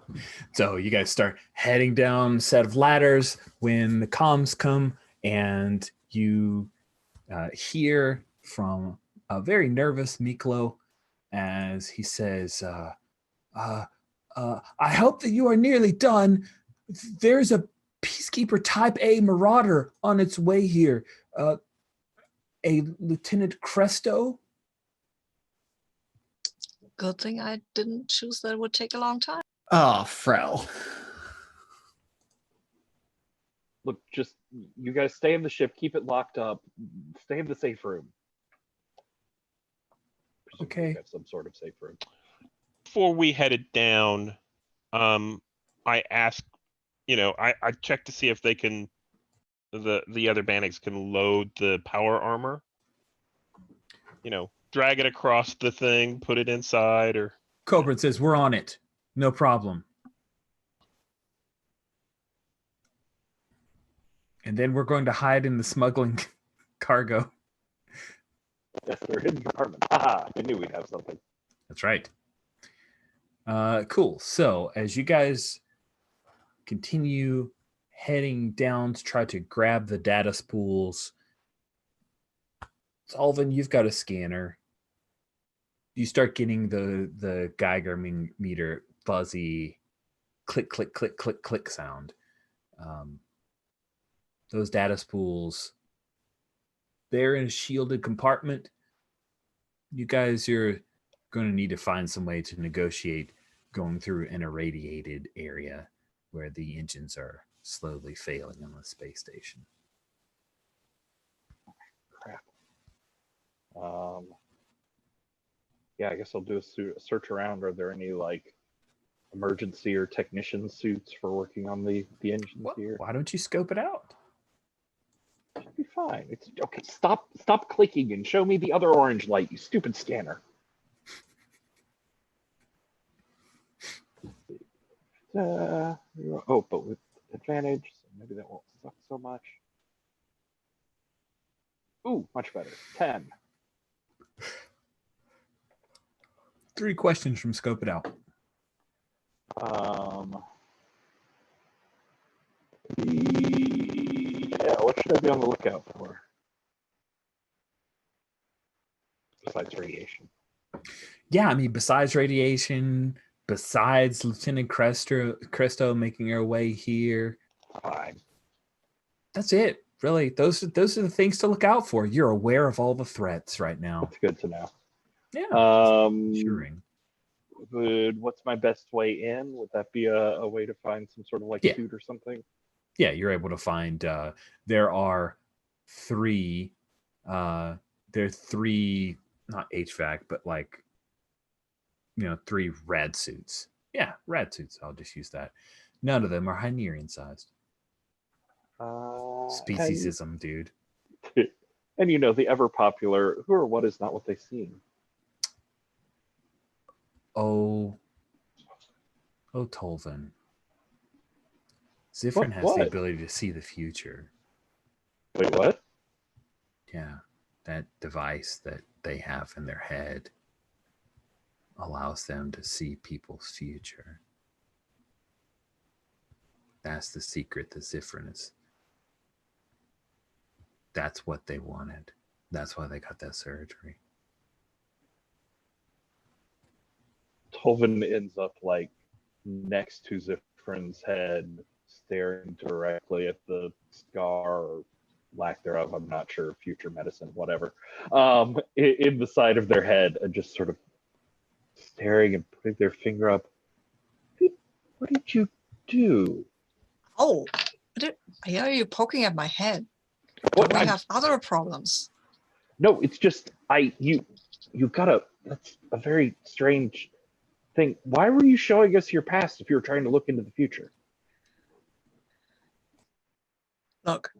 So you guys start heading down a set of ladders when the comms come, and you hear from a very nervous Miklo as he says, I hope that you are nearly done. There's a Peacekeeper Type A Marauder on its way here. A Lieutenant Cresto. Good thing I didn't choose that. It would take a long time. Oh, Frel. Look, just you guys stay in the ship, keep it locked up, stay in the safe room. Okay. Got some sort of safe room. Before we headed down, I asked, I checked to see if they can, the other Bannigs can load the power armor. Drag it across the thing, put it inside, or. Cobra says, we're on it. No problem. And then we're going to hide in the smuggling cargo. Yes, they're hidden compartment. Haha, I knew we'd have something. That's right. Cool. So as you guys continue heading down to try to grab the data spools, Alvin, you've got a scanner. You start getting the Geiger meter fuzzy click, click, click, click, click sound. Those data spools, they're in a shielded compartment. You guys are going to need to find some way to negotiate going through an irradiated area where the engines are slowly failing on the space station. Crap. Yeah, I guess I'll do a search around. Are there any like emergency or technician suits for working on the engines here? Why don't you scope it out? Should be fine. It's okay. Stop clicking and show me the other orange light, you stupid scanner. Oh, but with advantage, so maybe that won't suck so much. Ooh, much better. 10. 3 questions from Scope It Out. Yeah, what should I be on the lookout for? Besides radiation. Yeah, I mean, besides radiation, besides Lieutenant Cresto making her way here, Fine. that's it. Really, those are the things to look out for. You're aware of all the threats right now. That's good to know. Yeah. Ensuring. What's my best way in? Would that be a way to find some sort of like suit or something? Yeah, you're able to find. There are 3. There are 3, not HVAC, but like 3 rad suits. Yeah, rad suits. I'll just use that. None of them are Hynerian sized. Speciesism, dude. And the ever popular who or what is not what they seem. Oh, Tolvin. Zifrin has the ability to see the future. Wait, what? Yeah, that device that they have in their head allows them to see people's future. That's the secret that Zifrin is. That's what they wanted. That's why they got that surgery. Tolvin ends up like next to Zifrin's head, staring directly at the scar or lack thereof, I'm not sure, future medicine, whatever, in the side of their head, and just sort of staring and putting their finger up. What did you do? Oh, I hear you poking at my head. What? I have other problems. No, it's just you gotta. That's a very strange thing. Why were you showing us your past if you were trying to look into the future? Look,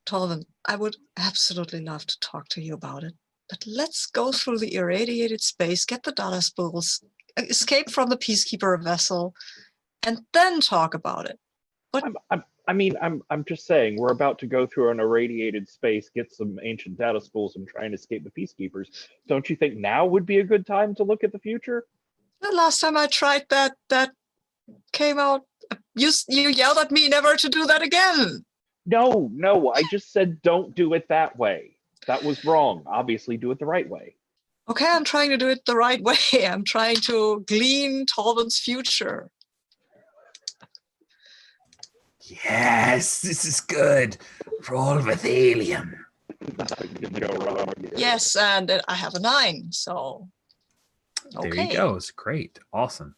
Tolvin, I would absolutely love to talk to you about it, but let's go through the irradiated space, get the data spools, escape from the Peacekeeper vessel, and then talk about it. But I'm just saying, we're about to go through an irradiated space, get some ancient data spools, and try and escape the Peacekeepers. Don't you think now would be a good time to look at the future? the last time I tried that came out, you yelled at me never to do that again. No, I just said don't do it that way. That was wrong. Obviously, do it the right way. Okay, I'm trying to do it the right way. I'm trying to glean Tolvin's future. Yes, this is good for all of Athelium. Yes, and I have a 9, so okay. There you go. It's great. Awesome.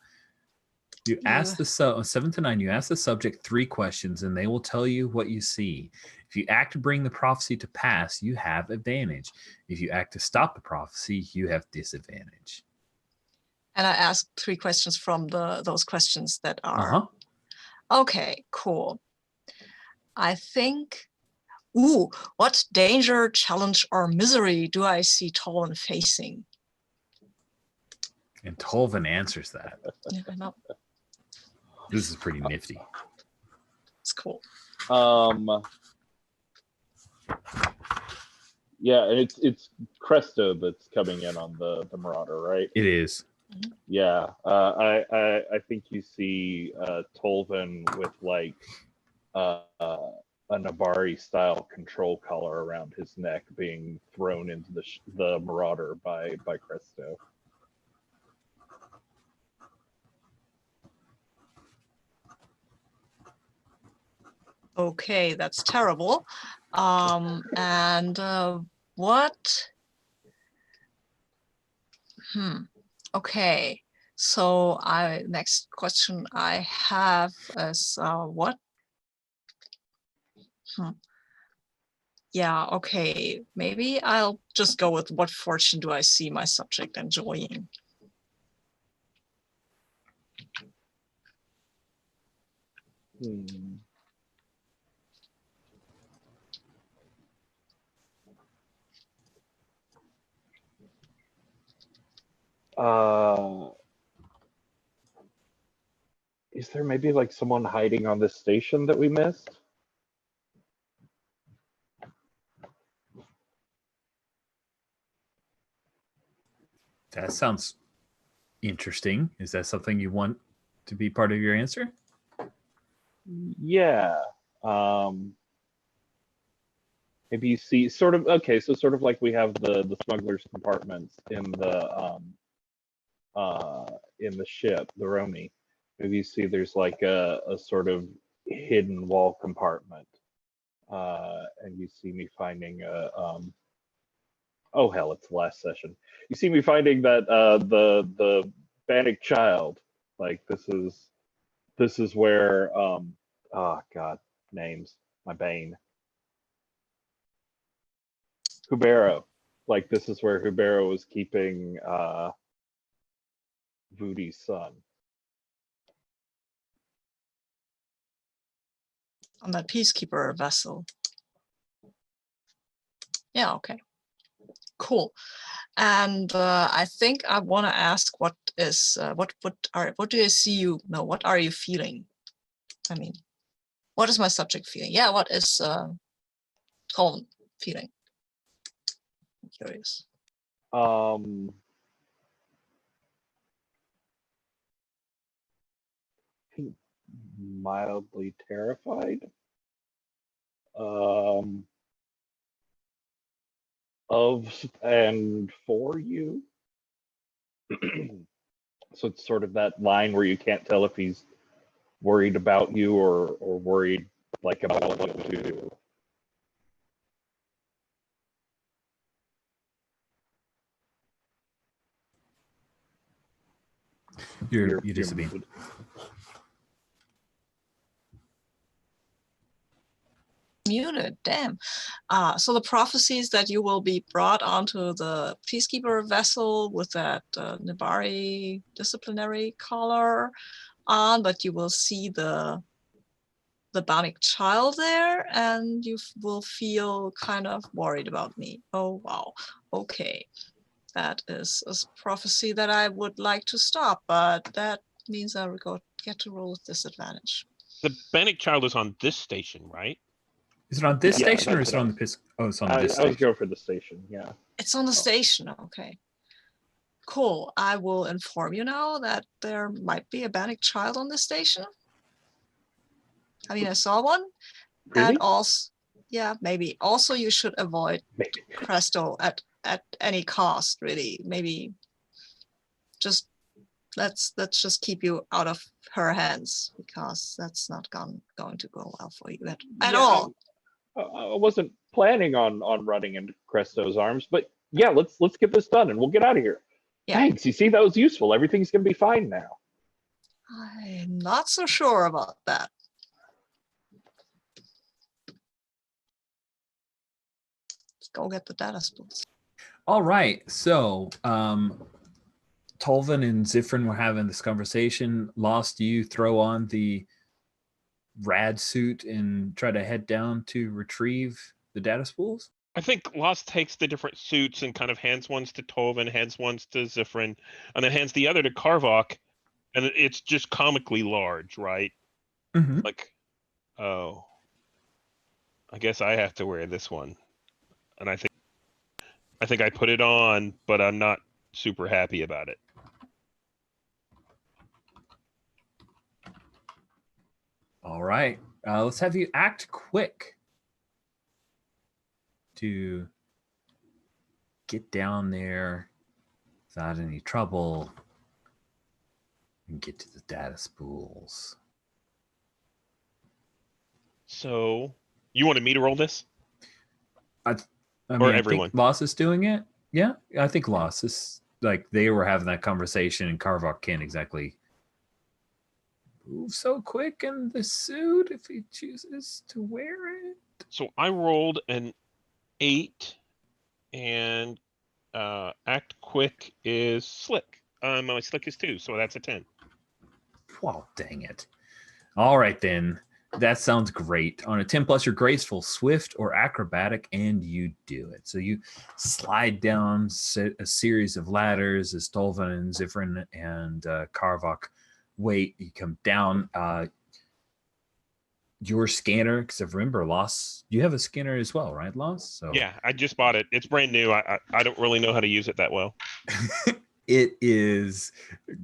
You ask the 7 to 9, you ask the subject 3 questions and they will tell you what you see. If you act to bring the prophecy to pass, you have advantage. If you act to stop the prophecy, you have disadvantage. And I asked 3 questions from those questions that are okay, cool. I think, what danger, challenge, or misery do I see Tolvin facing? And Tolvin answers that. Yeah, I know. This is pretty nifty. It's cool. Yeah, and it's Cresto that's coming in on the Marauder, right? It is. Yeah, I think you see Tolvan with like a Nabari style control collar around his neck being thrown into the Marauder by Cresto. Okay, that's terrible. And what? Okay. So next question I have is what? Yeah, okay. Maybe I'll just go with what fortune do I see my subject enjoying? Is there maybe like someone hiding on this station that we missed? That sounds interesting. Is that something you want to be part of your answer? Yeah. Maybe you see sort of so sort of like we have the smugglers compartments in the ship, the Romy. Maybe you see there's like a sort of hidden wall compartment. And you see me finding oh hell, it's the last session. You see me finding that the Bannock child. Like this is where oh god, names, my bane. Hubero. Like this is where Hubero was keeping Voodie's son. On that Peacekeeper vessel. Yeah, okay. Cool. And I think I want to ask what do you see you know, what are you feeling? I mean, what is my subject feeling? Yeah, what is Colin feeling? I'm curious. I think mildly terrified. Of and for you. So it's sort of that line where you can't tell if he's worried about you or worried like about what you do. You disappeared. Muted, damn. So the prophecies that you will be brought onto the Peacekeeper vessel with that Nabari disciplinary collar on, but you will see the Bannock child there, and you will feel kind of worried about me. Oh wow, okay. That is a prophecy that I would like to stop, but that means I will get to roll with disadvantage. The Bannock child is on this station, right? Is it on this Yeah, station or that's is it what on I the Pisk? Oh, it's on I this was station. going for the station, yeah. It's on the station, okay. Cool, I will inform you now that there might be a Bannock child on this station. I mean, I saw one. Really? And also, yeah, maybe. Also, you should avoid Maybe. Cresto at any cost, really. Maybe just let's just keep you out of her hands, because that's not going to go well for you at all. I wasn't planning on running into Cresto's arms, but yeah, let's get this done and we'll get out of here. Yeah. Thanks. You see, that was useful. Everything's gonna be fine now. I'm not so sure about that. Let's go get the data spools. All right. So Tolvan and Zifrin were having this conversation. Lost, you throw on the rad suit and try to head down to retrieve the data spools? I think Lost takes the different suits and kind of hands ones to Tolvan, hands ones to Zifrin, and then hands the other to Karvok, and it's just comically large, right? Mm-hmm. Like, oh, I guess I have to wear this one, and I think I think I put it on, but I'm not super happy about it. All right. Let's have you act quick to get down there without any trouble and get to the data spools. So you wanted me to roll this? I Or mean, everyone? I think Loss is doing it. Yeah, I think Loss is, like, they were having that conversation, and Karvok can't exactly move so quick in the suit if he chooses to wear it. So I rolled an 8, and act quick is slick. My slick is 2, so that's a 10. Wow, dang it. All right, then. That sounds great. On a 10 plus, you're graceful, swift, or acrobatic, and you do it. So you slide down a series of ladders as Dolvin and Zifrin and Karvok wait. You come down. Your scanner, because I remember, Loss, you have a scanner as well, right, Loss? So Yeah, I just bought it. It's brand new. I don't really know how to use it that well. it is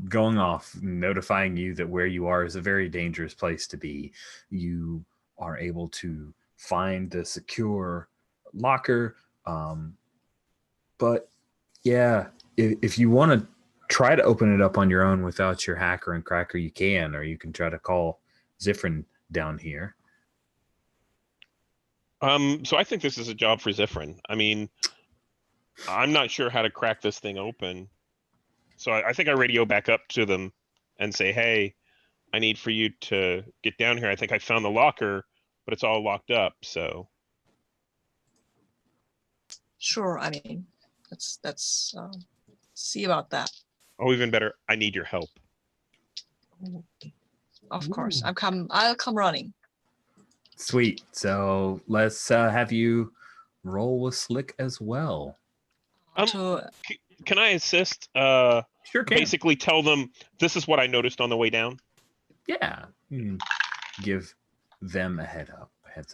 going off, notifying you that where you are is a very dangerous place to be. You are able to find the secure locker. But yeah, if you want to try to open it up on your own without your hacker and cracker, you can, or you can try to call Zifrin down here. So I think this is a job for Zifrin. I mean, I'm not sure how to crack this thing open. So I think I radio back up to them and say, hey, I need for you to get down here. I think I found the locker, but it's all locked up. So Sure, I mean, let's see about that. oh, even better, I need your help. Of course, I'll come running. Sweet. So let's have you roll with Slick as well. Can I assist? Sure can. Basically tell them this is what I noticed on the way down. Yeah. You can give them a heads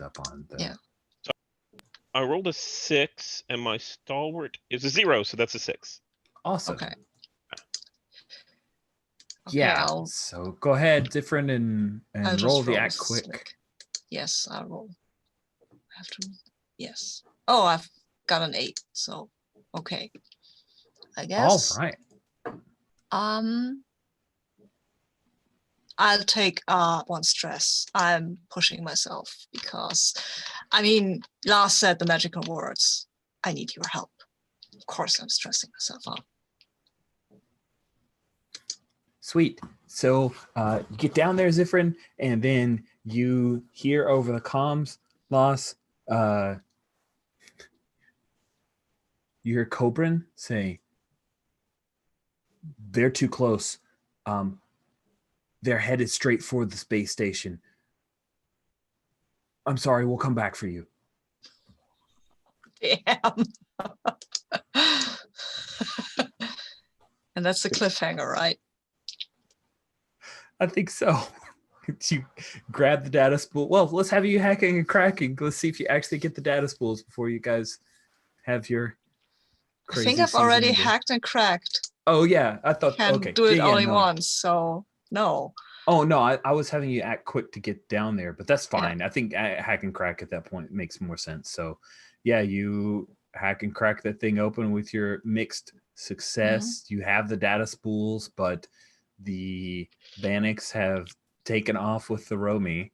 up on the. Yeah. So I rolled a 6 and my stalwart is a 0, so that's a 6. Awesome. Okay. Yeah. I'll So go ahead, different, and just roll the roll act with quick. Slick. Yes, I'll roll. I have to. Yes. Oh, I've got an 8. So okay. I guess. All right. I'll take 1 stress. I'm pushing myself because, I mean, Lars said the magical words. I need your help. Of course, I'm stressing myself out. Sweet. So you get down there, Zifrin, and then you hear over the comms, Loss, you hear Cobran say, they're too close. They're headed straight for the space station. I'm sorry, we'll come back for you. Damn. And that's the cliffhanger, right? I think so. You grab the data spool. Well, let's have you hacking and cracking. Let's see if you actually get the data spools before you guys have your I crazy think I've season already ending. hacked and cracked. Oh, yeah. I thought, Can okay. do it Yeah, only no. once, so no. Oh, no, I was having you act quick to get down there, but that's fine. I think hack and crack at that point makes more sense. So, yeah, you hack and crack that thing open with your mixed success. You have the data spools, but the Bannocs have taken off with the Romy,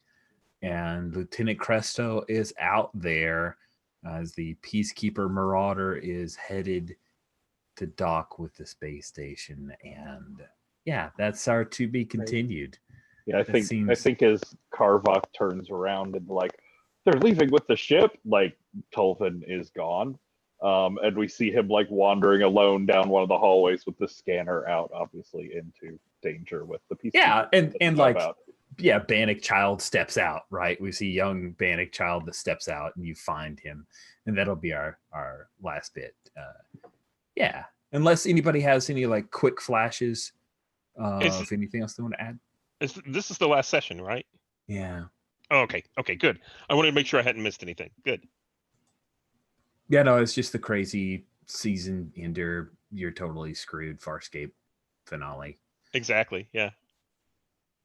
and Lieutenant Cresto is out there as the Peacekeeper Marauder is headed to dock with the space station. And yeah, that's our to be continued. Yeah, I think as Karvok turns around and like they're leaving with the ship, like Tolvin is gone. And we see him like wandering alone down one of the hallways with the scanner out, obviously into danger with the piece. Yeah, and like Bannoc child steps out, right? We see young Bannoc child that steps out, and you find him, and that'll be our last bit. Yeah, unless anybody has any like quick flashes of anything else they want to add. This is the last session, right? Yeah. Oh, okay, good. I wanted to make sure I hadn't missed anything. Good. Yeah, no, it's just the crazy season ender, you're totally screwed. Farscape finale. Exactly. Yeah.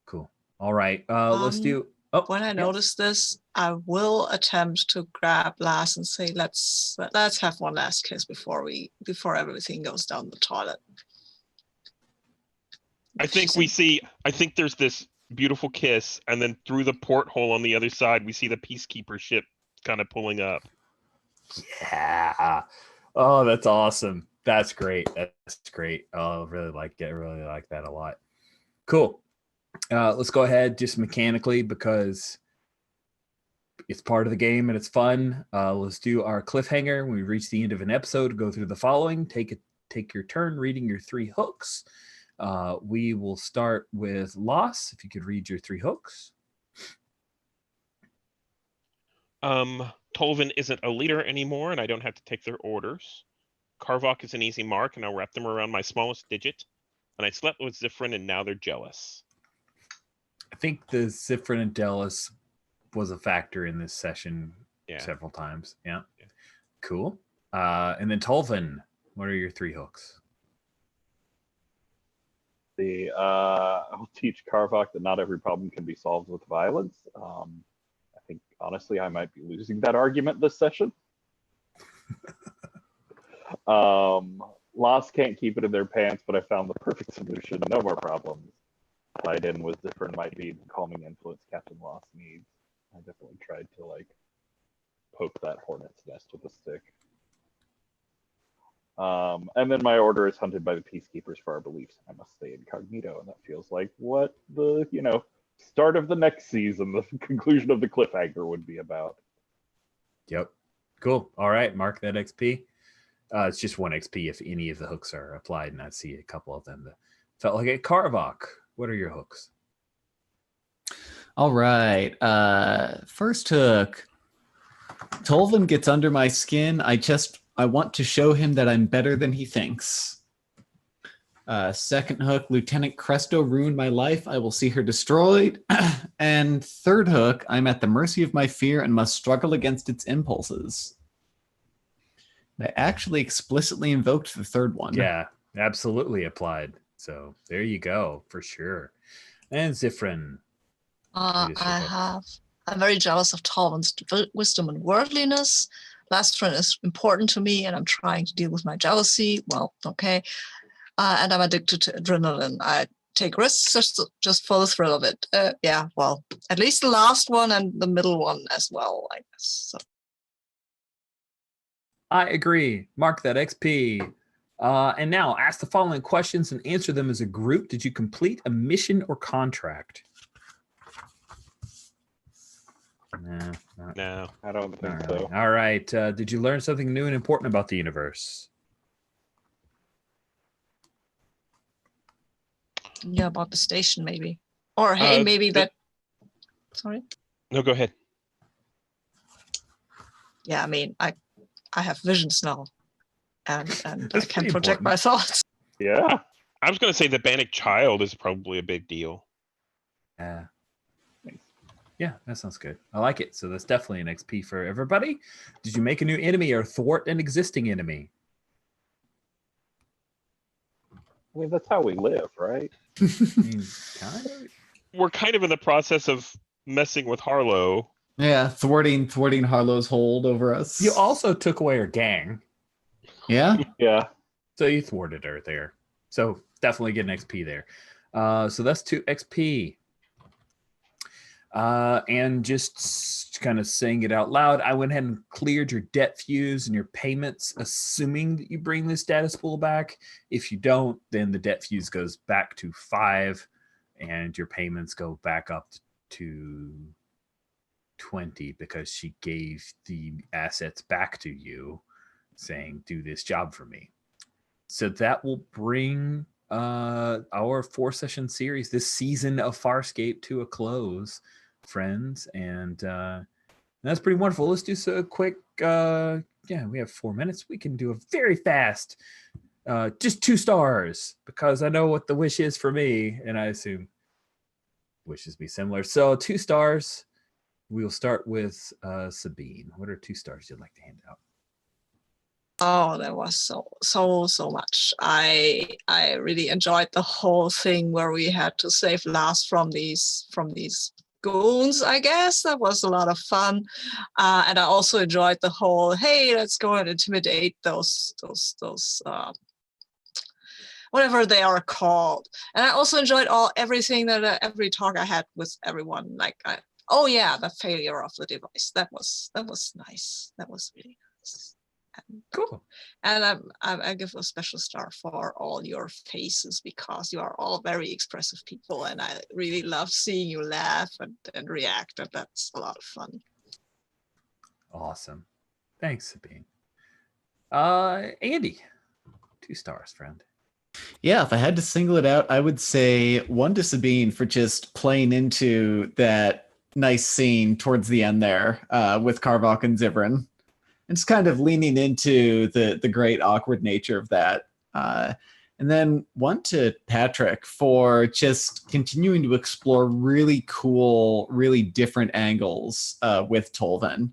Cool. All right. Let's do. Oh, When I yes. notice this, I will attempt to grab Lars and say, let's have one last kiss before everything goes down the toilet. I think there's this beautiful kiss, and then through the porthole on the other side, we see the Peacekeeper ship kind of pulling up. Yeah. Oh, that's awesome. That's great. That's great. Oh, really like it. Really like that a lot. Cool. Let's go ahead just mechanically because it's part of the game and it's fun. Let's do our cliffhanger. When we reach the end of an episode, go through the following. Take your turn reading your 3 hooks. We will start with Loss. If you could read your 3 hooks. Tolvin isn't a leader anymore, and I don't have to take their orders. Karvok is an easy mark, and I'll wrap them around my smallest digit. And I slept with Zifrin, and now they're jealous. I think the Zifrin and jealous was a factor in this session several times. Yeah. Cool. And then Tolvin, what are your 3 hooks? I'll teach Karvok that not every problem can be solved with violence. I think, honestly, I might be losing that argument this session. Lost can't keep it in their pants, but I found the perfect solution. No more problems. Tied in with different might be the calming influence Captain Lost needs. I definitely tried to poke that hornet's nest with a stick. And then my order is hunted by the Peacekeepers for our beliefs. I must stay incognito, and that feels like what the start of the next season, the conclusion of the cliffhanger would be about. Yep. Cool. All right. Mark that XP. It's just 1 XP if any of the hooks are applied, and I see a couple of them that felt like a Karvok. What are your hooks? All right. First hook. Tolvin gets under my skin. I want to show him that I'm better than he thinks. Second hook, Lieutenant Cresto ruined my life. I will see her destroyed. And third hook, I'm at the mercy of my fear and must struggle against its impulses. I actually explicitly invoked the third one. Yeah, absolutely applied. So there you go, for sure. And Zifrin. I'm very jealous of Tolvin's wisdom and worldliness. Last friend is important to me, and I'm trying to deal with my jealousy. Well, okay. And I'm addicted to adrenaline. I take risks just for the thrill of it. Yeah, well, at least the last one and the middle one as well, I guess. So. I agree. Mark that XP. And now ask the following questions and answer them as a group. Did you complete a mission or contract? No, I don't think so. All right. Did you learn something new and important about the universe? Yeah, about the station, maybe. Or hey, maybe that. Sorry. No, go ahead. Yeah, I mean, I have visions now, and I can project my thoughts. Yeah. I was going to say the Bannock child is probably a big deal. Yeah. Yeah, that sounds good. I like it. So that's definitely an XP for everybody. Did you make a new enemy or thwart an existing enemy? I mean, that's how we live, right? Kind of. We're kind of in the process of messing with Harlow. Yeah, thwarting Harlow's hold over us. You also took away her gang. Yeah? Yeah. So you thwarted her there. So definitely get an XP there. So that's 2 XP. And just kind of saying it out loud, I went ahead and cleared your debt fuse and your payments, assuming that you bring this status pool back. If you don't, then the debt fuse goes back to 5 and your payments go back up to 20 because she gave the assets back to you saying, do this job for me. So that will bring our 4-session series, this season of Farscape, to a close, friends. And that's pretty wonderful. Let's do so quick. We have 4 minutes. We can do a very fast, just 2 stars, because I know what the wish is for me, and I assume wishes be similar. So 2 stars. We'll start with Sabine. What are 2 stars you'd like to hand out? Oh, that was so much. I really enjoyed the whole thing where we had to save Lars from these goons, I guess. That was a lot of fun. And I also enjoyed the whole, hey, let's go and intimidate those whatever they are called. And I also enjoyed everything that every talk I had with everyone. Like, oh yeah, the failure of the device. That was nice. That was really nice. And, Cool. And I give a special star for all your faces, because you are all very expressive people, and I really love seeing you laugh and react, and that's a lot of fun. Awesome. Thanks, Sabine. Andy, 2 stars, friend. Yeah, if I had to single it out, I would say 1 to Sabine for just playing into that nice scene towards the end there with Karvok and Zivrin. And just kind of leaning into the great awkward nature of that. And then 1 to Patrick for just continuing to explore really cool, really different angles with Tolvan.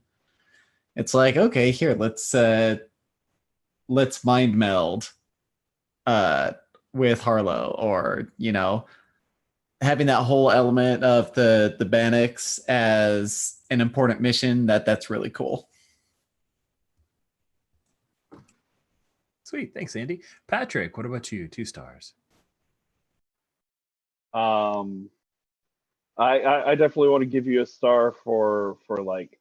It's like, okay, here, let's mind meld with Harlow, or, you know, having that whole element of the Bannocs as an important mission, that's really cool. Sweet. Thanks, Andy. Patrick, what about you? 2 stars. I definitely want to give you a star for like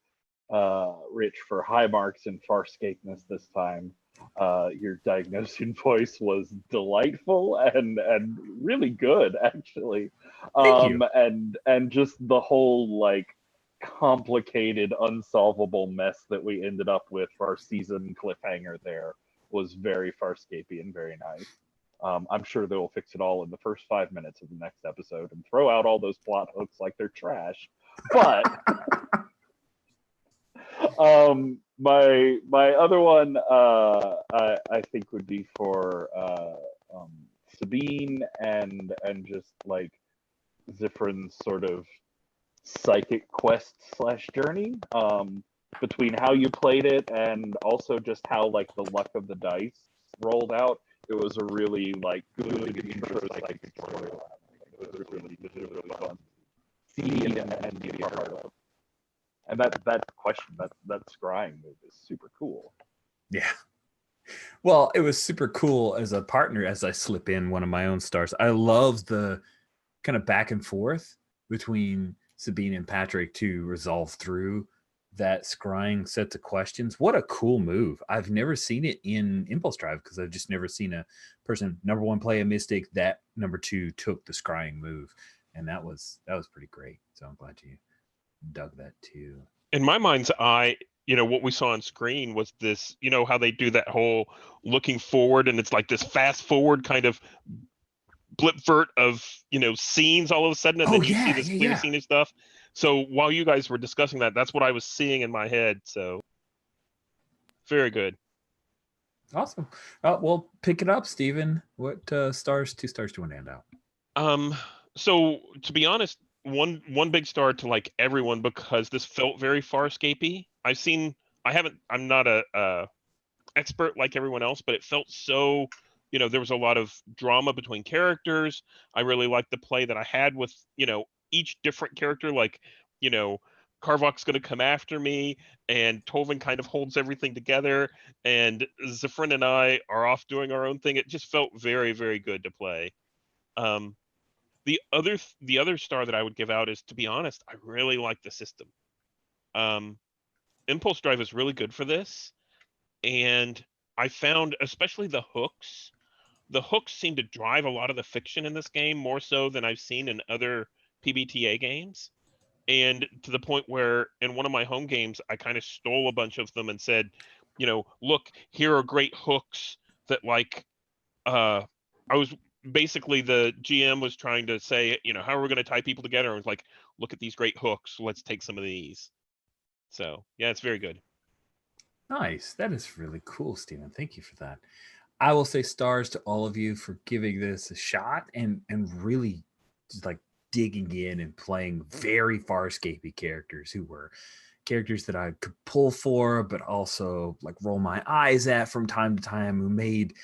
Rich, for high marks in Farscapeness this time. Your diagnosing voice was delightful and really good, actually. Thank you. And just the whole like complicated, unsolvable mess that we ended up with for our season cliffhanger there was very Farscapey and very nice. I'm sure they will fix it all in the first 5 minutes of the next episode and throw out all those plot hooks like they're trash. But my other one I think would be for Sabine and just like Zifrin's sort of psychic quest / journey, between how you played it and also just how like the luck of the dice rolled out. It was a really like good intro psychic storyline. It was really fun. See and be a part of. And that question, that scrying move is super cool. Yeah. Well, it was super cool as a partner as I slip in 1 of my own stars. I love the kind of back and forth between Sabine and Patrick to resolve through that scrying sets of questions. What a cool move. I've never seen it in Impulse Drive because I've just never seen a person, number 1, play a mystic that number 2 took the scrying move. And that was pretty great. So I'm glad you dug that too. In my mind's eye, you know, what we saw on screen was this, you know, how they do that whole looking forward, and it's like this fast forward kind of blipvert of, you know, scenes all of a sudden, and then you see this clear scene and stuff. So while you guys were discussing that, that's what I was seeing in my head. So very good. Awesome. Well, pick it up, Steven. What 2 stars do you want to hand out? So to be honest, one big star to like everyone, because this felt very Farscapey. I'm not a expert like everyone else, but it felt so, you know, there was a lot of drama between characters. I really liked the play that I had with, you know, each different character. Like, you know, Karvok's going to come after me, and Tolvan kind of holds everything together, and Zifrin and I are off doing our own thing. It just felt very, very good to play. The other star that I would give out is, to be honest, I really like the system. Impulse Drive is really good for this, and I found especially the hooks seem to drive a lot of the fiction in this game, more so than I've seen in other PBTA games. And to the point where in one of my home games, I kind of stole a bunch of them and said, you know, look, here are great hooks that like, I was basically, the GM was trying to say, you know, how are we going to tie people together? And it was like, look at these great hooks. Let's take some of these. So yeah, it's very good. Nice. That is really cool, Steven. Thank you for that. I will say stars to all of you for giving this a shot and really just like digging in and playing very Farscapey characters who were, characters that I could pull for, but also like roll my eyes at from time to time, who made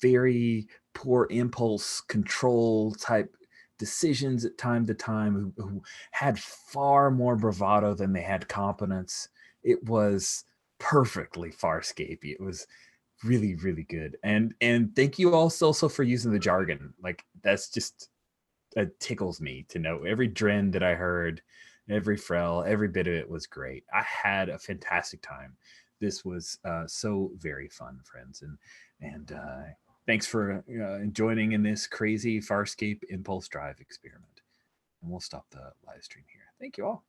very poor impulse control type decisions at time to time, who had far more bravado than they had competence. It was perfectly Farscape. It was really, really good. And thank you also for using the jargon. Like that's just, it tickles me to know every dren that I heard, every frel, every bit of it was great. I had a fantastic time. This was so very fun, friends, and thanks for joining in this crazy Farscape impulse drive experiment. And we'll stop the live stream here. Thank you all.